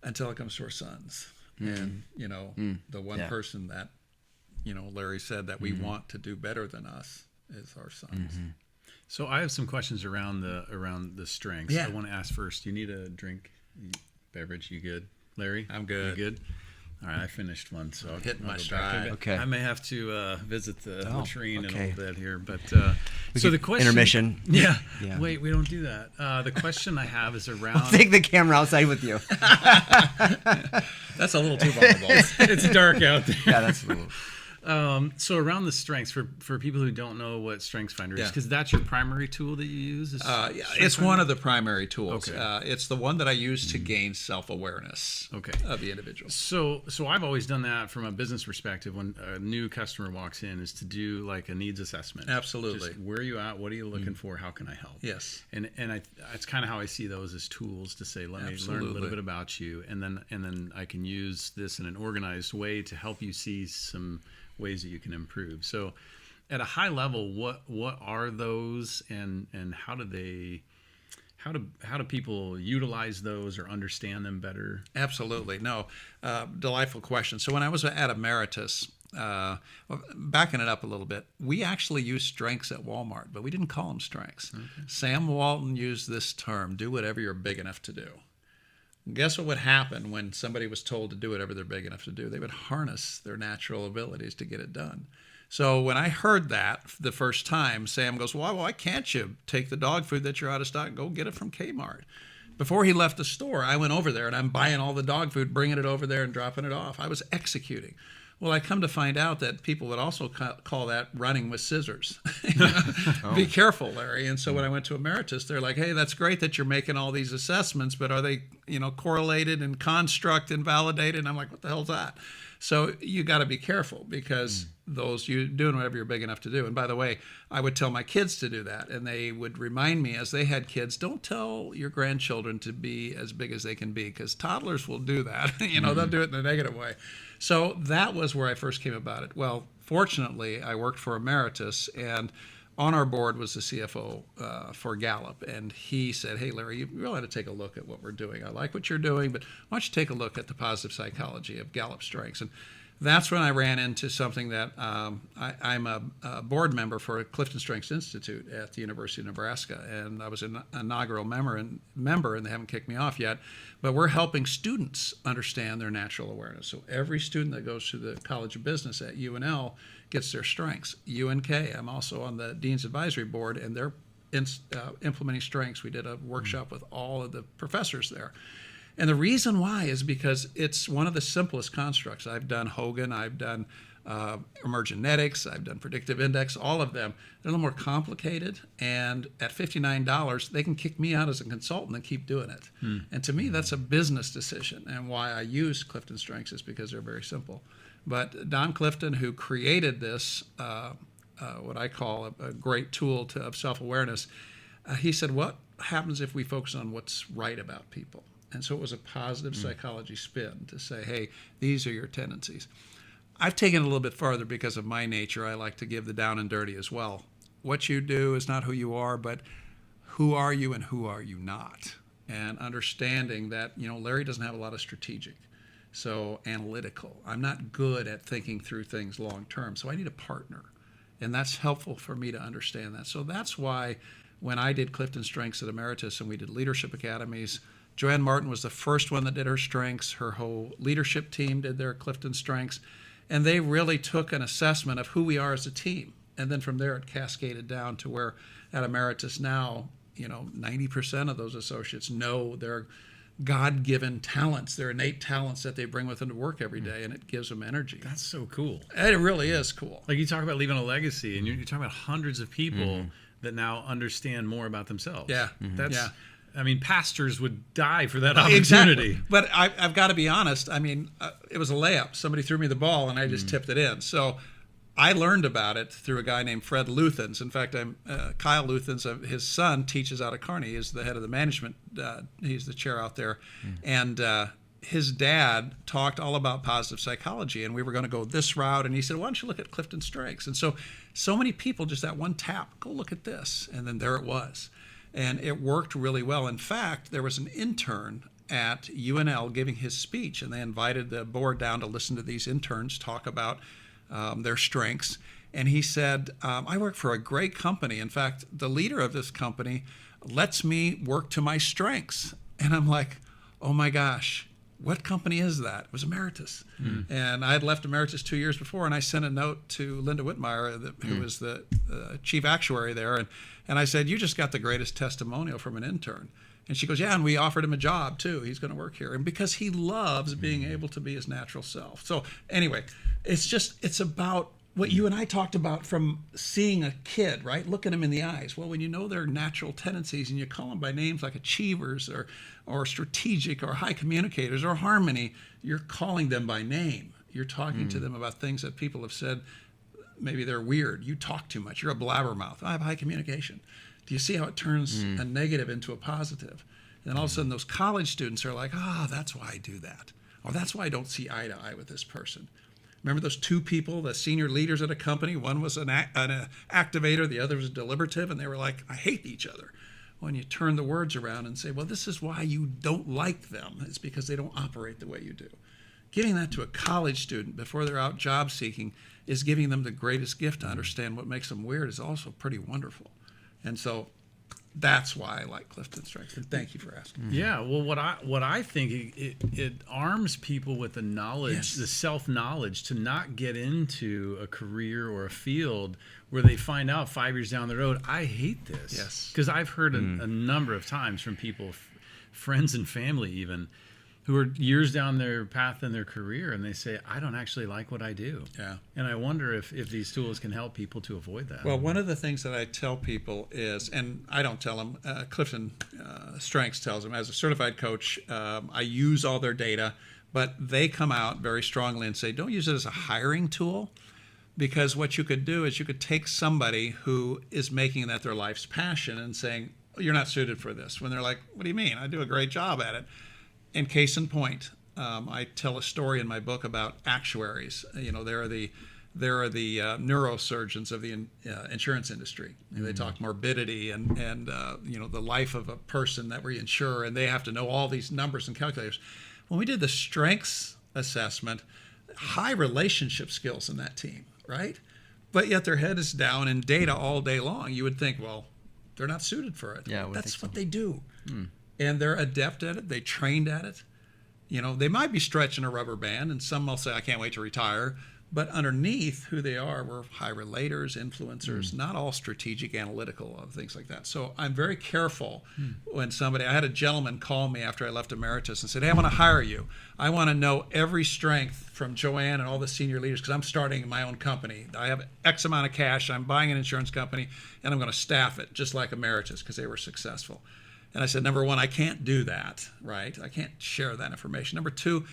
until it comes to our sons. And, the one person that Larry said that we want to do better than us as our sons. So I have some questions around the strengths. Yeah. I want to ask first. You need a drink, beverage? You good, Larry? I'm good. You good? All right, I finished one, so I'll Hitting I'll my go back. stride. Okay. I may have to visit the latrine in a little bit here, but so the question. Intermission. Yeah. Yeah. Wait, we don't do that. The question I have is around. Take the camera outside with you. That's a little too vulnerable. It's dark out there. Yeah, that's a little. So around the strengths for people who don't know what StrengthsFinder is, Yeah. because that's your primary tool that you use. Is Yeah, it's one of the primary tools. Okay. It's the one that I use to gain self-awareness Okay. of the individual. So I've always done that from a business perspective. When a new customer walks in, is to do like a needs assessment. Absolutely. Just where are you at? What are you looking for? How can I help? Yes. And it's kind of how I see those as tools to say, let me learn a Absolutely. little bit about you, and then I can use this in an organized way to help you see some ways that you can improve. So at a high level, what are those, and how do people utilize those or understand them better? Absolutely. No, delightful question. So when I was at Emeritus, backing it up a little bit, we actually used strengths at Walmart, but we didn't call them strengths. Okay. Sam Walton used this term, do whatever you're big enough to do. Guess what would happen when somebody was told to do whatever they're big enough to do? They would harness their natural abilities to get it done. So when I heard that the first time, Sam goes, well, why can't you take the dog food that you're out of stock and go get it from Kmart? Before he left the store, I went over there and I'm buying all the dog food, bringing it over there and dropping it off. I was executing. Well, I come to find out that people would also call that running with scissors. Be careful, Larry. And so when I went to Emeritus, they're like, hey, that's great that you're making all these assessments, but are they, correlated and construct and validated? And I'm like, what the hell's that? So you got to be careful because you're doing whatever you're big enough to do. And by the way, I would tell my kids to do that. And they would remind me as they had kids, don't tell your grandchildren to be as big as they can be, because toddlers will do that. They'll do it in a negative way. So that was where I first came about it. Well, fortunately, I worked for Emeritus, and on our board was the CFO for Gallup. And he said, hey, Larry, you really ought to take a look at what we're doing. I like what you're doing, but why don't you take a look at the positive psychology of Gallup strengths? And that's when I ran into something that I'm a board member for Clifton Strengths Institute at the University of Nebraska, and I was an inaugural member, and they haven't kicked me off yet, but we're helping students understand their natural awareness. So every student that goes to the College of Business at UNL gets their strengths. UNK, I'm also on the Dean's Advisory Board, and they're implementing strengths. We did a workshop with all of the professors there. And the reason why is because it's one of the simplest constructs. I've done Hogan, I've done Emergenetics, I've done Predictive Index, all of them. They're a little more complicated, and at $59, they can kick me out as a consultant and keep doing it. And to me, that's a business decision. And why I use Clifton Strengths is because they're very simple. But Don Clifton, who created this, what I call a great tool of self-awareness, he said, what happens if we focus on what's right about people? And so it was a positive psychology spin to say, hey, these are your tendencies. I've taken it a little bit farther because of my nature. I like to give the down and dirty as well. What you do is not who you are, but who are you and who are you not? And understanding that, Larry doesn't have a lot of strategic, so analytical. I'm not good at thinking through things long term, so I need a partner. And that's helpful for me to understand that. So that's why when I did Clifton Strengths at Emeritus and we did leadership academies, Joanne Martin was the first one that did her strengths. Her whole leadership team did their Clifton Strengths. And they really took an assessment of who we are as a team. And then from there, it cascaded down to where at Emeritus now, 90% of those associates know their God-given talents, their innate talents that they bring with them to work every day, and it gives them energy. That's so cool. It really is cool. Like you talk about leaving a legacy, and you're talking about hundreds of people that now understand more about themselves. Yeah. That's. I mean, pastors would die for that opportunity. Exactly. But I've got to be honest. I mean, it was a layup. Somebody threw me the ball, and I just tipped it in. So I learned about it through a guy named Fred Luthens. In fact, Kyle Luthens, his son, teaches out of Kearney. He's the head of the management. He's the chair out there. And his dad talked all about positive psychology, and we were going to go this route. And he said, why don't you look at Clifton Strengths? And so many people, just that one tap, go look at this. And then there it was. And it worked really well. In fact, there was an intern at UNL giving his speech, and they invited the board down to listen to these interns talk about their strengths. And he said, I work for a great company. In fact, the leader of this company lets me work to my strengths. And I'm like, oh my gosh, what company is that? It was Emeritus. And I had left Emeritus 2 years before, and I sent a note to Linda Whitmire, who was the chief actuary there. And I said, you just got the greatest testimonial from an intern. And she goes, yeah, and we offered him a job too. He's going to work here. And because he loves being able to be his natural self. So anyway, it's about what you and I talked about from seeing a kid, right? Look at him in the eyes. Well, when you know their natural tendencies and you call them by names like achievers or strategic or high communicators or harmony, you're calling them by name. You're talking to them about things that people have said, maybe they're weird. You talk too much. You're a blabbermouth. I have high communication. Do you see how it turns a negative into a positive? And then all of a sudden those college students are like, that's why I do that. Or that's why I don't see eye to eye with this person. Remember those two people, the senior leaders at a company? One was an activator, the other was a deliberative, and they were like, I hate each other. When you turn the words around and say, well, this is why you don't like them. It's because they don't operate the way you do. Giving that to a college student before they're out job seeking is giving them the greatest gift to understand what makes them weird is also pretty wonderful. And so that's why I like Clifton Strengths. And thank you for asking. Yeah, well, what I think it arms people with the knowledge, the self-knowledge, to not get into a career or a field where they find out 5 years down the road, I hate this. Yes. Because I've heard a number of times from people, friends and family even, who are years down their path in their career, and they say, I don't actually like what I do. Yeah. And I wonder if these tools can help people to avoid that. Well, one of the things that I tell people is, and I don't tell them, Clifton Strengths tells them, as a certified coach, I use all their data, but they come out very strongly and say, don't use it as a hiring tool, because what you could do is you could take somebody who is making that their life's passion and saying, you're not suited for this. When they're like, what do you mean? I do a great job at it. And case in point, I tell a story in my book about actuaries. You know, they're the neurosurgeons of the insurance industry. They talk morbidity and the life of a person that we insure, and they have to know all these numbers and calculators. When we did the strengths assessment, high relationship skills in that team, right? But yet their head is down in data all day long. You would think, well, they're not suited for it. Yeah, that's what they do. And they're adept at it. They trained at it. You know, they might be stretching a rubber band, and some will say, I can't wait to retire. But underneath who they are, we're high relators, influencers, not all strategic, analytical, things like that. So I'm very careful when I had a gentleman call me after I left Emeritus and said, hey, I want to hire you. I want to know every strength from Joanne and all the senior leaders, because I'm starting my own company. I have X amount of cash. I'm buying an insurance company, and I'm going to staff it just like Emeritus because they were successful. And I said, number one, I can't do that, right? I can't share that information. Number two,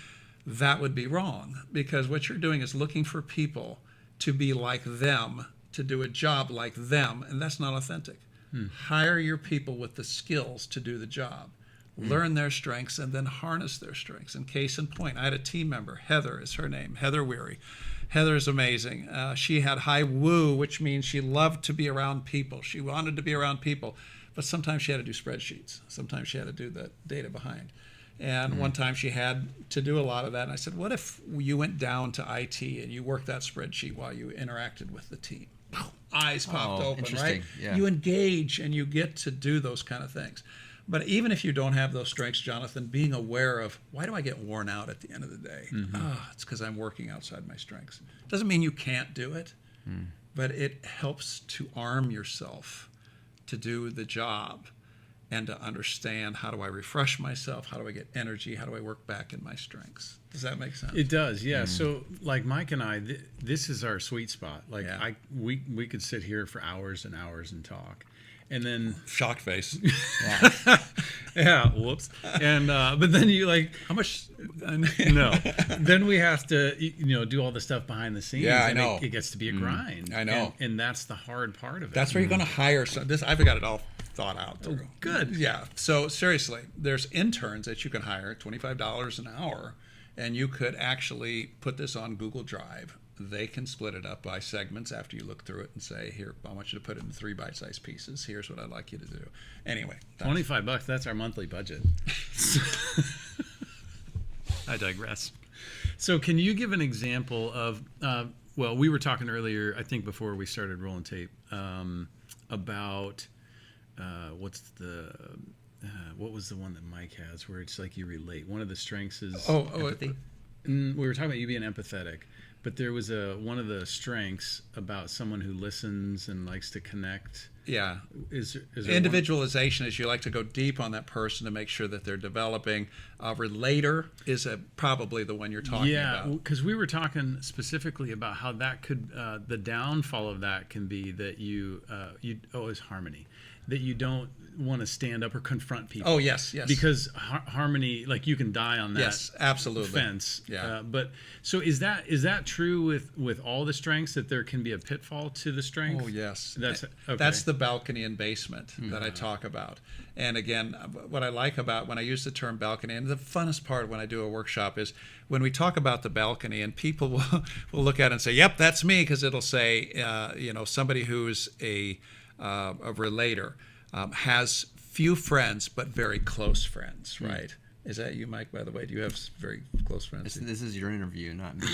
that would be wrong, because what you're doing is looking for people to be like them, to do a job like them, and that's not authentic. Hire your people with the skills to do the job. Learn their strengths and then harness their strengths. And case in point, I had a team member, Heather is her name, Heather Weary. Heather is amazing. She had high woo, which means she loved to be around people. She wanted to be around people. But sometimes she had to do spreadsheets. Sometimes she had to do the data behind. And one time she had to do a lot of that. And I said, what if you went down to IT and you worked that spreadsheet while you interacted with the team? Eyes popped open, right? Yeah. You engage and you get to do those kind of things. But even if you don't have those strengths, Jonathan, being aware of, why do I get worn out at the end of the day? It's because I'm working outside my strengths. Doesn't mean you can't do it, but it helps to arm yourself to do the job and to understand, how do I refresh myself? How do I get energy? How do I work back in my strengths? Does that make sense? It does, yeah. So like Mike and I, this is our sweet spot. Like we could sit here for hours and hours and talk. And then shocked face. Yeah, whoops. And but then you like, how much? No. Then we have to do all the stuff behind the scenes. Yeah, I and know. It gets to be a grind. I know. And that's the hard part of it. That's where you're going to hire this. I've got it all thought out. Oh, good. Yeah. So seriously, there's interns that you can hire, $25 an hour, and you could actually put this on Google Drive. They can split it up by segments after you look through it and say, here, I want you to put it in 3 bite-sized pieces. Here's what I'd like you to do. Anyway. $25, that's our monthly budget. I digress. So can you give an example of well, we were talking earlier, I think before we started rolling tape, about what was the one that Mike has where it's like you relate. One of the strengths is empathy. We were talking about you being empathetic, but there was one of the strengths about someone who listens and likes to connect. Yeah. Is there Individualization is you like to go deep on that person to make sure that they're developing. Relator is probably the one you're talking about. Yeah, because we were talking specifically about how that could, the downfall of that can be that is harmony, that you don't want to stand up or confront people. Oh, yes. Because harmony, like you can die on that. Yes, absolutely. Fence. Yeah. But so is that true with all the strengths, that there can be a pitfall to the strength? Oh, yes. Okay. That's the balcony and basement that I talk about. And again, what I like about when I use the term balcony, and the funnest part when I do a workshop is when we talk about the balcony, and people will look at it and say, "Yep, that's me," because it'll say, somebody who's a relator has few friends but very close friends, right? Is that you, Mike, by the way? Do you have very close friends? This is your interview, not me.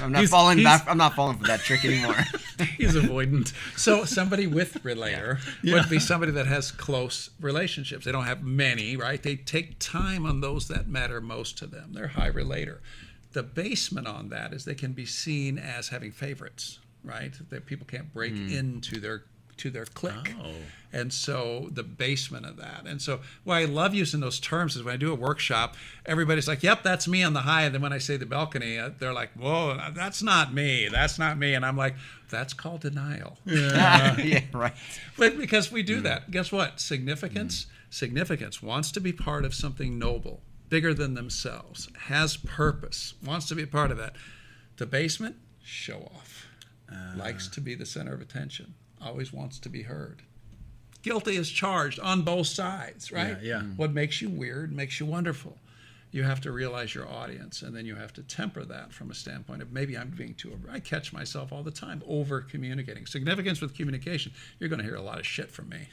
I'm not falling back. I'm not falling for that trick anymore. He's avoidant. So somebody with relator would be somebody that has close relationships. They don't have many, right? They take time on those that matter most to them. They're high relator. The basement on that is they can be seen as having favorites, right? That people can't break into their clique. Oh. And so the basement of that. And so why I love using those terms is when I do a workshop, everybody's like, "Yep, that's me on the high." And then when I say the balcony, they're like, "Whoa, that's not me. That's not me." And I'm like, that's called denial. Yeah, right. But because we do that, guess what? Significance wants to be part of something noble, bigger than themselves, has purpose, wants to be a part of that. The basement, show off. Likes to be the center of attention, always wants to be heard. Guilty as charged on both sides, right? Yeah. What makes you weird makes you wonderful. You have to realize your audience, and then you have to temper that from a standpoint of maybe I'm being I catch myself all the time over communicating. Significance with communication, you're going to hear a lot of shit from me.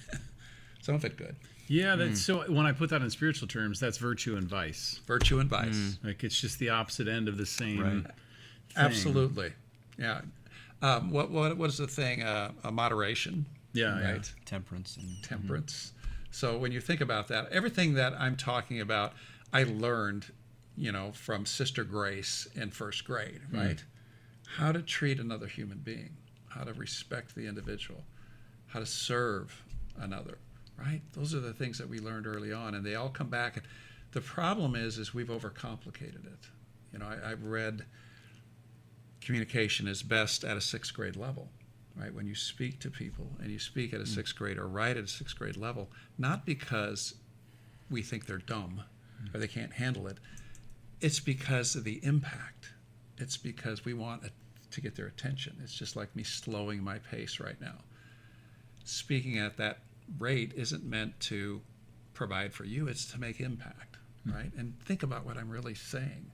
Some of it good. Yeah, that's so when I put that in spiritual terms, that's virtue and vice. Virtue and vice. Like it's just the opposite end of the same thing. Absolutely. Yeah. What is the thing? Moderation. Yeah, right. Temperance. Temperance. So when you think about that, everything that I'm talking about, I learned, from Sister Grace in first grade, right? How to treat another human being, how to respect the individual, how to serve another, right? Those are the things that we learned early on, and they all come back. And the problem is we've overcomplicated it. I've read communication is best at a 6th grade level. Right, when you speak to people and you speak at a 6th grade or write at a 6th grade level, not because we think they're dumb or they can't handle it, it's because of the impact. It's because we want to get their attention. It's just like me slowing my pace right now. Speaking at that rate isn't meant to provide for you, it's to make impact, right? And think about what I'm really saying,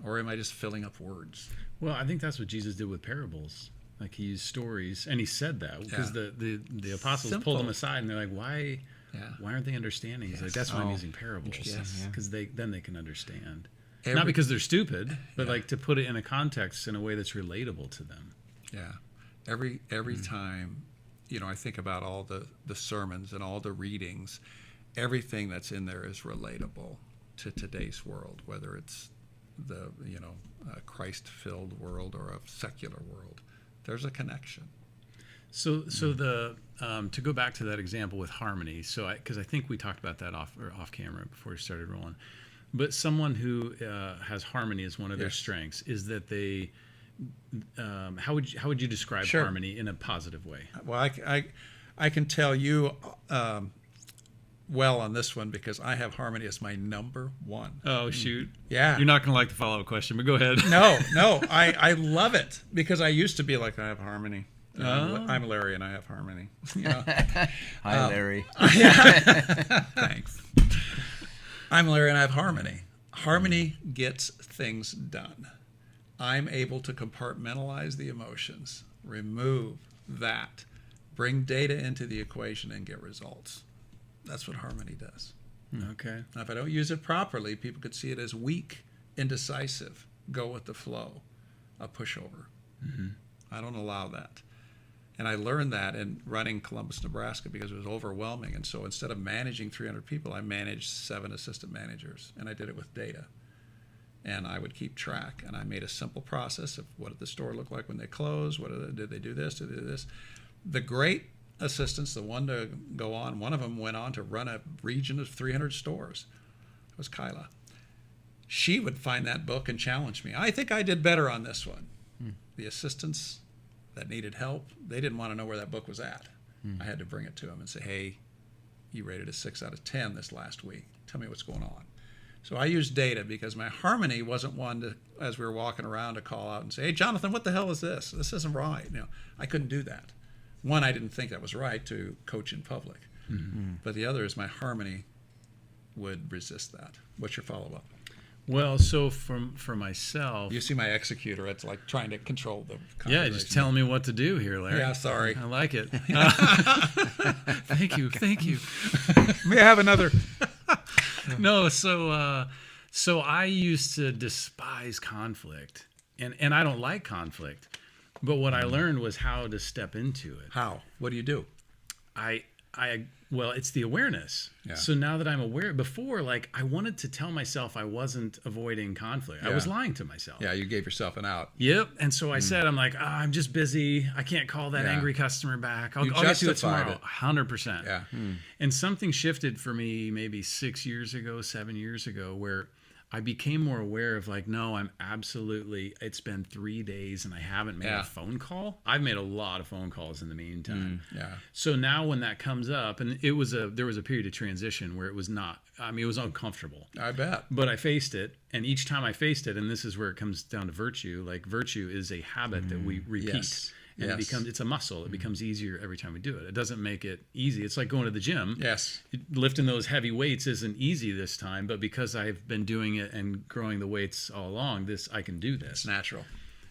or am I just filling up words? Well, I think that's what Jesus did with parables. Like he used stories, and he said that because the apostles pulled him aside, and they're like, "Why aren't they understanding?" He's like, "That's why I'm using parables, because then they can understand, not because they're stupid, but like to put it in a context in a way that's relatable to them." Yeah, every time, I think about all the sermons and all the readings, everything that's in there is relatable to today's world, whether it's the Christ-filled world or a secular world. There's a connection. So the to go back to that example with harmony. So because I think we talked about that off camera before we started rolling. But someone who has harmony as one of their strengths is that they. How would you describe harmony in a positive way? Well, I can tell you well on this one because I have harmony as my number one. Oh, shoot. Yeah. You're not going to like the follow-up question, but go ahead. No. I love it because I used to be like, I have harmony. I'm Larry and I have harmony. Hi, Larry. Thanks. I'm Larry and I have harmony. Harmony gets things done. I'm able to compartmentalize the emotions, remove that, bring data into the equation and get results. That's what harmony does. Okay. Now, if I don't use it properly, people could see it as weak, indecisive, go with the flow. a pushover. I don't allow that. And I learned that in running Columbus, Nebraska, because it was overwhelming. And so instead of managing 300 people, I managed 7 assistant managers, and I did it with data. And I would keep track. And I made a simple process of what did the store look like when they closed? Did they do this? Did they do this? The great assistants, the one to go on, one of them went on to run a region of 300 stores. It was Kyla. She would find that book and challenge me. I think I did better on this one. The assistants that needed help, they didn't want to know where that book was at. I had to bring it to them and say, hey, you rated a 6 out of 10 this last week. Tell me what's going on. So I used data because my harmony wasn't one to, as we were walking around, to call out and say, hey, Jonathan, what the hell is this? This isn't right. I couldn't do that. One, I didn't think that was right to coach in public. But the other is my harmony would resist that. What's your follow-up? Well, so for myself, You see my executor. It's like trying to control the yeah, conversation. just telling me what to do here, Larry. Yeah, sorry. I like it. Thank you. May I have another? No, so I used to despise conflict, and I don't like conflict. But what I learned was how to step into it. How? What do you do? Well, it's the awareness. Yeah. So now that I'm aware, before, like, I wanted to tell myself I wasn't avoiding conflict. I was lying to myself. Yeah, you gave yourself an out. Yep. And so I said, I'm like, I'm just busy. I can't call that angry customer back. I'll get to it justified tomorrow. it. 100%. Yeah. And something shifted for me maybe 7 years ago, where I became more aware of, like, no, it's been 3 days and I haven't made a phone call. I've made a lot of phone calls in the meantime. Yeah. So now when that comes up, and there was a period of transition where it was it was uncomfortable. I bet. But I faced it, and each time I faced it, and this is where it comes down to virtue, like virtue is a habit that we repeat. Yes. And it's a muscle. It becomes easier every time we do it. It doesn't make it easy. It's like going to the gym. Yes. Lifting those heavy weights isn't easy this time, but because I've been doing it and growing the weights all along, I can do this. It's natural.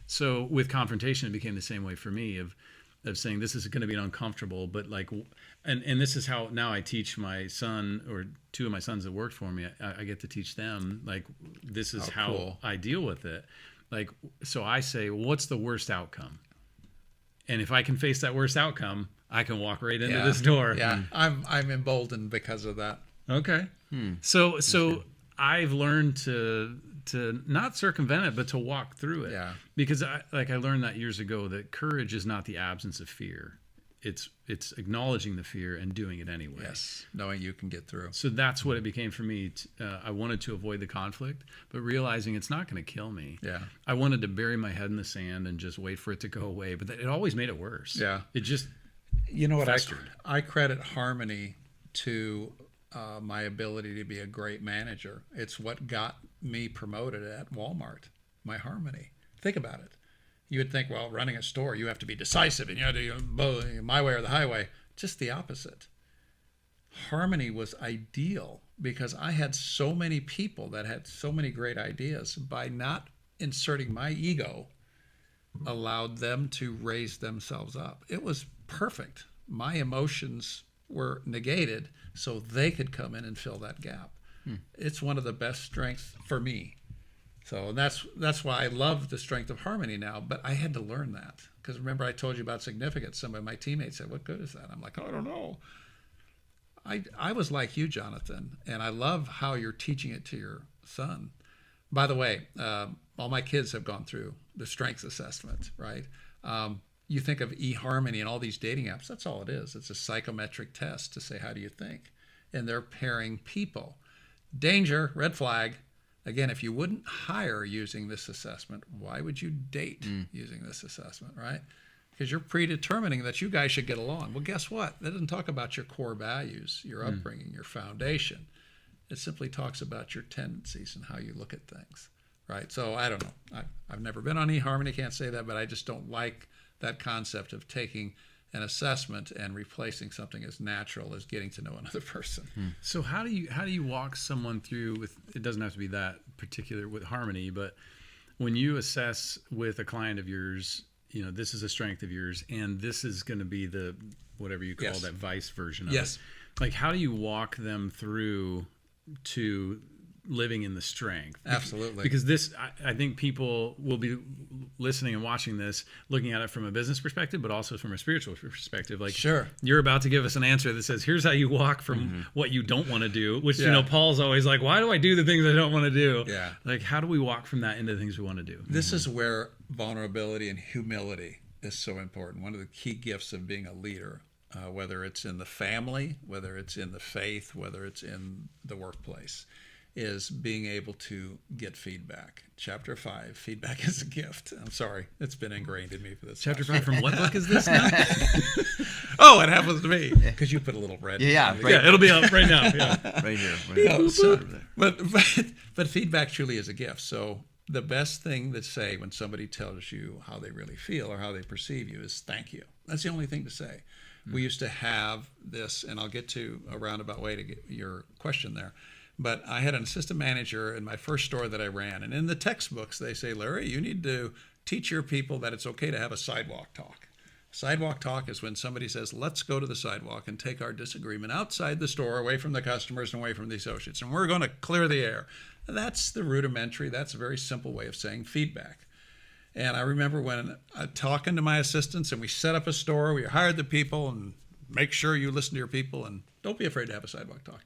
So with confrontation, it became the same way for me of saying this is going to be uncomfortable, but like, and this is how now I teach my son, or 2 of my sons that worked for me. I get to teach them, like, this is how cool. I deal with it. Like, so I say, what's the worst outcome? And if I can face that worst outcome, I can walk right into this door. Yeah, I'm emboldened because of that. Okay. So I've learned to not circumvent it, but to walk through it. Yeah. Because I learned that years ago, that courage is not the absence of fear. It's acknowledging the fear and doing it anyway. Yes, knowing you can get through. So that's what it became for me. I wanted to avoid the conflict, but realizing it's not going to kill me. Yeah. I wanted to bury my head in the sand and just wait for it to go away, but it always made it worse. Yeah. It just, You know what? festered. I credit harmony to my ability to be a great manager. It's what got me promoted at Walmart. My harmony. Think about it. You would think, well, running a store, you have to be decisive and you have to my way or the highway. Just the opposite. Harmony was ideal because I had so many people that had so many great ideas. By not inserting my ego, allowed them to raise themselves up. It was perfect. My emotions were negated so they could come in and fill that gap. It's one of the best strengths for me. So that's why I love the strength of harmony now. But I had to learn that, because remember I told you about significance. Some of my teammates said, "What good is that?" I'm like, "Oh, I don't know." I was like you, Jonathan, and I love how you're teaching it to your son. By the way, all my kids have gone through the strengths assessment, right? You think of eHarmony and all these dating apps. That's all it is. It's a psychometric test to say, how do you think? And they're pairing people. Danger, red flag. Again, if you wouldn't hire using this assessment, why would you date using this assessment, right? Because you're predetermining that you guys should get along. Well, guess what? That doesn't talk about your core values, your upbringing, your foundation. It simply talks about your tendencies and how you look at things, right? So I don't know. I've never been on eHarmony, can't say that, but I just don't like that concept of taking an assessment and replacing something as natural as getting to know another person. So how do you walk someone through with, it doesn't have to be that particular with harmony, but when you assess with a client of yours, you know, this is a strength of yours and this is going to be the, whatever you call that vice version of it. Like, how do you walk them through to living in the strength. Absolutely. Because this, I think people will be listening and watching this, looking at it from a business perspective, but also from a spiritual perspective. Like, Sure. you're about to give us an answer that says, here's how you walk from what you don't want to do, which, Yeah. Paul's always like, why do I do the things I don't want to do? Yeah. Like, how do we walk from that into the things we want to do? This is where vulnerability and humility is so important. One of the key gifts of being a leader, whether it's in the family, whether it's in the faith, whether it's in the workplace, is being able to get feedback. Chapter 5, feedback is a gift. I'm sorry, it's been ingrained in me for this. Chapter 5 from what book is this now? Oh, it happens to me because you put a little red. Yeah, right. Yeah, it'll be up right now. Yeah. Right here. No, so, but feedback truly is a gift. So the best thing to say when somebody tells you how they really feel or how they perceive you is thank you. That's the only thing to say. We used to have this, and I'll get to a roundabout way to get your question there. But I had an assistant manager in my first store that I ran. And in the textbooks, they say, Larry, you need to teach your people that it's okay to have a sidewalk talk. Sidewalk talk is when somebody says, let's go to the sidewalk and take our disagreement outside the store, away from the customers and away from the associates. And we're going to clear the air. That's the rudimentary, that's a very simple way of saying feedback. And I remember when talking to my assistants, and we set up a store, we hired the people, and make sure you listen to your people, and don't be afraid to have a sidewalk talk.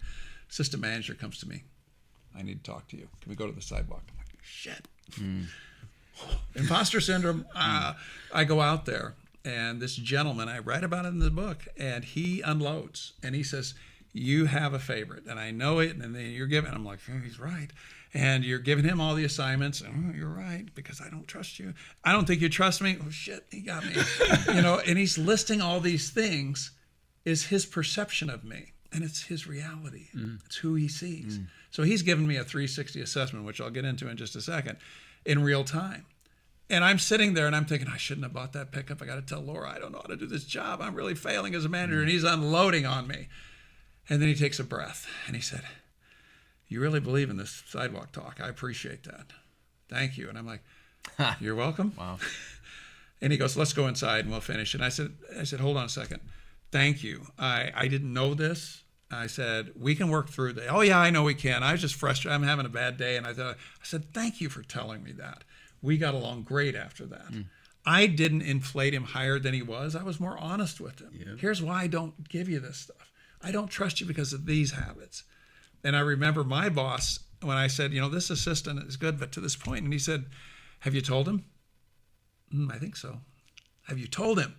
Assistant manager comes to me. I need to talk to you. Can we go to the sidewalk? I'm like, shit. Imposter syndrome. I go out there, and this gentleman, I write about it in the book, and he unloads, and he says, you have a favorite, and I know it, and then you're giving, I'm like, oh, he's right. And you're giving him all the assignments. Oh, you're right, because I don't trust you. I don't think you trust me. Oh, shit, he got me. And he's listing all these things is his perception of me. And it's his reality. It's who he sees. So he's given me a 360 assessment, which I'll get into in just a second, in real time. And I'm sitting there and I'm thinking, I shouldn't have bought that pickup. I got to tell Laura, I don't know how to do this job. I'm really failing as a manager. And he's unloading on me. And then he takes a breath and he said, you really believe in this sidewalk talk. I appreciate that. Thank you. And I'm like, you're welcome. Wow. And he goes, let's go inside and we'll finish. And I said, hold on a second. Thank you. I didn't know this. I said, we can work through that. Oh, yeah, I know we can. I was just frustrated. I'm having a bad day. And I said, thank you for telling me that. We got along great after that. I didn't inflate him higher than he was. I was more honest with him. Yep. Here's why I don't give you this stuff. I don't trust you because of these habits. And I remember my boss, when I said, this assistant is good, but to this point, and he said, have you told him? I think so. Have you told him?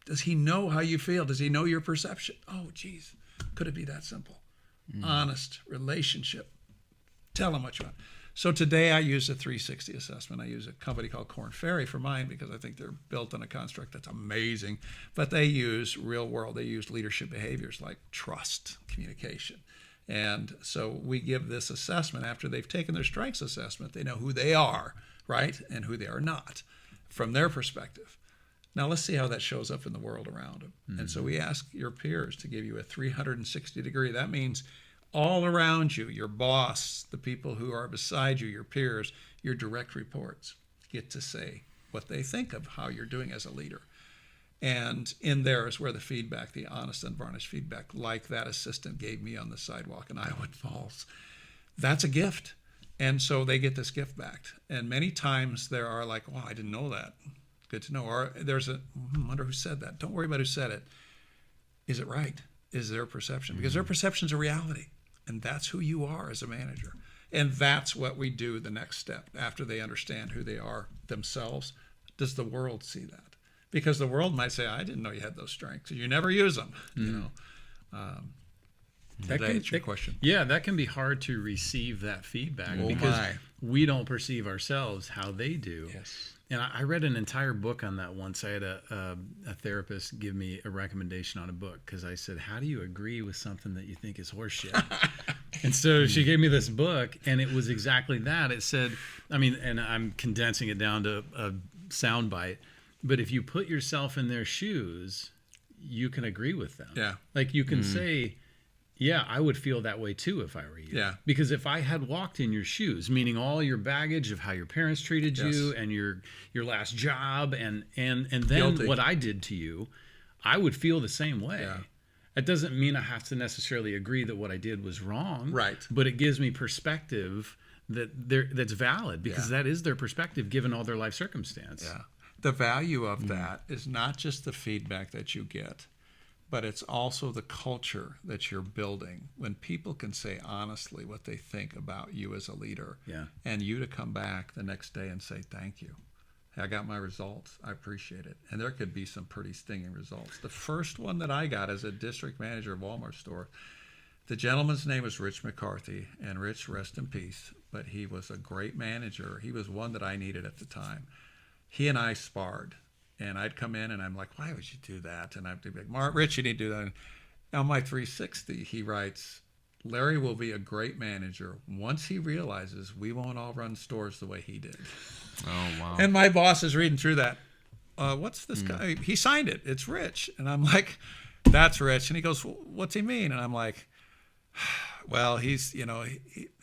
Does he know how you feel? Does he know your perception? Oh, geez. Could it be that simple? Honest relationship. Tell him what you want. So today I use a 360 assessment. I use a company called Korn Ferry for mine because I think they're built on a construct that's amazing. But they use real world. They use leadership behaviors like trust, communication. And so we give this assessment after they've taken their strengths assessment. They know who they are, right? And who they are not from their perspective. Now let's see how that shows up in the world around them. And so we ask your peers to give you a 360 degree. That means all around you, your boss, the people who are beside you, your peers, your direct reports get to say what they think of how you're doing as a leader. And in there is where the feedback, the honest, unvarnished feedback, like that assistant gave me on the sidewalk in Iowa Falls, that's a gift. And so they get this gift back. And many times there are like, wow, I didn't know that. Good to know. Or there's I wonder who said that. Don't worry about who said it. Is it right? Is their perception? Because their perception is a reality. And that's who you are as a manager. And that's what we do the next step after they understand who they are themselves. Does the world see that? Because the world might say, I didn't know you had those strengths. You never use them. Did I answer your question? Yeah, that can be hard to receive that feedback because we don't perceive ourselves how they do. Yes. And I read an entire book on that once. I had a therapist give me a recommendation on a book because I said, how do you agree with something that you think is horseshit? And so she gave me this book, and it was exactly that. It said, and I'm condensing it down to a soundbite, but if you put yourself in their shoes, you can agree with them. Yeah. Like you can say, yeah, I would feel that way too if I were you. Yeah. Because if I had walked in your shoes, meaning all your baggage of how your parents treated you and your last job and then Guilty. what I did to you, I would feel the same way. Yeah. That doesn't mean I have to necessarily agree that what I did was wrong. Right. But it gives me perspective that's valid, because that is their perspective given all their life circumstance. Yeah. The value of that is not just the feedback that you get, but it's also the culture that you're building. When people can say honestly what they think about you as a leader, and you to come back the next day and say, thank you. I got my results. I appreciate it. And there could be some pretty stinging results. The first one that I got as a district manager of Walmart store, the gentleman's name was Rich McCarthy, and Rich, rest in peace, but he was a great manager. He was one that I needed at the time. He and I sparred, and I'd come in and I'm like, why would you do that? And I'd be like, Rich, you need to do that. And on my 360, he writes, Larry will be a great manager once he realizes we won't all run stores the way he did. Oh, wow. And my boss is reading through that. What's this guy? He signed it. It's Rich. And I'm like, that's Rich. And he goes, well, what's he mean? And I'm like, well, he's,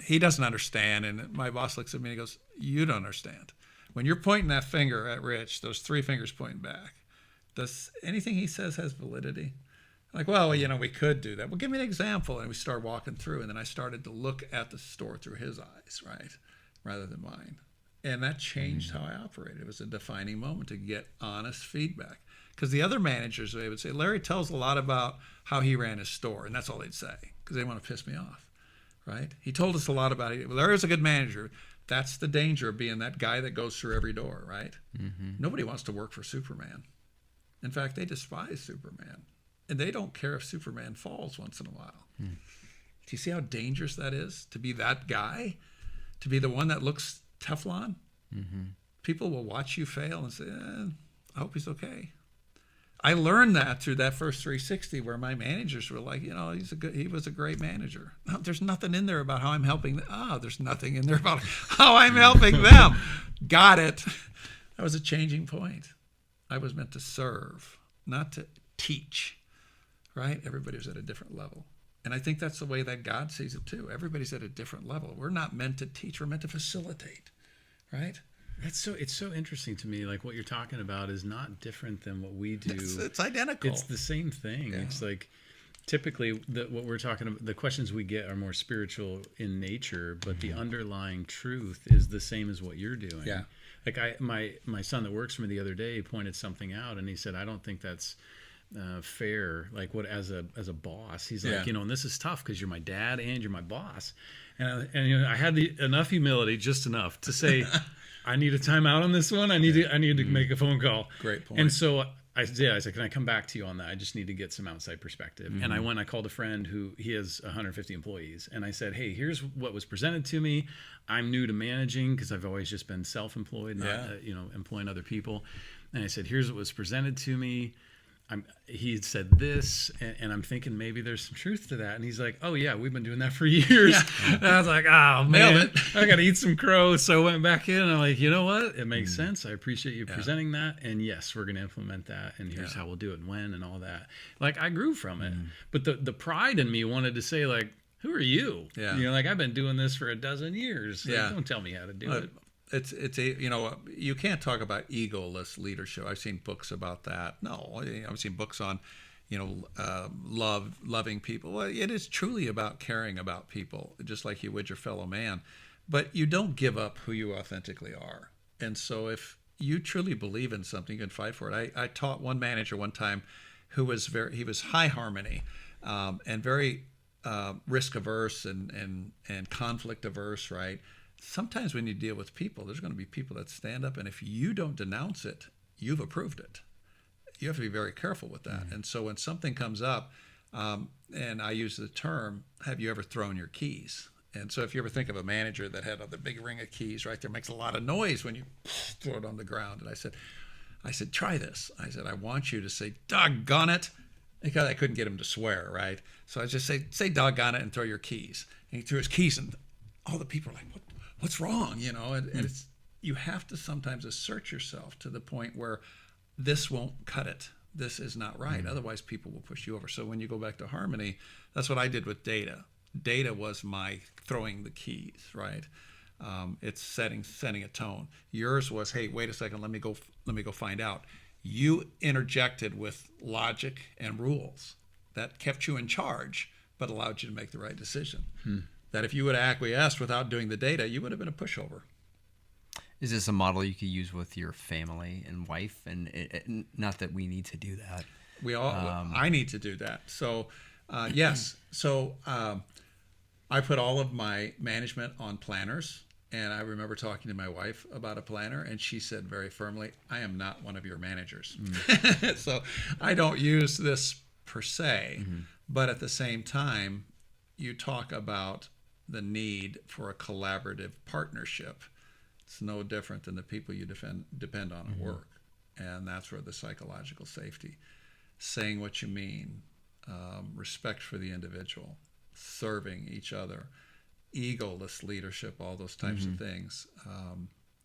he doesn't understand. And my boss looks at me and he goes, you don't understand. When you're pointing that finger at Rich, those three fingers pointing back, does anything he says has validity? Like, well, we could do that. Well, give me an example. And we start walking through, and then I started to look at the store through his eyes, right, rather than mine. And that changed how I operated. It was a defining moment to get honest feedback. Because the other managers, they would say, Larry tells a lot about how he ran his store, and that's all they'd say, because they want to piss me off, right? He told us a lot about it. Well, Larry's a good manager. That's the danger of being that guy that goes through every door, right? Mm-hmm. Nobody wants to work for Superman. In fact, they despise Superman. And they don't care if Superman falls once in a while. Do you see how dangerous that is? To be that guy? To be the one that looks Teflon? Mm-hmm. People will watch you fail and say, I hope he's okay. I learned that through that first 360 where my managers were like, he was a great manager. No, there's nothing in there about how I'm helping them. There's nothing in there about how I'm helping them. Got it. That was a changing point. I was meant to serve, not to teach. Right? Everybody was at a different level. And I think that's the way that God sees it too. Everybody's at a different level. We're not meant to teach, we're meant to facilitate. Right? It's so interesting to me. Like what you're talking about is not different than what we do. It's identical. It's the same thing. Yeah. It's like typically what we're talking about, the questions we get are more spiritual in nature, but the underlying truth is the same as what you're doing. Yeah. Like my son that works for me the other day pointed something out, and he said, I don't think that's fair, like what as a boss. He's like, and this is tough because you're my dad and you're my boss. And I had enough humility, just enough to say, I need a timeout on this one. I need to make a phone call. Great point. And so I said, can I come back to you on that? I just need to get some outside perspective. And I called a friend who he has 150 employees. And I said, hey, here's what was presented to me. I'm new to managing because I've always just been self-employed, not employing other people. And I said, here's what was presented to me. He said this, and I'm thinking maybe there's some truth to that. And he's like, oh, yeah, we've been doing that for years. Yeah. And I was like, oh, man, I got to eat some crow. So I went back in, and I'm like, you know what? It makes sense. I appreciate you presenting that. And, yes, we're going to implement that, and here's how we'll do it and when and all that. Like, I grew from it. But the pride in me wanted to say, like, who are you? Yeah. Like, I've been doing this for a dozen years. Like, don't tell me how to do it. It's you can't talk about egoless leadership. I've seen books about that. No, I've seen books on, loving people. Well, it is truly about caring about people, just like you would your fellow man. But you don't give up who you authentically are. And so if you truly believe in something, you can fight for it. I taught one manager one time who was he was high harmony and very risk averse and conflict averse, right? Sometimes when you deal with people, there's going to be people that stand up, and if you don't denounce it, you've approved it. You have to be very careful with that. And so when something comes up, and I use the term, have you ever thrown your keys? And so if you ever think of a manager that had the big ring of keys right there, makes a lot of noise when you throw it on the ground. And I said, try this. I said, I want you to say, doggone it, because I couldn't get him to swear, right? So I just say doggone it and throw your keys. And he threw his keys, and all the people are like, what's wrong? And it's, you have to sometimes assert yourself to the point where this won't cut it. This is not right. Otherwise, people will push you over. So when you go back to harmony, that's what I did with data. Data was my throwing the keys, right? It's setting a tone. Yours was, hey, wait a second, let me go find out. You interjected with logic and rules. that kept you in charge, but allowed you to make the right decision. That if you would have acquiesced without doing the data, you would have been a pushover. Is this a model you could use with your family and wife? And not that we need to do that. I need to do that. So, yes. So I put all of my management on planners. And I remember talking to my wife about a planner, and she said very firmly, I am not one of your managers. So I don't use this per se, but at the same time, you talk about the need for a collaborative partnership. It's no different than the people you depend on at work. And that's where the psychological safety, saying what you mean, respect for the individual, serving each other, egoless leadership, all those types of things.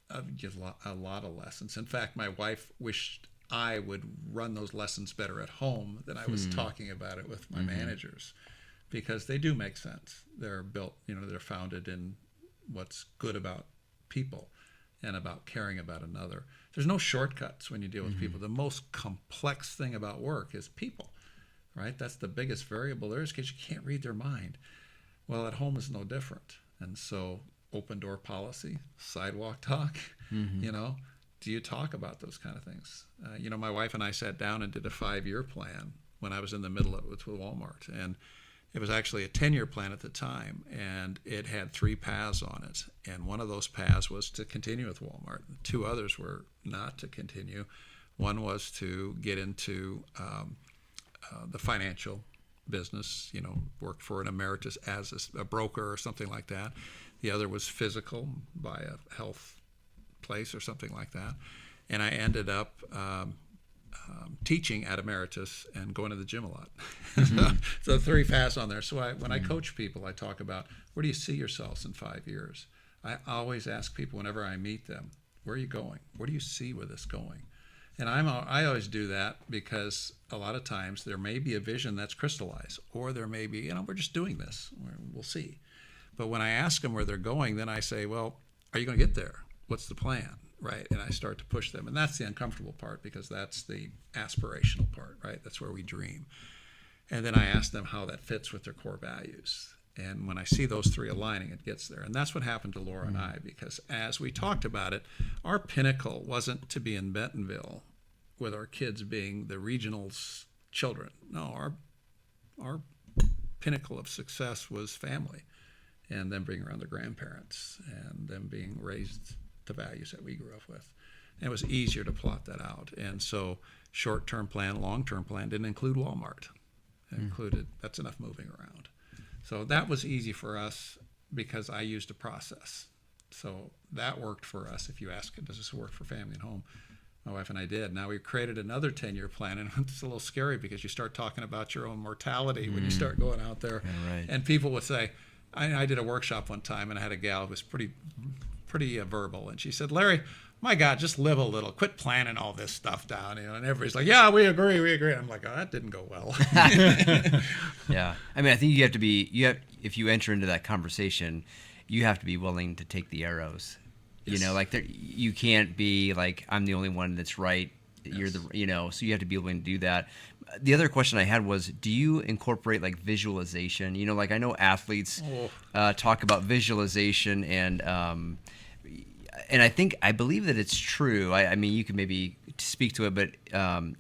I've given a lot of lessons. In fact, my wife wished I would run those lessons better at home than I was talking about it with my managers, because they do make sense. They're built, they're founded in what's good about people and about caring about another. There's no shortcuts when you deal with people. The most complex thing about work is people, right? That's the biggest variable there is, because you can't read their mind. Well, at home is no different. And so open door policy, sidewalk talk, do you talk about those kind of things? My wife and I sat down and did a 5-year plan when I was in the middle of it with Walmart. And it was actually a 10-year plan at the time, and it had 3 paths on it. And one of those paths was to continue with Walmart. 2 others were not to continue. One was to get into the financial business, work for an emeritus as a broker or something like that. The other was physical, buy a health place or something like that. And I ended up teaching at emeritus and going to the gym a lot. So 3 paths on there. So when I coach people, I talk about, where do you see yourselves in 5 years? I always ask people whenever I meet them, where are you going? Where do you see where this going? And I always do that because a lot of times there may be a vision that's crystallized, or there may be, we're just doing this. We'll see. But when I ask them where they're going, then I say, well, are you going to get there? What's the plan? Right? And I start to push them. And that's the uncomfortable part, because that's the aspirational part, right? That's where we dream. And then I ask them how that fits with their core values. And when I see those 3 aligning, it gets there. And that's what happened to Laura and I, because as we talked about it, our pinnacle wasn't to be in Bentonville with our kids being the regional's children. No, our pinnacle of success was family, and them being around their grandparents, and them being raised the values that we grew up with. And it was easier to plot that out. And so short-term plan, long-term plan didn't include Walmart. It included, that's enough moving around. So that was easy for us because I used a process. So that worked for us. If you ask, does this work for family and home? My wife and I did. Now we created another 10-year plan, and it's a little scary because you start talking about your own mortality when you start going out there. Yeah, right. And people would say, I did a workshop one time, and I had a gal who was pretty verbal, and she said, Larry, my God, just live a little. Quit planning all this stuff down. And everybody's like, yeah, we agree. And I'm like, oh, that didn't go well. Yeah. I mean, I think if you enter into that conversation, you have to be willing to take the arrows. Yes. You can't be like, I'm the only one that's right. Yes. So you have to be willing to do that. The other question I had was, do you incorporate like visualization? I know athletes talk about visualization, and I believe that it's true. I mean, you can maybe speak to it, but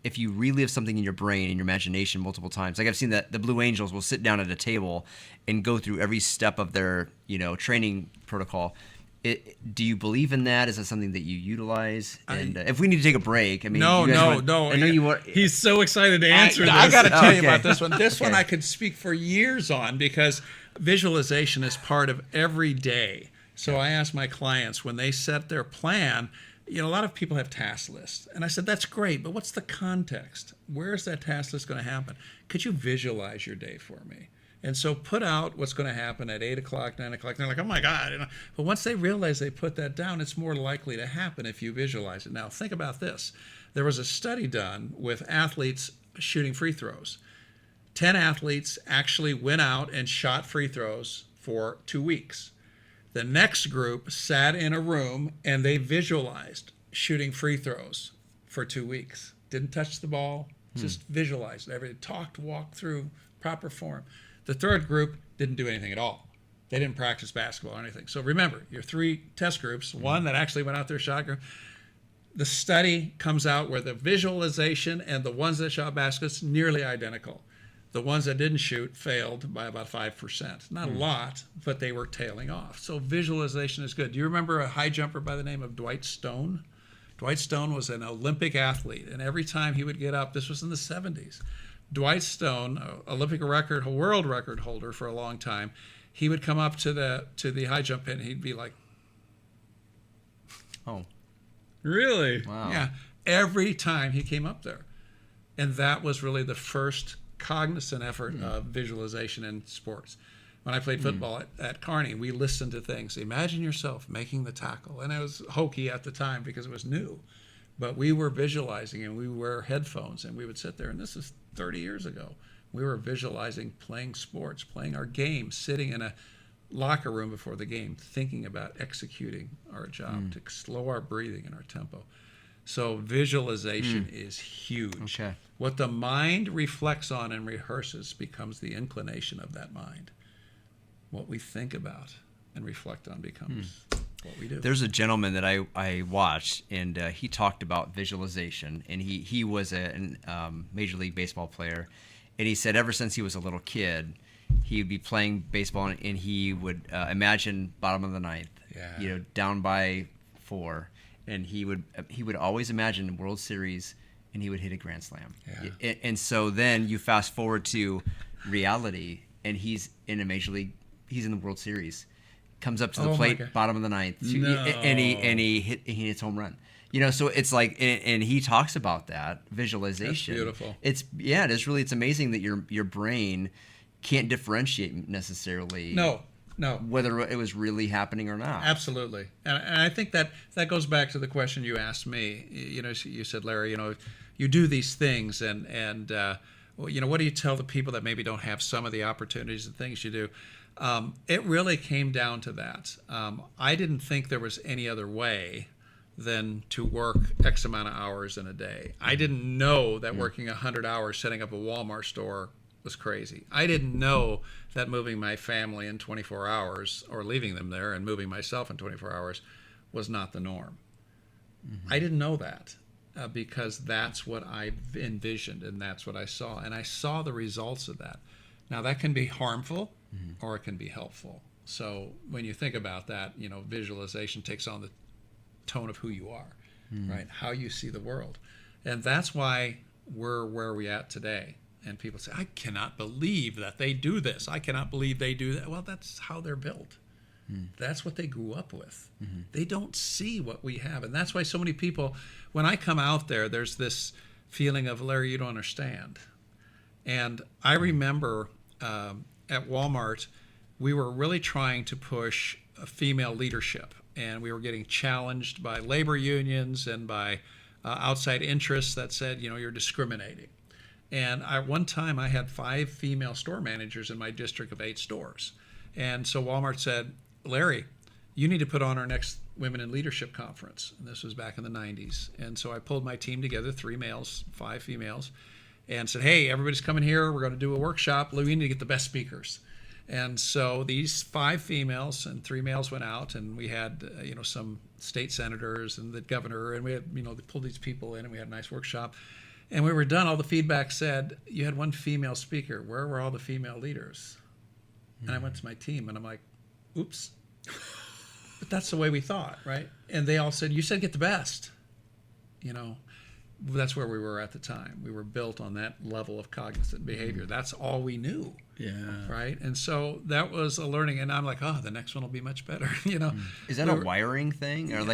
if you relive something in your brain, in your imagination multiple times, like I've seen that the Blue Angels will sit down at a table and go through every step of their, training protocol. Do you believe in that? Is that something that you utilize? And if we need to take a break, I mean, no. I know you want. He's so excited to answer this. I got to tell you about this one. This one I could speak for years on, because visualization is part of every day. So I ask my clients when they set their plan, a lot of people have task lists. And I said, that's great, but what's the context? Where is that task list going to happen? Could you visualize your day for me? And so put out what's going to happen at 8 o'clock, 9 o'clock. They're like, oh my God. But once they realize they put that down, it's more likely to happen if you visualize it. Now, think about this. There was a study done with athletes shooting free throws. 10 athletes actually went out and shot free throws for 2 weeks. The next group sat in a room and they visualized shooting free throws for 2 weeks. Didn't touch the ball, just visualized everything, talked, walked through proper form. The third group didn't do anything at all. They didn't practice basketball or anything. So remember, your 3 test groups, one that actually went out there shot group, the study comes out where the visualization and the ones that shot baskets nearly identical. The ones that didn't shoot failed by about 5%. Not a lot, but they were tailing off. So visualization is good. Do you remember a high jumper by the name of Dwight Stone? Dwight Stone was an Olympic athlete, and every time he would get up, this was in the 70s, Dwight Stone, Olympic record, world record holder for a long time, he would come up to the high jump pit and he'd be like, Oh. Really? Wow. yeah, every time he came up there. And that was really the first cognizant effort of visualization in sports. When I played football at Kearney, we listened to things. Imagine yourself making the tackle. And it was hokey at the time because it was new. But we were visualizing, and we wear headphones, and we would sit there. And this is 30 years ago. We were visualizing playing sports, playing our game, sitting in a locker room before the game, thinking about executing our job to slow our breathing and our tempo. So visualization is huge. Okay. What the mind reflects on and rehearses becomes the inclination of that mind. What we think about and reflect on becomes what we do. There's a gentleman that I watched, and he talked about visualization, and he was a Major League Baseball player, and he said ever since he was a little kid, he would be playing baseball, and he would imagine bottom of the ninth, down by 4, and he would always imagine World Series, and he would hit a grand slam. Yeah. And so then you fast forward to reality, and he's in a Major League, he's in the World Series, comes up to the plate, bottom of the ninth, and he hits home run. So it's like, and he talks about that visualization. That's beautiful. It's amazing that your brain can't differentiate necessarily. No. Whether it was really happening or not. Absolutely. And I think that goes back to the question you asked me. You said, Larry, you do these things, and what do you tell the people that maybe don't have some of the opportunities and things you do? It really came down to that. I didn't think there was any other way than to work X amount of hours in a day. I didn't know that working 100 hours setting up a Walmart store was crazy. I didn't know that moving my family in 24 hours or leaving them there and moving myself in 24 hours was not the norm. I didn't know that because that's what I envisioned and that's what I saw. And I saw the results of that. Now, that can be harmful or it can be helpful. So when you think about that, visualization takes on the tone of who you are, right? How you see the world. And that's why we're where we're at today. And people say, I cannot believe that they do this. I cannot believe they do that. Well, that's how they're built. That's what they grew up with. They don't see what we have. And that's why so many people, when I come out there, there's this feeling of, Larry, you don't understand. And I remember at Walmart, we were really trying to push female leadership. And we were getting challenged by labor unions and by outside interests that said, you're discriminating. And one time I had 5 female store managers in my district of 8 stores. And so Walmart said, Larry, you need to put on our next Women in Leadership Conference. And this was back in the 90s. And so I pulled my team together, 3 males, 5 females, and said, hey, everybody's coming here. We're going to do a workshop. We need to get the best speakers. And so these 5 females and 3 males went out, and we had, some state senators and the governor, and we had, they pulled these people in, and we had a nice workshop. And when we were done, all the feedback said, you had 1 female speaker. Where were all the female leaders? And I went to my team, and I'm like, oops. But that's the way we thought, right? And they all said, you said get the best. That's where we were at the time. We were built on that level of cognizant behavior. That's all we knew. Yeah. Right? And so that was a learning. And I'm like, the next one will be much better. Is that a wiring thing? Or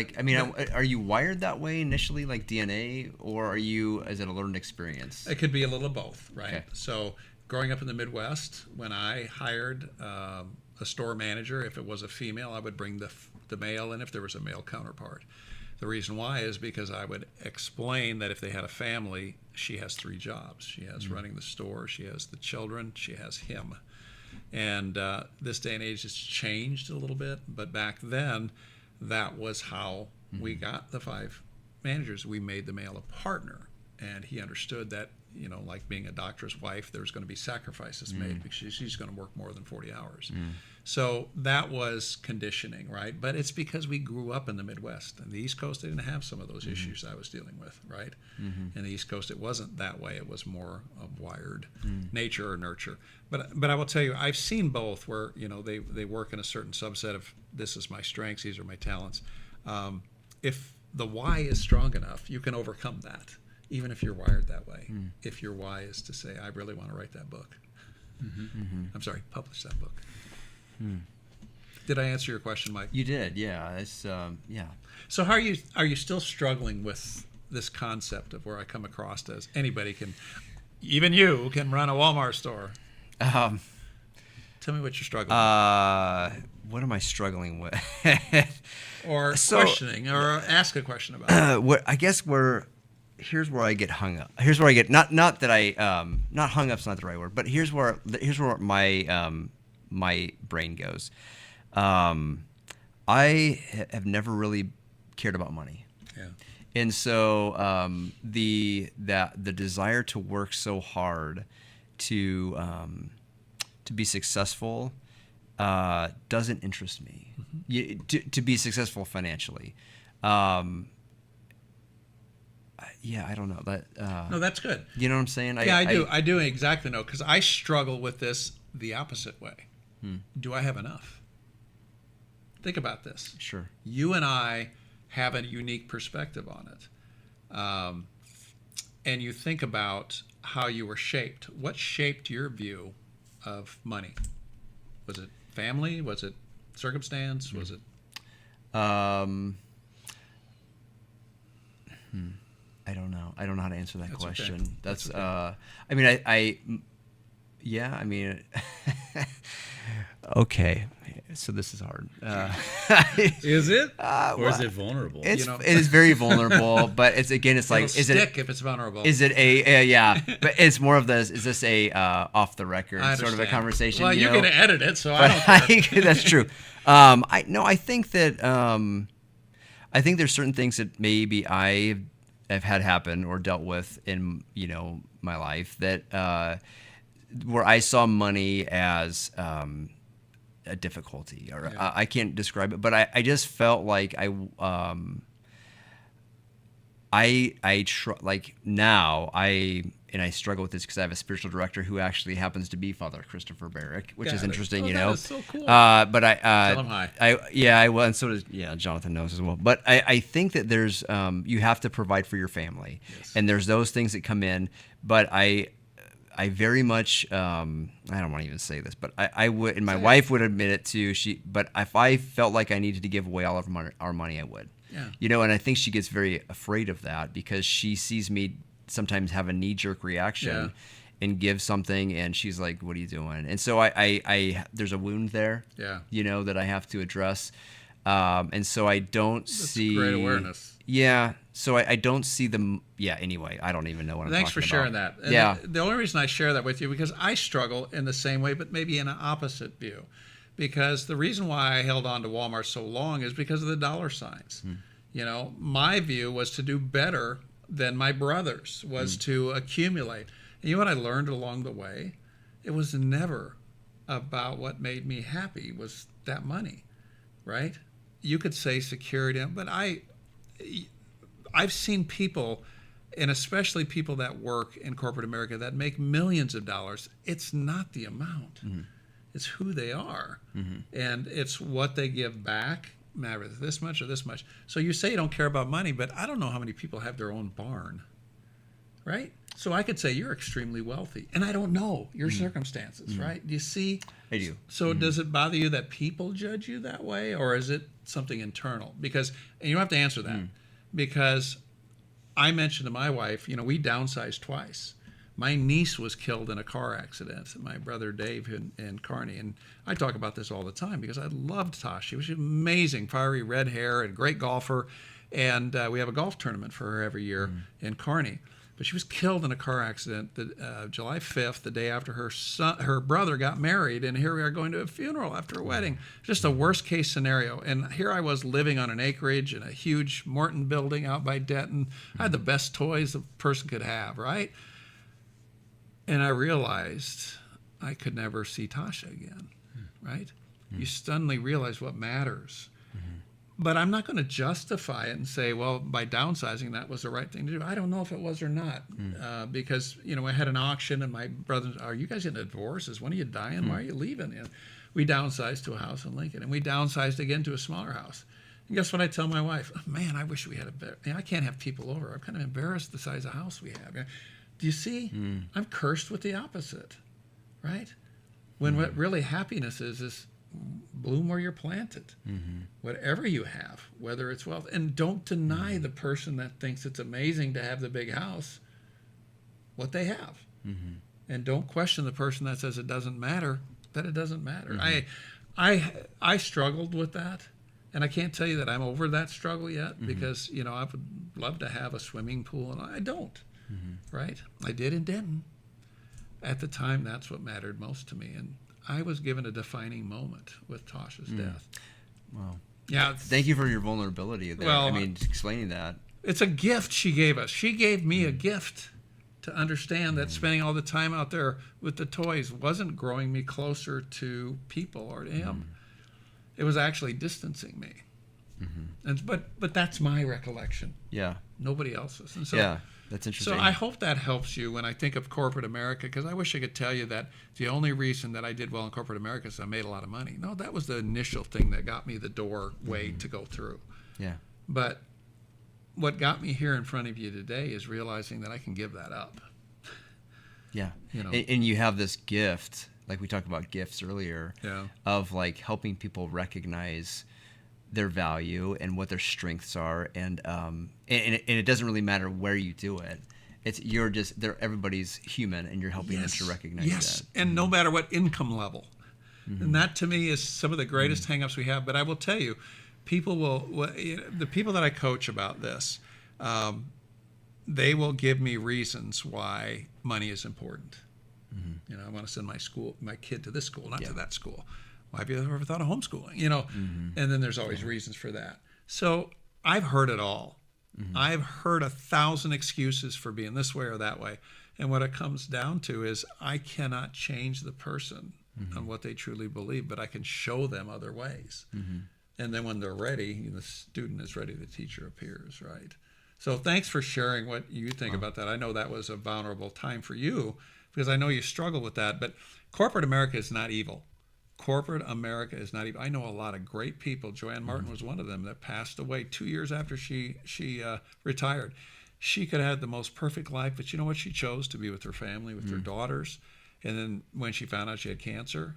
are you wired that way initially, like DNA? Or is it a learned experience? It could be a little of both, right? Okay. So growing up in the Midwest, when I hired a store manager, if it was a female, I would bring the male in if there was a male counterpart. The reason why is because I would explain that if they had a family, she has 3 jobs. She has running the store, she has the children, she has him. And this day and age has changed a little bit, but back then, that was how we got the 5 managers. We made the male a partner, and he understood that like being a doctor's wife, there's going to be sacrifices made because she's going to work more than 40 hours. So that was conditioning, right? But it's because we grew up in the Midwest. And the East Coast, they didn't have some of those issues I was dealing with, right? In the East Coast, it wasn't that way. It was more of wired nature or nurture. But I will tell you, I've seen both where, they work in a certain subset of this is my strengths, these are my talents. If the why is strong enough, you can overcome that, even if you're wired that way. If your why is to say, I really want to write that book. I'm sorry, publish that book. Did I answer your question, Mike? You did, yeah. It's yeah. So how are you still struggling with this concept of where I come across as anybody can, even you can run a Walmart store? Tell me what you're struggling with. What am I struggling with? Or questioning, or ask a question about it. I guess here's where I get hung up. Here's where I get not that I not hung up's not the right word, but here's where my brain goes. I have never really cared about money. Yeah. And so the desire to work so hard to be successful doesn't interest me. To be successful financially. Yeah, I don't know that. No, that's good. You know what I'm saying? Yeah, I do. I do exactly know, because I struggle with this the opposite way. Do I have enough? Think about this. Sure. You and I have a unique perspective on it. And you think about how you were shaped. What shaped your view of money? Was it family? Was it circumstance? Was it? I don't know. I don't know how to answer that question. Okay. That's okay. I mean, yeah, I mean, okay. So this is hard. Is it? Or is well, it vulnerable? It is very vulnerable, but it's like, It'll stick if it's vulnerable. Is it yeah? But it's more of this. Is this a off the record sort of a conversation? Well, you're going to edit it, so but I don't care. that's true. I think that I think there's certain things that maybe I have had happen or dealt with in my life that where I saw money as a difficulty, or I can't describe it, but I just felt like I struggle with this because I have a spiritual director who actually happens to be Father Christopher Barrick, which is interesting, That is so cool. But Tell him hi. I will, and so does Jonathan knows as well. But I think that there's you have to provide for your family, and there's those things that come in. But I very much I don't want to even say this, but I would, and my wife would admit it too. But if I felt like I needed to give away all of our money, I would. Yeah. And I think she gets very afraid of that because she sees me sometimes have a knee-jerk reaction and give something, and she's like, "What are you doing?" And so I there's a wound there. Yeah. That I have to address, and so I don't see great awareness. Yeah. So I don't see them. Yeah. Anyway, I don't even know what I'm talking about. Thanks for sharing that. And yeah. The only reason I share that with you because I struggle in the same way, but maybe in an opposite view. Because the reason why I held on to Walmart so long is because of the dollar signs. My view was to do better than my brothers, was to accumulate. And you know what I learned along the way? It was never about what made me happy was that money, right? You could say security, but I've seen people, and especially people that work in corporate America that make millions of dollars. It's not the amount. It's who they are. And it's what they give back, matter this much or this much. So you say you don't care about money, but I don't know how many people have their own barn, right? So I could say you're extremely wealthy, and I don't know your circumstances, right? Do you see? I do. So does it bother you that people judge you that way, or is it something internal? Because, and you don't have to answer that, because I mentioned to my wife, we downsized twice. My niece was killed in a car accident, my brother Dave in Kearney. And I talk about this all the time because I loved Tosh. She was amazing, fiery red hair and great golfer. And we have a golf tournament for her every year in Kearney. But she was killed in a car accident July 5th, the day after her brother got married. And here we are going to a funeral after a wedding. Just a worst case scenario. And here I was living on an acreage in a huge Morton building out by Denton. I had the best toys a person could have, right? And I realized I could never see Tasha again, right? You suddenly realize what matters. But I'm not going to justify it and say, well, by downsizing, that was the right thing to do. I don't know if it was or not, because, I had an auction, and my brothers, are you guys getting a divorce? Is one of you dying? Why are you leaving? We downsized to a house in Lincoln, and we downsized again to a smaller house. And guess what I tell my wife? Oh, man, I wish we had I can't have people over. I'm kind of embarrassed the size of house we have. Do you see? I'm cursed with the opposite, right? When what really happiness is bloom where you're planted. Whatever you have, whether it's wealth. And don't deny the person that thinks it's amazing to have the big house what they have. And don't question the person that says it doesn't matter, that it doesn't matter. I struggled with that. And I can't tell you that I'm over that struggle yet, because, I would love to have a swimming pool, and I don't, right? I did in Denton. At the time, that's what mattered most to me. And I was given a defining moment with Tasha's death. Wow. Yeah. Thank you for your vulnerability there. Well, explaining that. It's a gift she gave us. She gave me a gift to understand that spending all the time out there with the toys wasn't growing me closer to people or to him. It was actually distancing me. And but that's my recollection. Yeah. Nobody else's. And so, yeah, that's interesting. So I hope that helps you when I think of corporate America, because I wish I could tell you that the only reason that I did well in corporate America is I made a lot of money. No, that was the initial thing that got me the doorway to go through. Yeah. But what got me here in front of you today is realizing that I can give that up. Yeah. And you have this gift, like we talked about gifts earlier, of like helping people recognize their value and what their strengths are, and it doesn't really matter where you do it. Everybody's human, and you're helping them to recognize that. And no matter what income level. And that to me is some of the greatest hang-ups we have. But I will tell you, the people that I coach about this, they will give me reasons why money is important. I want to send my kid to this school, not to that school. Why have you ever thought of homeschooling? And then there's always reasons for that. So I've heard it all. I've heard 1,000 excuses for being this way or that way. And what it comes down to is I cannot change the person on what they truly believe, but I can show them other ways. And then when they're ready, the student is ready, the teacher appears, right? So thanks for sharing what you think about that. I know that was a vulnerable time for you, because I know you struggle with that. But corporate America is not evil. Corporate America is not evil. I know a lot of great people. Joanne Martin was one of them that passed away 2 years after she retired. She could have had the most perfect life, but you know what? She chose to be with her family, with her daughters. And then when she found out she had cancer,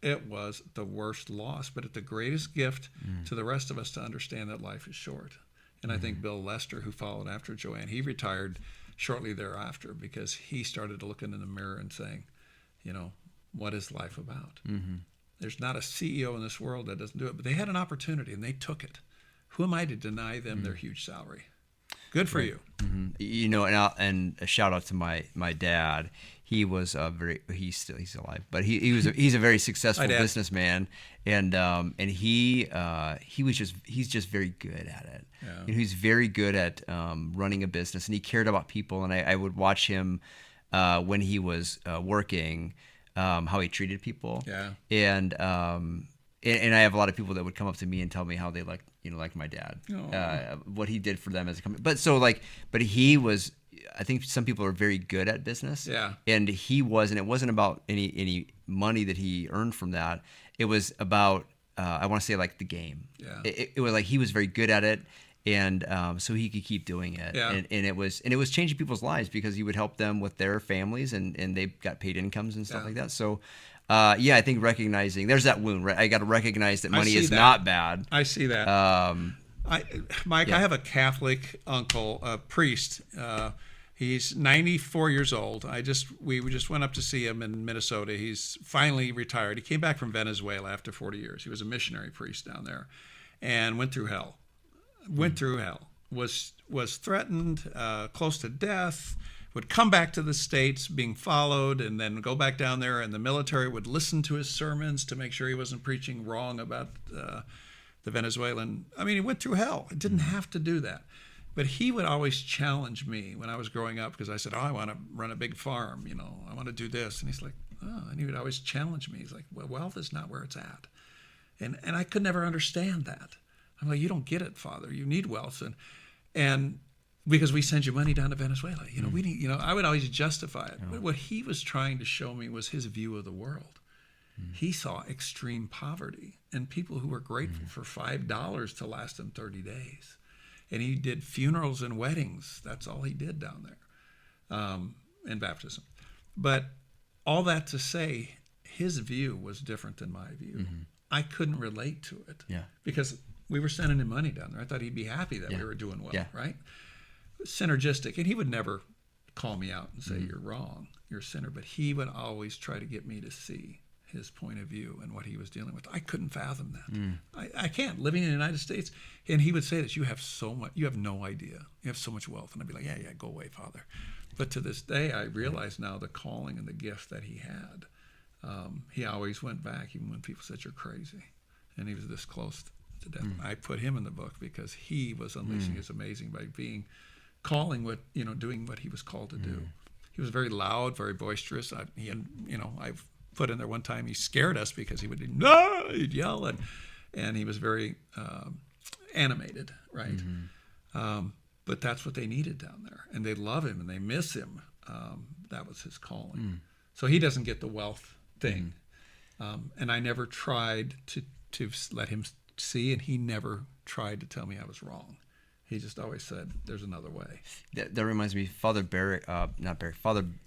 it was the worst loss, but it's the greatest gift to the rest of us to understand that life is short. And I think Bill Lester, who followed after Joanne, he retired shortly thereafter because he started looking in the mirror and saying, what is life about? There's not a CEO in this world that doesn't do it, but they had an opportunity and they took it. Who am I to deny them their huge salary? Good for you. And a shout out to my dad. He was he's alive, but he's a very successful businessman, and he's just very good at it. Yeah. He's very good at running a business, and he cared about people. And I would watch him when he was working, how he treated people. Yeah. And I have a lot of people that would come up to me and tell me how they like my dad, what he did for them as a company. But he was. I think some people are very good at business. Yeah. And he wasn't. It wasn't about any money that he earned from that. It was about I want to say like the game. Yeah. It was like he was very good at it, and so he could keep doing it. Yeah. And it was changing people's lives because he would help them with their families, and they got paid incomes and stuff like that. So. I think recognizing there's that wound, right? I got to recognize that money is not bad. I see that. Mike, I have a Catholic uncle, a priest. He's 94 years old. We just went up to see him in Minnesota. He's finally retired. He came back from Venezuela after 40 years. He was a missionary priest down there, and went through hell. Was threatened, close to death. Would come back to the States being followed, and then go back down there, and the military would listen to his sermons to make sure he wasn't preaching wrong about the Venezuelan. I mean, he went through hell. It didn't have to do that. But he would always challenge me when I was growing up because I said, I want to run a big farm, I want to do this. And he's like, and he would always challenge me. He's like, well, wealth is not where it's at. And I could never understand that. I'm like, you don't get it, Father. You need wealth. And because we send you money down to Venezuela, we need, I would always justify it. But what he was trying to show me was his view of the world. He saw extreme poverty and people who were grateful for $5 to last them 30 days. And he did funerals and weddings. That's all he did down there, and baptism. But all that to say, his view was different than my view. I couldn't relate to it because we were sending him money down there. I thought he'd be happy that we were doing well, right? Synergistic. And he would never call me out and say, you're wrong, you're a sinner. But he would always try to get me to see his point of view and what he was dealing with. I couldn't fathom that. I can't. Living in the United States, and he would say this, you have so much, you have no idea. You have so much wealth. And I'd be like, yeah, go away, Father. But to this day, I realize now the calling and the gift that he had. He always went back, even when people said, you're crazy. And he was this close to death. I put him in the book because he was unleashing his amazing by doing what he was called to do. He was very loud, very boisterous. I've put in there one time, he scared us because he would he'd yell, and he was very animated, right? But that's what they needed down there, and they love him and they miss him. That was his calling. So he doesn't get the wealth thing, and I never tried to let him see, and he never tried to tell me I was wrong. He just always said, "There's another way." That reminds me, Father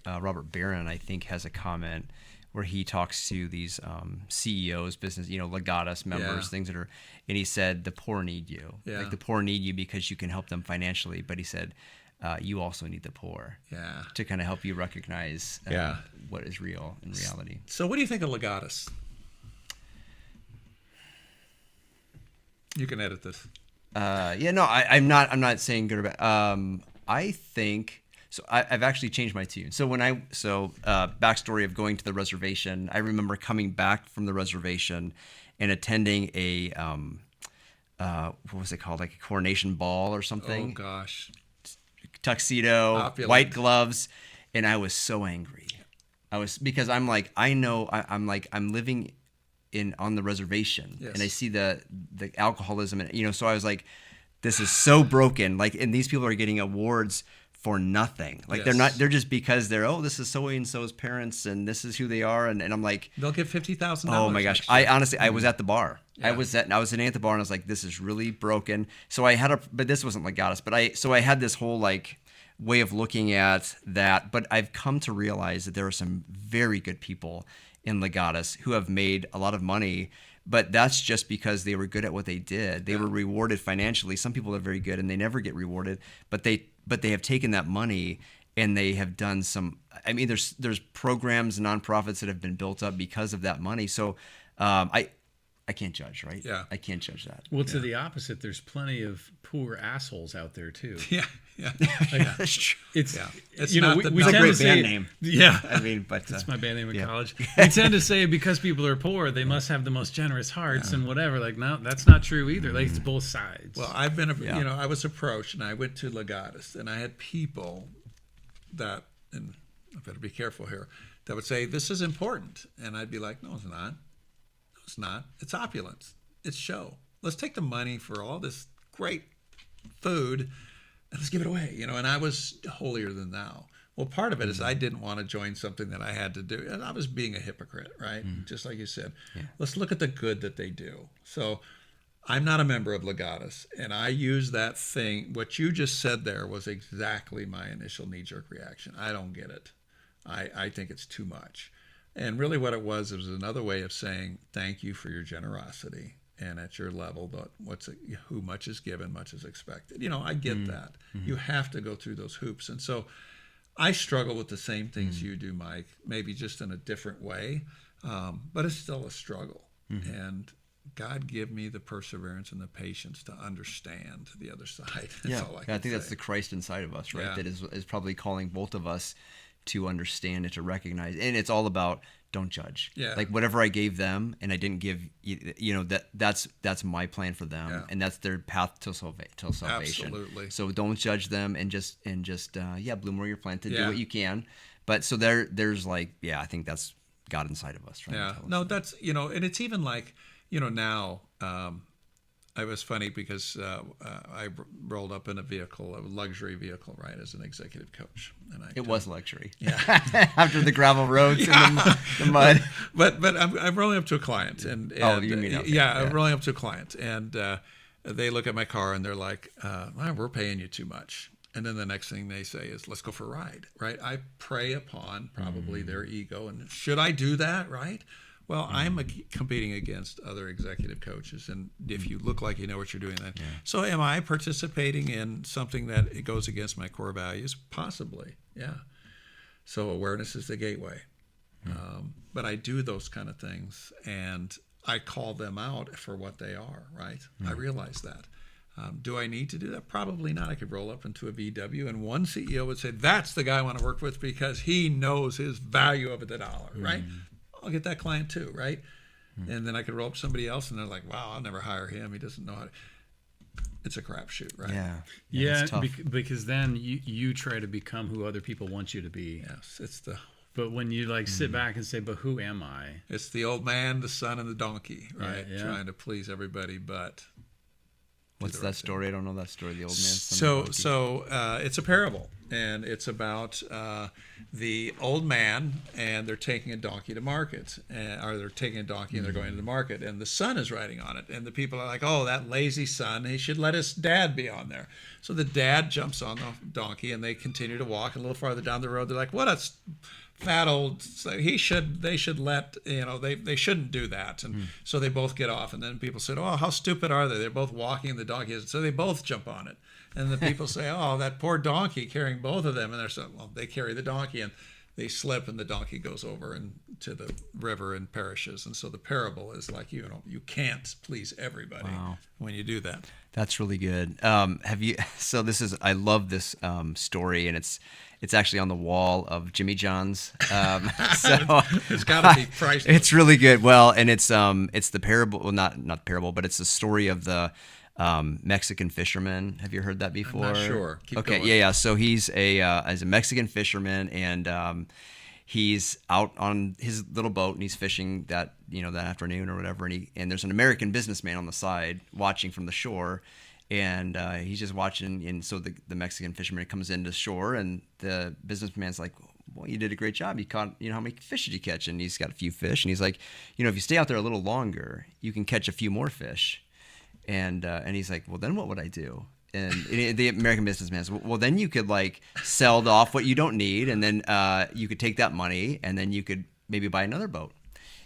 Robert Barron, I think, has a comment where he talks to these CEOs, business, legatus members, things that are, and he said, the poor need you. Like the poor need you because you can help them financially. But he said, you also need the poor to kind of help you recognize what is real in reality. So what do you think of legatus? You can edit this. I'm not saying good or bad. I think... So I've actually changed my tune. So backstory of going to the reservation, I remember coming back from the reservation and attending a, what was it called? Like a coronation ball or something. Oh gosh. Tuxedo, Opulent. white gloves. And I was so angry. Because I'm like, I'm living on the reservation and I see the alcoholism and, so I was like, this is so broken. Like, and these people are getting awards for nothing. Like they're just because this is so and so's parents and this is who they are, and I'm like, they'll get $50,000. Oh my gosh. I honestly I was at the bar. I was sitting at the bar and I was like, this is really broken. So but this wasn't legatus, but I had this whole like way of looking at that, but I've come to realize that there are some very good people in legatus who have made a lot of money. But that's just because they were good at what they did. They were rewarded financially. Some people are very good and they never get rewarded, but they have taken that money and they have done some. I mean, there's programs and nonprofits that have been built up because of that money. So I can't judge, right? Yeah, I can't judge that. Well, to the opposite, there's plenty of poor assholes out there too. Yeah. That's true. It's we tend a great to say, band name. Yeah, I mean, but that's my band name in college. We tend to say because people are poor, they must have the most generous hearts and whatever. Like, no, that's not true either. Like, it's both sides. Well, I've been, I was approached and I went to legatus and I had people that, and I better be careful here, that would say, this is important. And I'd be like, no, it's not. No, it's not. It's opulence. It's show. Let's take the money for all this great food and let's give it away, and I was holier than thou. Well, part of it is I didn't want to join something that I had to do. And I was being a hypocrite, right? Just like you said. Yeah. Let's look at the good that they do. So I'm not a member of legatus, and I use that thing. What you just said there was exactly my initial knee-jerk reaction. I don't get it. I think it's too much. And really what it was another way of saying thank you for your generosity. And at your level, who much is given, much is expected. I get that. You have to go through those hoops. And so I struggle with the same things you do, Mike, maybe just in a different way, but it's still a struggle. And God give me the perseverance and the patience to understand the other side. That's all I think that's the Christ inside of us, right? Yeah. That is probably calling both of us to understand and to recognize. And it's all about don't judge. Yeah. Like whatever I gave them and I didn't give, that's my plan for them. Yeah. And that's their path till salvation. Absolutely. So don't judge them and just bloom where you're planted, do Yeah. what you can. But so there's like, I think that's God inside of us. Yeah. No, that's, and it's even like, now, it was funny because I rolled up in a luxury vehicle, right, as an executive coach. And it was luxury. Yeah. After the gravel roads and the mud. But I'm rolling up to a client. And you mean okay. Yeah, I'm rolling up to a client. And they look at my car and they're like, well, we're paying you too much. And then the next thing they say is, let's go for a ride, right? I prey upon probably their ego. And should I do that, right? Well, I'm competing against other executive coaches, and if you look like you know what you're doing, then so am I participating in something that it goes against my core values? Possibly, yeah. So awareness is the gateway, but I do those kind of things, and I call them out for what they are. Right? I realize that. Do I need to do that? Probably not. I could roll up into a VW, and one CEO would say, "That's the guy I want to work with because he knows his value of the dollar." Right? I'll get that client too, right? And then I could roll up somebody else, and they're like, "Wow, I'll never hire him. He doesn't know how to." It's a crapshoot, right? Yeah, because then you try to become who other people want you to be. Yes, But when you like sit back and say, "But who am I?" It's the old man, the son, and the donkey, right? Yeah. Trying to please everybody, but. What's that story? I don't know that story. The old man. So it's a parable, and it's about the old man, and they're taking a donkey to market, or they're taking a donkey and they're going to the market, and the son is riding on it, and the people are like, "Oh, that lazy son! He should let his dad be on there." So the dad jumps on the donkey, and they continue to walk. And a little farther down the road, they're like, "What a fat old! They should let they shouldn't do that." And so they both get off, and then people said, "Oh, how stupid are they? They're both walking, and the donkey is." So they both jump on it, and the people say, "Oh, that poor donkey carrying both of them." And they're saying, "Well, they carry the donkey, and they slip, and the donkey goes over into the river and perishes." And so the parable is like, you can't please everybody when you do that. That's really good. Have you? So I love this story, and it's actually on the wall of Jimmy John's. So it's got to be priceless. It's really good. Well, and it's the parable. Well, not the parable, but it's the story of the Mexican fisherman. Have you heard that before? I'm not sure. Keep okay, going. yeah. So he's as a Mexican fisherman, and he's out on his little boat, and he's fishing that afternoon or whatever, and there's an American businessman on the side watching from the shore. And he's just watching, and so the Mexican fisherman comes into shore, and the businessman's like, "Well, you did a great job. You caught, how many fish did you catch?" And he's got a few fish, and he's like, "If you stay out there a little longer, you can catch a few more fish." And he's like, "Well, then what would I do?" And the American businessman says, "Well, then you could like sell off what you don't need, and then you could take that money, and then you could maybe buy another boat."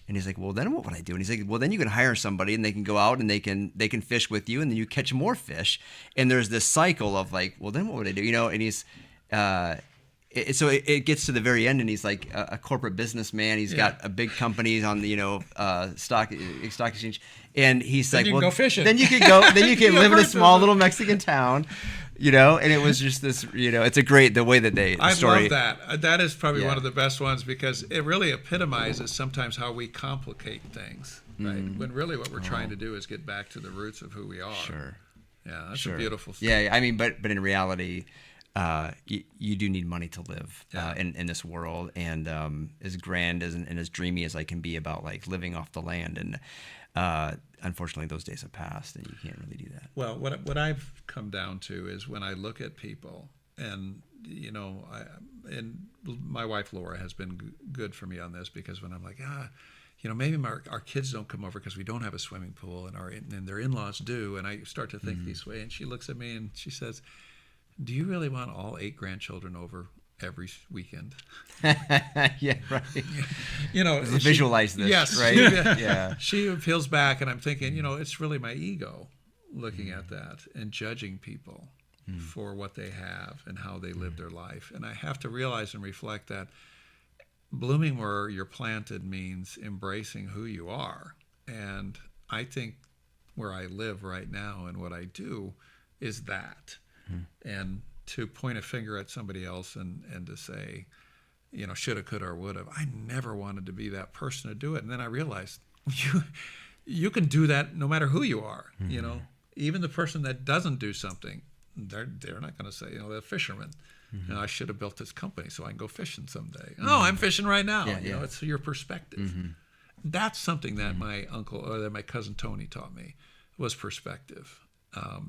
And he's like, "Well, then what would I do?" And he's like, "Well, then you can hire somebody, and they can go out and they can fish with you, and then you catch more fish." And there's this cycle of like, "Well, then what would I do?" And he's so it gets to the very end, and he's like a corporate businessman. He's got a big company on the stock exchange, and he's then like, you "Well, can go fishing. Then you can go. Then you can live in a small little Mexican town." And it was just this, it's a great, the way that the story. I love that. That is probably one of the best ones because it really epitomizes sometimes how we complicate things, right? When really what we're trying to do is get back to the roots of who we are. Sure. Yeah, that's a beautiful story. Yeah, I mean, but in reality, you do need money to live in this world, and as grand and as dreamy as I can be about like living off the land, and unfortunately those days have passed, and you can't really do that. Well, what I've come down to is when I look at people, and and my wife Laura has been good for me on this, because when I'm like, maybe our kids don't come over because we don't have a swimming pool, and their in-laws do, and I start to think this way, and she looks at me and she says, "Do you really want all 8 grandchildren over every weekend?" Yeah, right. Visualize this. Yes, right. Yeah. She peels back, and I'm thinking, it's really my ego looking at that and judging people for what they have and how they live their life. And I have to realize and reflect that blooming where you're planted means embracing who you are. And I think where I live right now and what I do is that. And to point a finger at somebody else and to say, shoulda, coulda, or woulda. I never wanted to be that person to do it. And then I realized you can do that no matter who you are. Even the person that doesn't do something, they're not going to say, they're fishermen. I should have built this company so I can go fishing someday. Oh, I'm fishing right now. It's your perspective. That's something that my uncle or that my cousin Tony taught me was perspective.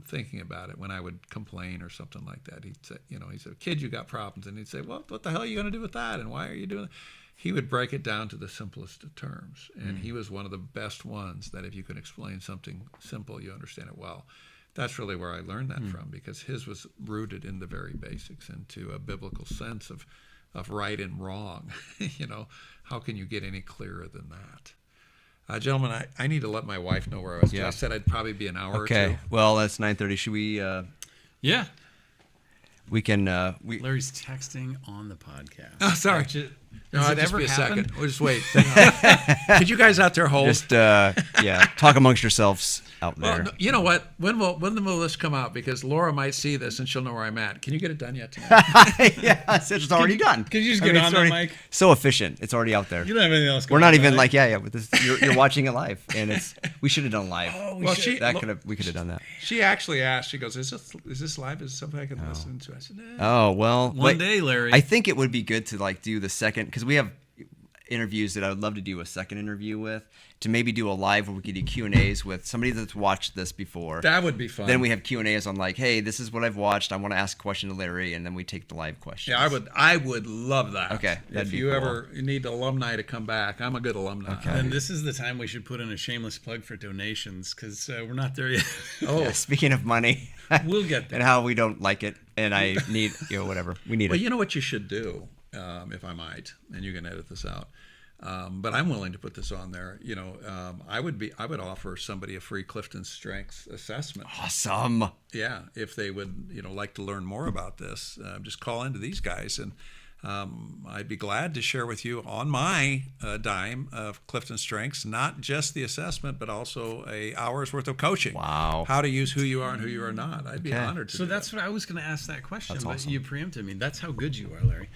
Thinking about it when I would complain or something like that. He'd say, he said, kid, you got problems. And he'd say, well, what the hell are you going to do with that? And why are you doing that? He would break it down to the simplest of terms. And he was one of the best ones that if you can explain something simple, you understand it well. That's really where I learned that from, because his was rooted in the very basics, into a biblical sense of right and wrong. How can you get any clearer than that? Gentlemen, I need to let my wife know where I was. Yeah. I said I'd probably be an hour or two. Okay. Well, that's 9:30. Should we? Yeah. We can. Larry's texting on the podcast. Oh, sorry. Does it just ever be a happen? second. We'll just wait. Could you guys out there hold? Just talk amongst yourselves out there. Well, you know what? When will this come out? Because Laura might see this and she'll know where I'm at. Can you get it done yet tonight? Yeah, it's already done. Could you just get on that mic? So efficient. It's already out there. You don't have anything else. We're not even like with this. You're watching it live, and we should have done live. Oh, we could have done that. She actually asked. She goes, "Is this live? Is it something I can listen to?" I said, "No." Oh well. One day, Larry. I think it would be good to do the second, because we have interviews that I would love to do a second interview with, to maybe do a live where we could do Q&As with somebody that's watched this before. That would be fun. Then we have Q&As on hey, this is what I've watched. I want to ask a question to Larry, and then we take the live questions. Yeah, I would love that. Okay. If you ever need alumni to come back, I'm a good alumni. Okay. And this is the time we should put in a shameless plug for donations, because we're not there yet. Yeah, speaking of money. We'll get there. And how we don't like it, and I need, whatever. We need it. Well, you know what you should do, if I might, and you can edit this out. But I'm willing to put this on there. I would offer somebody a free Clifton Strengths assessment. Awesome. Yeah, if they would, like to learn more about this, just call into these guys, and I'd be glad to share with you on my dime of Clifton Strengths, not just the assessment, but also a hour's worth of coaching. Wow. How to use who you are and who you are not. I'd be honored to. So that's what I was going to ask that question, That's but awesome. you preempted me. That's how good you are, Larry.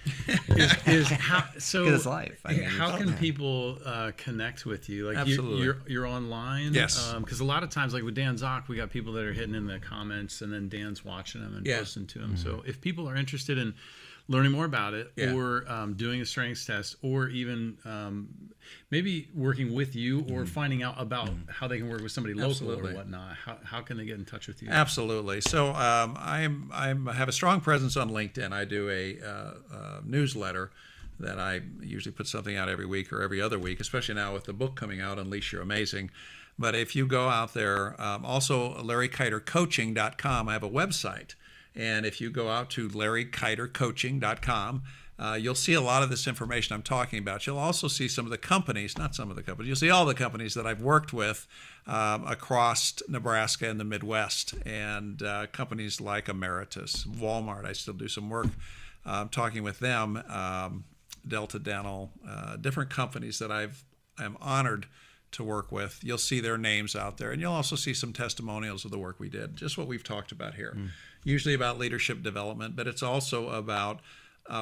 Is how so? 'Cause it's live. How can people connect with you? Like Absolutely. you're online. Yes. Because a lot of times, like with Dan Zock, we got people that are hitting in the comments, and then Dan's watching them and posting to them. So if people are interested in learning more about it, or doing a strengths test, or even maybe working with you, or finding out about how they can work with somebody local or whatnot, how can they get in touch with you? Absolutely. So I have a strong presence on LinkedIn. I do a newsletter that I usually put something out every week or every other week, especially now with the book coming out, Unleash Your Amazing. But if you go out there, also LarryKeiterCoaching.com, I have a website. And if you go out to LarryKeiterCoaching.com, you'll see a lot of this information I'm talking about. You'll also see some of the companies, not some of the companies, you'll see all the companies that I've worked with across Nebraska and the Midwest, and companies like Emeritus, Walmart. I still do some work talking with them, Delta Dental, different companies that I'm honored to work with. You'll see their names out there, and you'll also see some testimonials of the work we did, just what we've talked about here. Usually about leadership development, but it's also about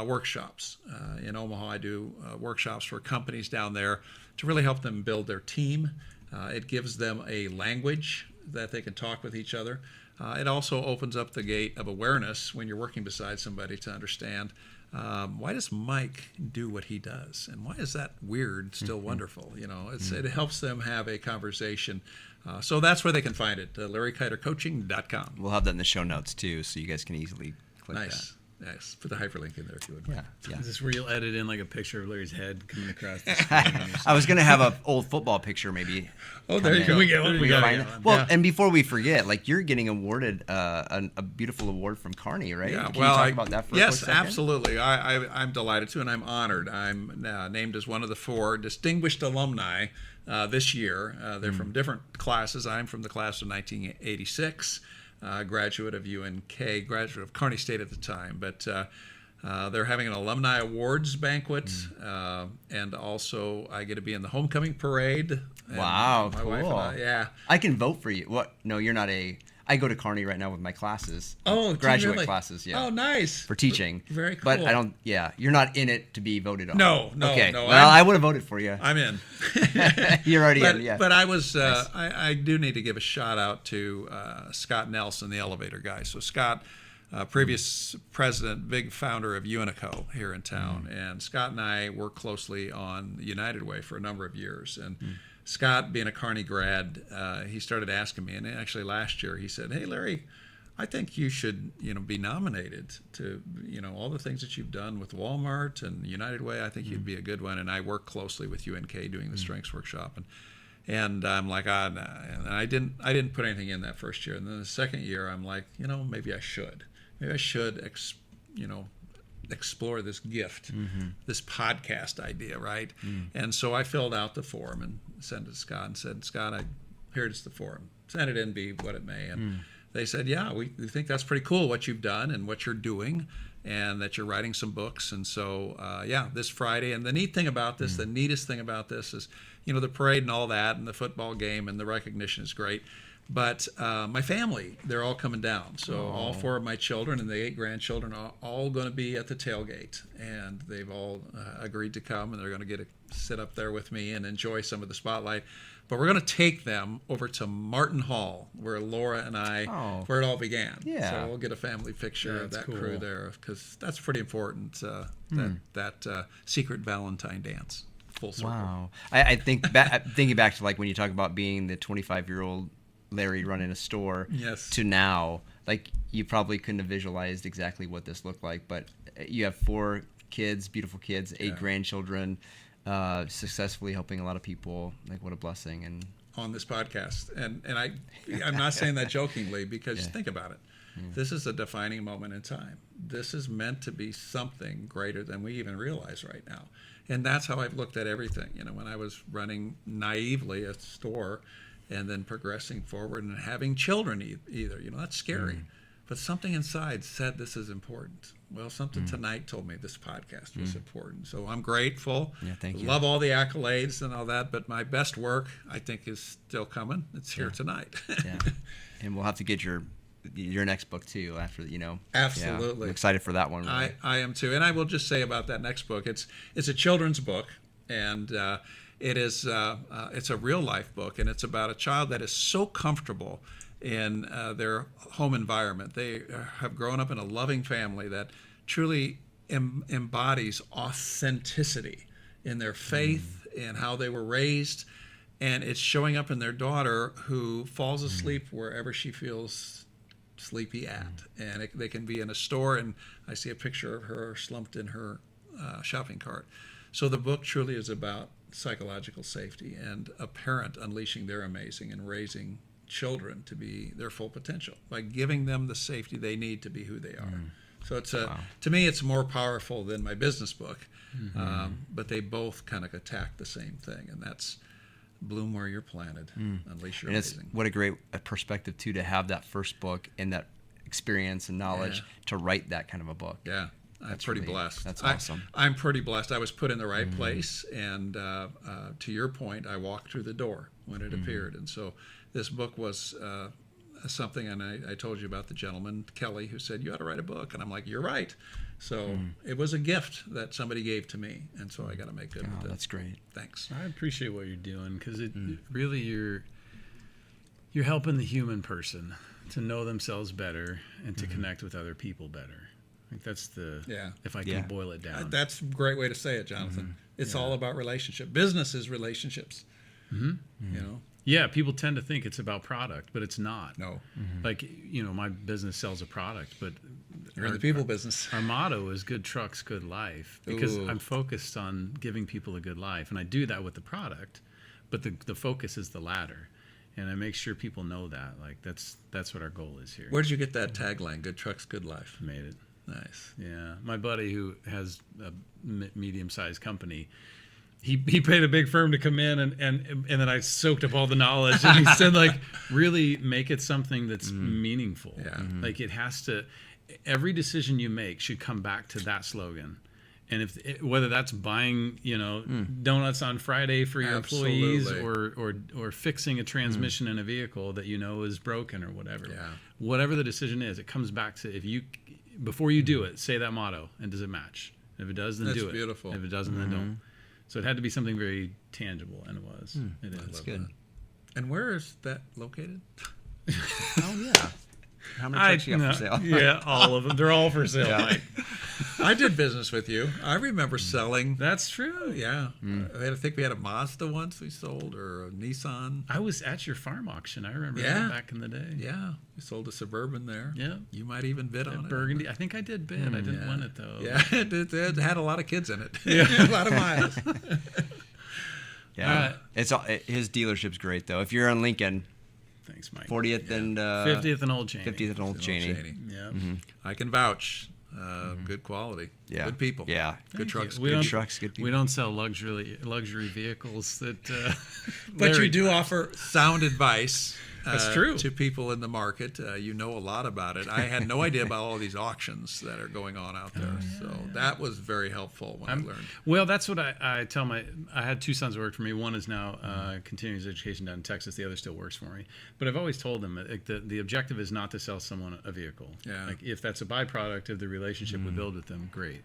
workshops. In Omaha, I do workshops for companies down there to really help them build their team. It gives them a language that they can talk with each other. It also opens up the gate of awareness when you're working beside somebody to understand, why does Mike do what he does, and why is that weird still wonderful? It helps them have a conversation. So that's where they can find it, LarryKeiterCoaching.com. We'll have that in the show notes too, so you guys can easily click that. Nice. Put the hyperlink in there if you would. Yeah. Is this where you'll edit in like a picture of Larry's head coming across the screen? I was gonna have an old football picture maybe. Oh, there you go. We can Find it. Well, and before we forget, you're getting awarded a beautiful award from Carney, right? Yeah, Can you talk about that for a quick yes, second? absolutely. I'm delighted to, and I'm honored. I'm named as one of the 4 distinguished alumni this year. They're from different classes. I'm from the class of 1986, graduate of UNK, graduate of Kearney State at the time, but they're having an alumni awards banquet, and also I get to be in the homecoming parade. Wow, my cool. wife and I, I can vote for you. What? No, you're not a. I go to Kearney right now with my classes. Oh, do you graduate really? classes. Yeah. Oh, nice. For teaching. Very cool. But I don't. Yeah, you're not in it to be voted on. No. Okay. No, Well, I would have voted for you. I'm in. You're already in. Yeah. But I was. I do need to give a shout out to Scott Nelson, the elevator guy. So Scott, previous president, big founder of Unico here in town, and Scott and I worked closely on the United Way for a number of years. And Scott, being a Kearney grad, he started asking me, and actually last year he said, "Hey, Larry, I think you should, be nominated to, all the things that you've done with Walmart and United Way. I think you'd be a good one." And I work closely with UNK doing the strengths workshop, and I'm like, nah. And I didn't put anything in that first year. And then the second year, I'm like, maybe I should. Maybe I should, explore this gift, this podcast idea, right? And so I filled out the form and sent it to Scott and said, "Scott, here is the form. Send it in, be what it may." And they said, "Yeah, we think that's pretty cool what you've done and what you're doing, and that you're writing some books." And so, this Friday. And the neatest thing about this is, the parade and all that, and the football game and the recognition is great. But my family, they're all coming down. So all 4 of my children and the 8 grandchildren are all going to be at the tailgate. And they've all agreed to come, and they're going to get to sit up there with me and enjoy some of the spotlight. But we're going to take them over to Martin Hall, where Laura and I, where it all began. Yeah. So we'll get a family picture of that crew there, because that's pretty important, that secret Valentine dance. Full circle. Wow. I think thinking back to like when you talk about being the 25-year-old Larry running a store to now, like you probably couldn't have visualized exactly what this looked like, but you have 4 kids, beautiful kids, 8 grandchildren, successfully helping a lot of people. Like, what a blessing. And on this podcast, and I'm not saying that jokingly, because think about it. This is a defining moment in time. This is meant to be something greater than we even realize right now. And that's how I've looked at everything. When I was running naively a store and then progressing forward and having children either, that's scary. But something inside said this is important. Well, something tonight told me this podcast was important. So I'm grateful. Yeah, thank you. Love all the accolades and all that, but my best work, I think, is still coming. It's here tonight. Yeah. And we'll have to get your next book too after, Absolutely. Yeah, I'm excited for that one. Really. I am too. And I will just say about that next book, it's a children's book, and it's a real life book, and it's about a child that is so comfortable in their home environment. They have grown up in a loving family that truly embodies authenticity in their faith and how they were raised, and it's showing up in their daughter, who falls asleep wherever she feels sleepy at. And they can be in a store, and I see a picture of her slumped in her shopping cart. So the book truly is about psychological safety and a parent unleashing their amazing and raising children to be their full potential by giving them the safety they need to be who they are. So it's to me, it's more powerful than my business book, but they both kind of attack the same thing, and that's bloom where you're planted, unleash your amazing. What a great perspective too, to have that first book and that experience and knowledge to write that kind of a book. Yeah. I'm pretty blessed. That's awesome. I'm pretty blessed. I was put in the right place, and to your point, I walked through the door when it appeared. And so this book was something, and I told you about the gentleman, Kelly, who said, "You ought to write a book." And I'm like, "You're right." So it was a gift that somebody gave to me, and so I got to make good with it. That's great. Thanks. I appreciate what you're doing, because it really you're helping the human person to know themselves better and to connect with other people better. I think that's if I can boil it down. That's a great way to say it, Jonathan. It's all about relationship. Business is relationships. Yeah, people tend to think it's about product, but it's not. No. Like, my business sells a product, but You're in the people business. Our motto is good trucks, good life, because I'm focused on giving people a good life, and I do that with the product, but the focus is the latter, and I make sure people know that. Like, that's what our goal is here. Where did you get that tagline? Good trucks, good life. Made it. Nice. Yeah, my buddy who has a medium-sized company, he paid a big firm to come in, and then I soaked up all the knowledge, and he said, like, really make it something that's meaningful. Yeah. Like, it has to. Every decision you make should come back to that slogan, And whether that's buying, donuts on Friday for your employees, or fixing a transmission in a vehicle that is broken or whatever. Yeah. Whatever the decision is, it comes back to before you do it, say that motto, and does it match? If it does, then do it. That's beautiful. If it doesn't, then don't. So it had to be something very tangible, and it was. It is. That's good. And where is that located? Oh yeah. How many trucks you got for sale? Yeah, all of them. They're all for sale, Mike. I did business with you. I remember selling. That's true. Yeah. I think we had a Mazda once we sold, or a Nissan. I was at your farm auction. I remember Yeah. that back in the day. Yeah. We sold a Suburban there. Yeah. You might even bid on it. Burgundy. I think I did bid. I didn't win it, though. Yeah. It had a lot of kids in it. Yeah. A lot of miles. Yeah. His dealership's great though. If you're in Lincoln, Thanks, Mike. 40th and 50th and Old Cheney. 50th and Old Cheney. Yeah. I can vouch. Good quality. Yeah. Good people. Yeah. Good trucks. We Good don't- trucks. Good people. We don't sell luxury vehicles that. But Larry you do does. offer sound advice. That's true. To people in the market. You know a lot about it. I had no idea about all these auctions that are going on out there. So that was very helpful when I learned. Well, that's what I tell I had two sons who worked for me. One is now continuing his education down in Texas. The other still works for me. But I've always told them that the objective is not to sell someone a vehicle. Yeah. Like if that's a byproduct of the relationship we build with them, great.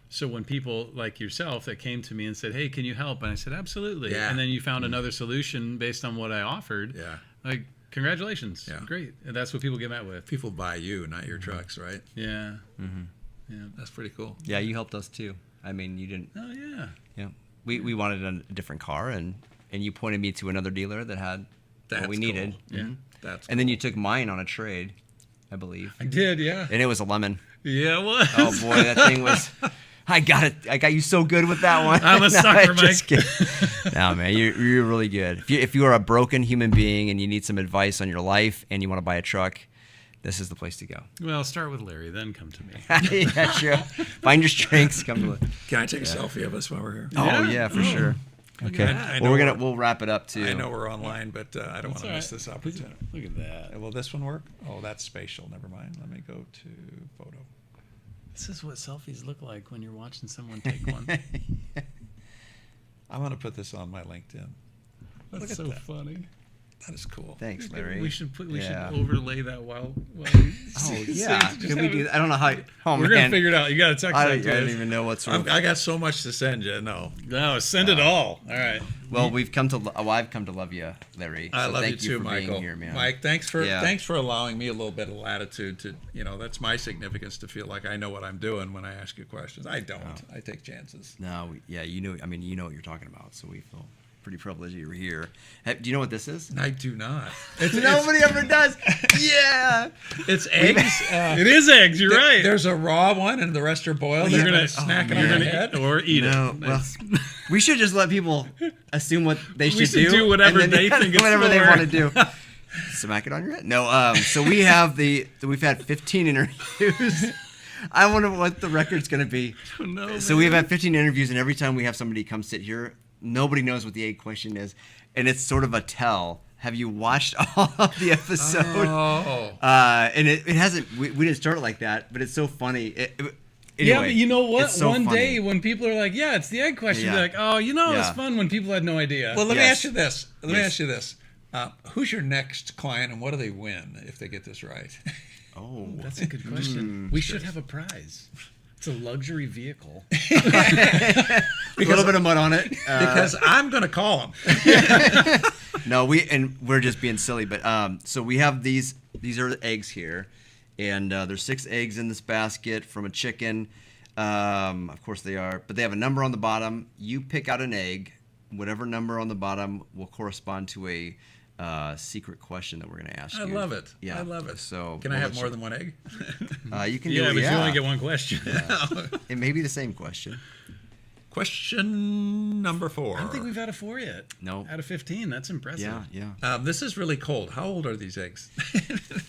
So when people like yourself that came to me and said, "Hey, can you help?" and I said, "Absolutely." Yeah. And then you found another solution based on what I offered. Yeah. Like, congratulations. Yeah. Great. And that's what people get met with. People buy you, not your trucks, right? Yeah. Yeah. That's pretty cool. Yeah, you helped us too. I mean, you didn't. Oh yeah. Yeah. We wanted a different car, and you pointed me to another dealer that had what we That's needed. cool. Yeah. That's And then you took mine on a trade, I believe, I did. Yeah. and it was a lemon. Yeah. It was. Oh boy, that thing was. I got it. I got you so good with that one. I'm a sucker, just Mike. kidding. No, man, you're really good. If you are a broken human being and you need some advice on your life and you want to buy a truck, this is the place to go. Well, start with Larry, then come to me. Yeah, sure. Find your strengths. Come to it. Can I take a selfie of us while we're here? Oh yeah, for sure. Okay. I Well, know we'll wrap it up too. I know we're online, but I don't want to all miss right. this opportunity. Look at that. Will this one work? Oh, that's spatial. Never mind. Let me go to photo. This is what selfies look like when you're watching someone take one. I want to put this on my LinkedIn. Look That's at so that. funny. That is cool. Thanks, Larry. We should Yeah. overlay that while we Oh yeah. Can we do that? I don't know how. Oh We're man. gonna figure it out. You gotta text I that to don't us. even know what's. I got so much to send you. No, No, send it all. All right. Well, I've come to love you, Larry. I So love you thank too, for Michael. Being here, man. Mike, thanks for Yeah. allowing me a little bit of latitude to, that's my significance to feel like I know what I'm doing when I ask you questions. I don't. I take chances. No, you know. I mean, you know what you're talking about. So we feel pretty privileged that you were here. Do you know what this is? I do not. Nobody ever does. Yeah. It's eggs. It is eggs. You're right. There's a raw one, and the rest are boiled. You're You're gonna gonna snack it you're on gonna your head. or eat No, it. well, we should just let people assume what they should should do whatever and then they think it's whatever they for. want to do. Smack it on your head. No. So we've had 15 interviews. I wonder what the record's going to be. No, So we've had 15 interviews, and every time we have somebody come sit here, nobody knows what the egg question is, and it's sort of a tell. Have you watched all of the episode? Oh. And it hasn't. We didn't start it like that, but it's so funny. Anyway, yeah, but you know what? it's so One funny. day when people are like, "Yeah, it's the egg question," Yeah. you're like, "Oh, it was Yeah. fun when people had no idea." Well, let me Yes. ask you this. Let me Yes. ask you this. Who's your next client, and what do they win if they get this right? Oh, that's a good question. We should have a prize. It's a luxury vehicle. a little bit of mud on it. Because I'm going to call them. No, we're just being silly, but so we have these are the eggs here, and there's 6 eggs in this basket from a chicken. Of course they are, but they have a number on the bottom. You pick out an egg, whatever number on the bottom will correspond to a secret question that we're going to ask you. I love it. Yeah, I love it. So Can I have more than one egg? You can do Yeah, it. but Yeah, you only get one question. it may be the same question. Question number 4. I don't think we've had a 4 yet. No. Out of 15, that's impressive. Yeah. This is really cold. How old are these eggs?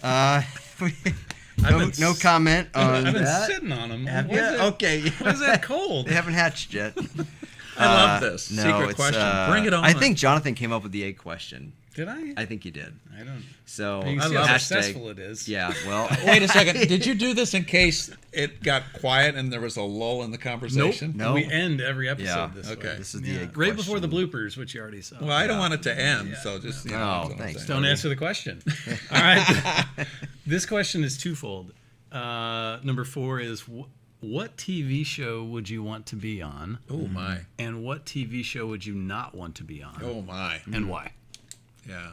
No comment on I've been that. sitting on them. Have Why is you? it- Okay. Why is that cold? They haven't hatched yet. I love this. No, Secret it's, question. Bring it on. I think Jonathan came up with the egg question. Did I? I think you did. I don't. So You can see how successful it is. Yeah, well, Wait a second. Did you do this in case it got quiet and there was a lull in the conversation? No. We end every episode yeah. this Okay. way. This is the Yeah. egg Right before the question. bloopers, which you already saw. Well, I don't want it to end, so just, you know. Oh, that's what I'm thanks. saying. Don't answer the question. All right. This question is twofold. Number 4 is what TV show would you want to be on? Oh, my. And what TV show would you not want to be on? Oh, my. And why? Yeah.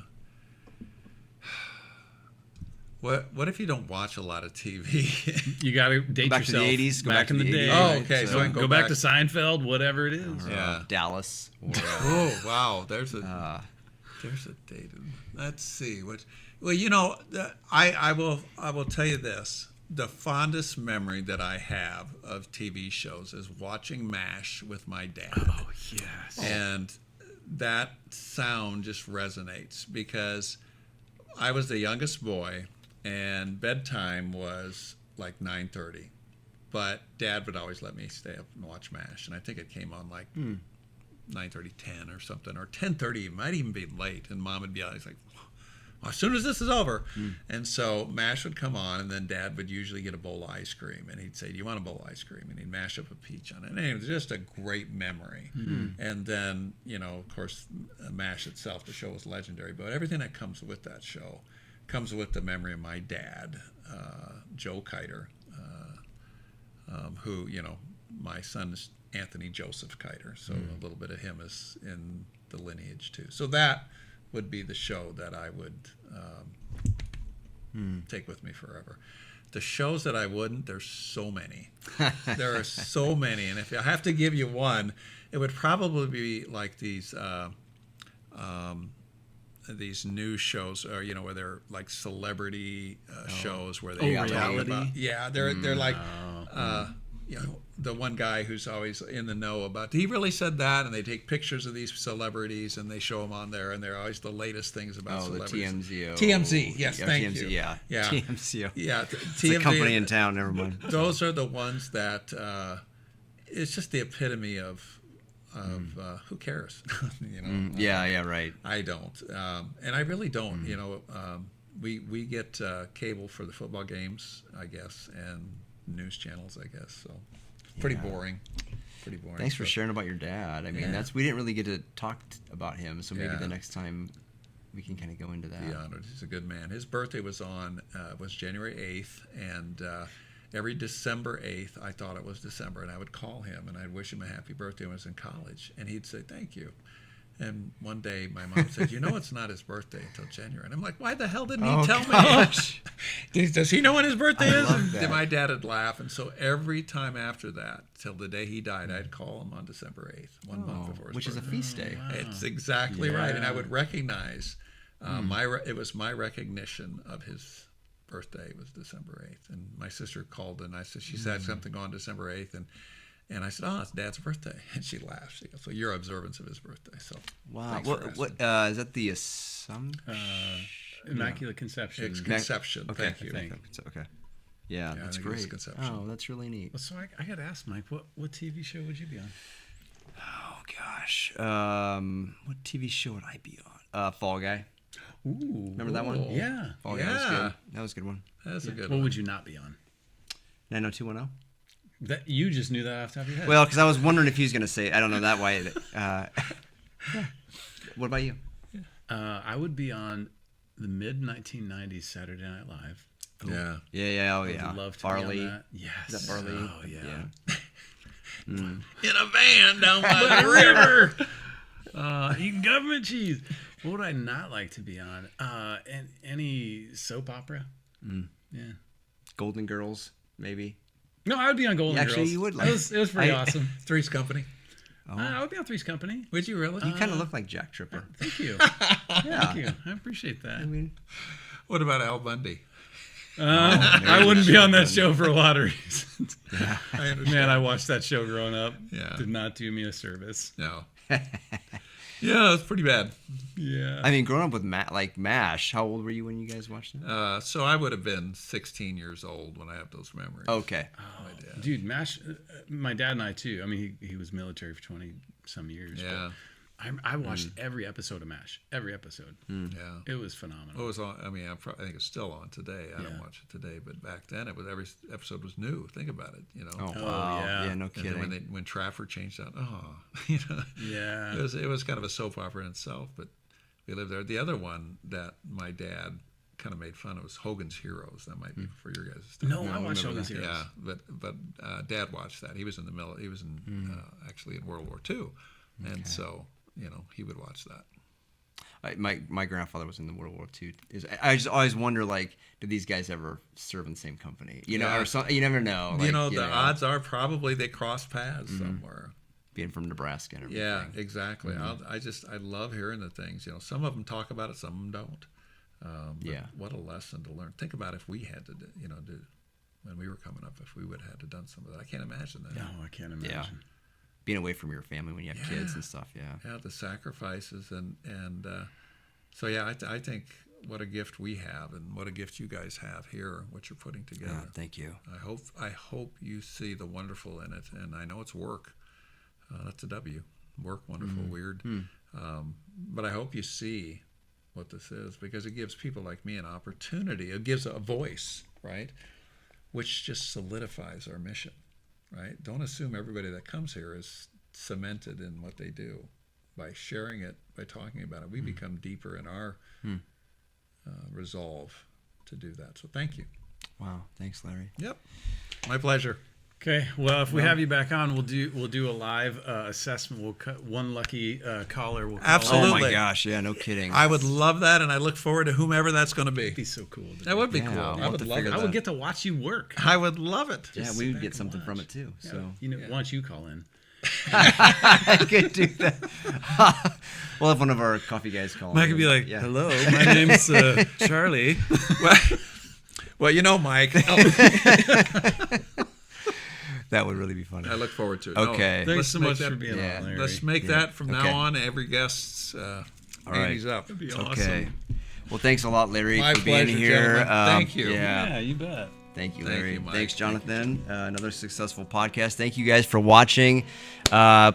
What if you don't watch a lot of TV? You got to date back to the yourself. 80s, go back back to in the the day. 80s. Oh, okay, so I can go go back back. to Seinfeld, whatever it is. Yeah. Dallas. Or, Oh, wow. There's a date. Let's see. Well, you know, I will tell you this. The fondest memory that I have of TV shows is watching MASH with my dad. Oh, yes. And that sound just resonates because I was the youngest boy and bedtime was like 9:30. But Dad would always let me stay up and watch MASH. And I think it came on like 9:30, 10 or something, or 10:30. It might even be late. And Mom would be always like, well, as soon as this is over. And so MASH would come on, and then Dad would usually get a bowl of ice cream. And he'd say, do you want a bowl of ice cream? And he'd mash up a peach on it. And it was just a great memory. And then, you know, of course, MASH itself, the show was legendary. But everything that comes with that show comes with the memory of my dad, Joe Keiter, who, you know, my son is Anthony Joseph Keiter. So a little bit of him is in the lineage, too. So that would be the show that I would take with me forever. The shows that I wouldn't, there's so many. There are so many. And if I have to give you one, it would probably be like these news shows, or you know, where they're like celebrity shows where they talk reality? about. Yeah, they're like, you know, the one guy who's always in the know about. He really said that, and they take pictures of these celebrities and they show them on there, and they're always the latest things about celebrities. the TMZ. TMZ, yes, yeah, thank TMZ, you. Yeah, Yeah. TMZ. Yeah, It's a company in town. Never mind. Those are the ones that it's just the epitome of who cares, you know. Yeah, right. I don't, and I really don't. You know, we get cable for the football games, I guess, and news channels, I guess. So pretty boring. Pretty boring. Thanks for sharing about your dad. I mean, we didn't really get to talk about him, so maybe Yeah. the next time we can kind of go into that. Be honored. He's a good man. His birthday was was January 8th, and every December 8th, I thought it was December, and I would call him and I'd wish him a happy birthday when I was in college, and he'd say thank you. And one day my mom said, you know, it's not his birthday until January. And I'm like, why the hell didn't he tell me? Does he know when his birthday is? love that. And my dad would laugh. And so every time after that, till the day he died, I'd call him on December 8th, one month before his Which is a birthday. feast day. It's exactly right. And I would recognize, it was my recognition of his birthday was December 8th. And my sister called and I said, she said something on December 8th. And I said, oh, it's Dad's birthday. And she laughed. She goes, so your observance of his birthday. So Wow. thanks for What asking. is that the Assumption? Immaculate Conception. It's Conception. Okay. Thank you. Okay. Yeah, I that's think it was great. Conception. Oh, that's really neat. So I got to ask Mike, what TV show would you be on? Oh gosh. What TV show would I be on? Fall Guy. Ooh, Remember that one? Yeah. Fall Guy was Yeah. good. That was a good one. That's a good What one. would you not be on? 90210. That you just knew that off the top of your head. Well, because I was wondering if he was going to say it. I don't know that way. What about you? I would be on the mid 1990s Saturday Night Live. Yeah. Yeah. Oh I yeah. would love to Farley. be on that. Yes. Is that Farley? Oh yeah. In a van down by the river. Eating government cheese. What would I not like to be on? And any soap opera? Yeah. Golden Girls, maybe. No, I would be on Golden Actually, Girls. you would It like- was pretty I- awesome. Three's Company. I would be on Three's Company. Would you really? You kind of look like Jack Tripper. Thank you. Yeah. Thank you. I appreciate that. I mean, What about Al Bundy? I wouldn't be on that show for a lot of reasons. I understand. Man, I watched that show growing up. Yeah. Did not do me a service. No. Yeah, it's pretty bad. Yeah. I mean, growing up with MASH, how old were you when you guys watched it? So I would have been 16 years old when I have those memories. Okay. Dude, MASH, my dad and I too. I mean, he was military for 20 some years. Yeah. But I watched every episode of MASH. Every episode. Yeah. It was phenomenal. It was on. I mean, I think it's still on today. I don't watch it today, but back then it was every episode was new. Think about it. Oh, Oh, wow. yeah. Yeah, no And kidding. then when Trafford changed out, Yeah. it was kind of a soap opera in itself. But we lived there. The other one that my dad kind of made fun of was Hogan's Heroes. That might be for your guys' stuff. No, I watched Hogan's Heroes. Yeah, but Dad watched that. He was in the middle. He was in actually in World War II, and so he would watch that. My grandfather was in the World War II. I just always wonder, like, did these guys ever serve in the same company? Or something. You never know. Like, The odds are probably they crossed paths somewhere. being from Nebraska and everything. Yeah, exactly. I love hearing the things. Some of them talk about it, some of them don't. But what a lesson to learn. Think about if we had to, do when we were coming up, if we would have had to done some of that. I can't imagine that. No, I can't imagine. Yeah. Being away from your family when you have kids and stuff. Yeah. Yeah, the sacrifices and so I think what a gift we have and what a gift you guys have here, what you're putting together. Thank you. I hope you see the wonderful in it, and I know it's work. That's a W. Work, wonderful, weird. But I hope you see what this is, because it gives people like me an opportunity. It gives a voice, right? Which just solidifies our mission, right? Don't assume everybody that comes here is cemented in what they do. By sharing it, by talking about it, we become deeper in our resolve to do that. So thank you. Wow. Thanks, Larry. Yep. My pleasure. Okay. Well, if we have you back on, we'll do a live assessment. We'll cut one lucky caller. We'll call Absolutely. Oh my gosh. Yeah. No kidding. I would love that, and I look forward to whomever that's going to be. It'd be so cool. That would be Yeah, cool. we'll I have would to love figure it. I that would get to watch you work. I would love it. yeah, Just we sit would back get and something from watch. it too. Yeah. So Why don't you call in? I could do that. We'll have one of our coffee guys call. Mike in. could be like, Yeah. "Hello, my name's Charlie." Well, Mike. That would really be funny. I look forward to it. Okay. Thanks let's so make much that- for being yeah. on, Larry. Let's make that from Okay. now on. Every guest's right. 80s up. That'd be awesome. Okay. Well, thanks a lot, Larry, My for being pleasure, here. gentlemen. Thank you. Yeah. Yeah, you bet. Thank you, Thank Larry. you, Mike. Thanks, Thank Jonathan. Another successful podcast. Thank you guys for watching.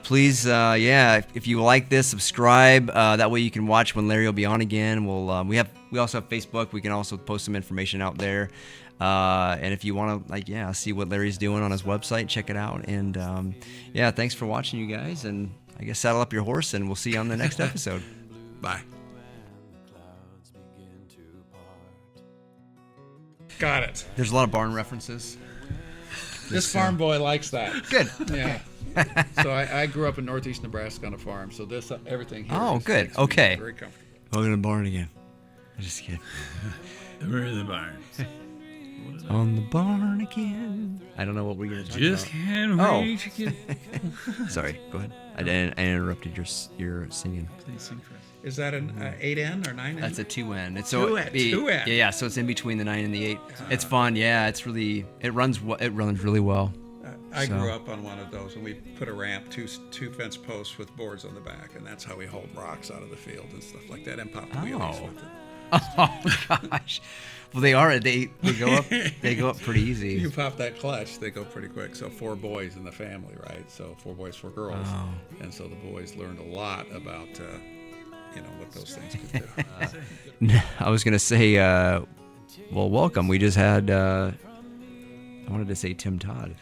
Please, if you like this, subscribe. That way you can watch when Larry will be on again. We also have Facebook. We can also post some information out there. And if you want to, see what Larry's doing on his website, check it out. And thanks for watching, you guys. And I guess saddle up your horse, and we'll see you on the next episode. Bye. Got it. There's a lot of barn references. This farm boy likes that. Good. Yeah. So I grew up in northeast Nebraska on a farm. So everything here. Oh, is- good. makes me Okay. Very comfortable. We're in the barn again. I'm just kidding. We're in the barn. On the barn again. I don't know what we're gonna talk Just about. can't Oh. wait to get. Sorry, go ahead. I interrupted your singing. Please sing for us. Is that an 8N or 9N? That's a 2N. It's 2N, 2N. Yeah, so it's in between the 9 and the 8. It's fun. Yeah, it runs really well. I So- grew up on one of those, and we put a ramp, two fence posts with boards on the back, and that's how we hauled rocks out of the field and stuff like that, and popped wheelies with it. Oh gosh. Well, they go up pretty easy. You pop that clutch, they go pretty quick. So 4 boys in the family, right? So 4 boys, 4 girls, Oh. and so the boys learned a lot about what those things could do. I was gonna say, well, welcome. We just had. I wanted to say Tim Todd.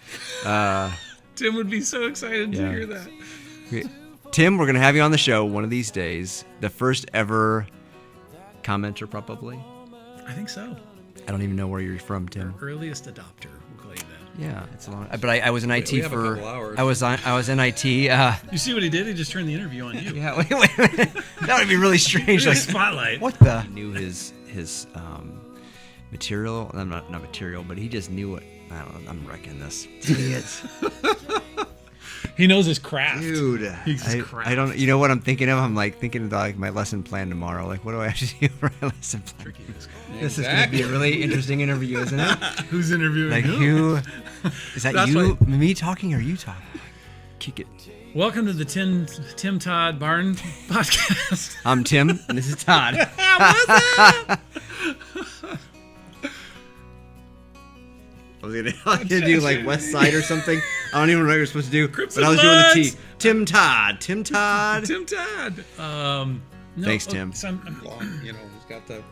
Tim would be so excited to Yeah. hear that. Tim, we're gonna have you on the show one of these days. The first ever commenter, probably. I think so. I don't even know where you're from, Tim. Earliest adopter. We'll call you that. Yeah, it's a long. But I was in IT we have a for. couple hours. I was in IT. You see what he did? He just turned the interview on you. Yeah, wait a minute. That would be really strange. Like Like, spotlight. what the? Knew his material. I'm not material, but he just knew it. I don't know. I'm wrecking this. Idiot. He knows his craft. Dude, He's I craft. don't. You know what I'm thinking of? I'm like thinking of like my lesson plan tomorrow. Like, what do I have to do for my lesson plan? This is going to be a really interesting interview, isn't it? Who's interviewing Like, who? who? Is that That's you? what- Me talking or you talking? Kick it. Welcome to the Tim Todd Barn podcast. I'm Tim, and this is Todd. I was gonna do like West Side or something. I don't even know what you're supposed to do, Crips but I and was doing the T. Bloods. Tim Todd. Tim Todd. Tim Todd. No, Thanks, Tim. So I'm Long, he's got the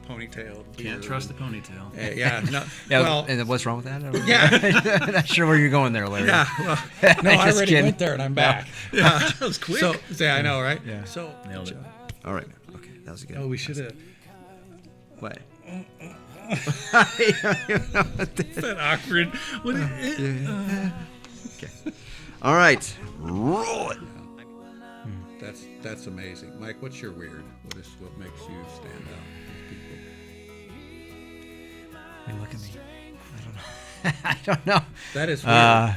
ponytail. can't trust the ponytail. Yeah, no. Yeah, well, and what's wrong with that? I don't know. yeah, Not sure where you're going there, Larry. yeah. Well, no, I Just already kidding. went there and I'm back. Yeah, that was quick. So, yeah, I know, right? Yeah. So, Nailed it. All right. Okay, that was good. Oh, we should have. What? That awkward. What? Okay. All right. Roll it. that's amazing, Mike. What's your weird? What makes you stand out with people? Hey, look at me. I don't know. That is weird.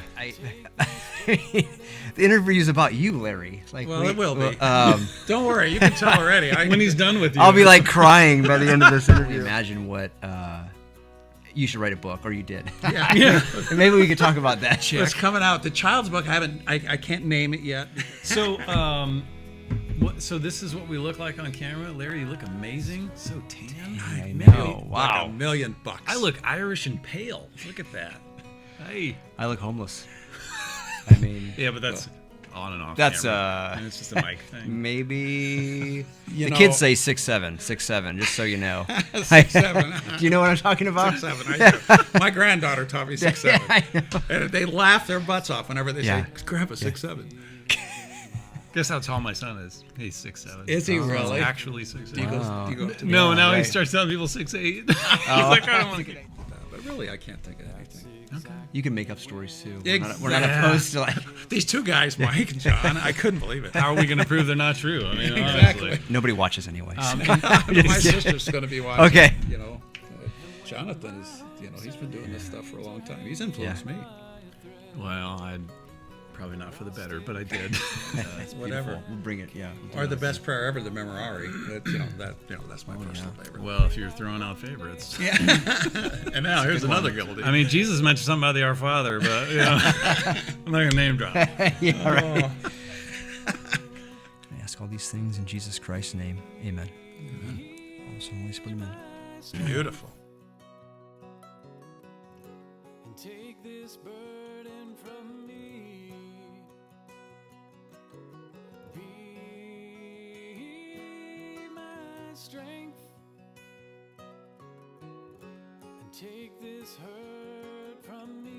The interview is about you, Larry. Like, Well, it will be. Don't worry, you can tell already. When he's done with you, I'll be like crying by the end of this interview. Imagine what. You should write a book, or you did. Yeah. And maybe we could talk about that, Chick. It's coming out. The child's book. I can't name it yet. So, so this is what we look like on camera, Larry. You look amazing. So tan. I Maybe- know. Wow. Like $1 million. I look Irish and pale. Look at that. Hey. I look homeless. I mean, Yeah, but that's on and off. that's camera. And it's just a mic thing. maybe You the know- kids say 6'7", 6'7", just so you know. 6'7". Do you know what I'm talking about? 6'7". I do. My granddaughter taught me 6'7". I know. And they laugh their butts off whenever they Yeah. say, "Grandpa 6'7". Guess how tall my son is? He's 6'7". Is he really? He's actually 6'7". Do you go up to No, Yeah, now he right. starts telling people 6'8". He's like, I don't want to get. But really, I can't think of anything. You can make up stories too. Exactly. We're not opposed to like. These two guys, Mike and John, I couldn't believe it. How are we going to prove they're not true? I mean, Exactly. honestly. Nobody watches anyways. My sister's going to be watching. Okay. Jonathan is, he's been doing this stuff for a long time. He's influenced me. Well, I'd probably not for the better, but I did. Whatever. We'll bring it. Yeah. Or the best prayer ever, the Memorare. That's my personal favorite. Well, if you're throwing out favorites. Yeah. And now here's another guilty. I mean, Jesus mentioned something about the Our Father, but I'm not going to name drop. Yeah. Right. Oh. I ask all these things in Jesus Christ's name. Amen. Amen. Also, Holy Spirit, amen. Beautiful. Take this burden from me. Be my strength. And take this hurt from me.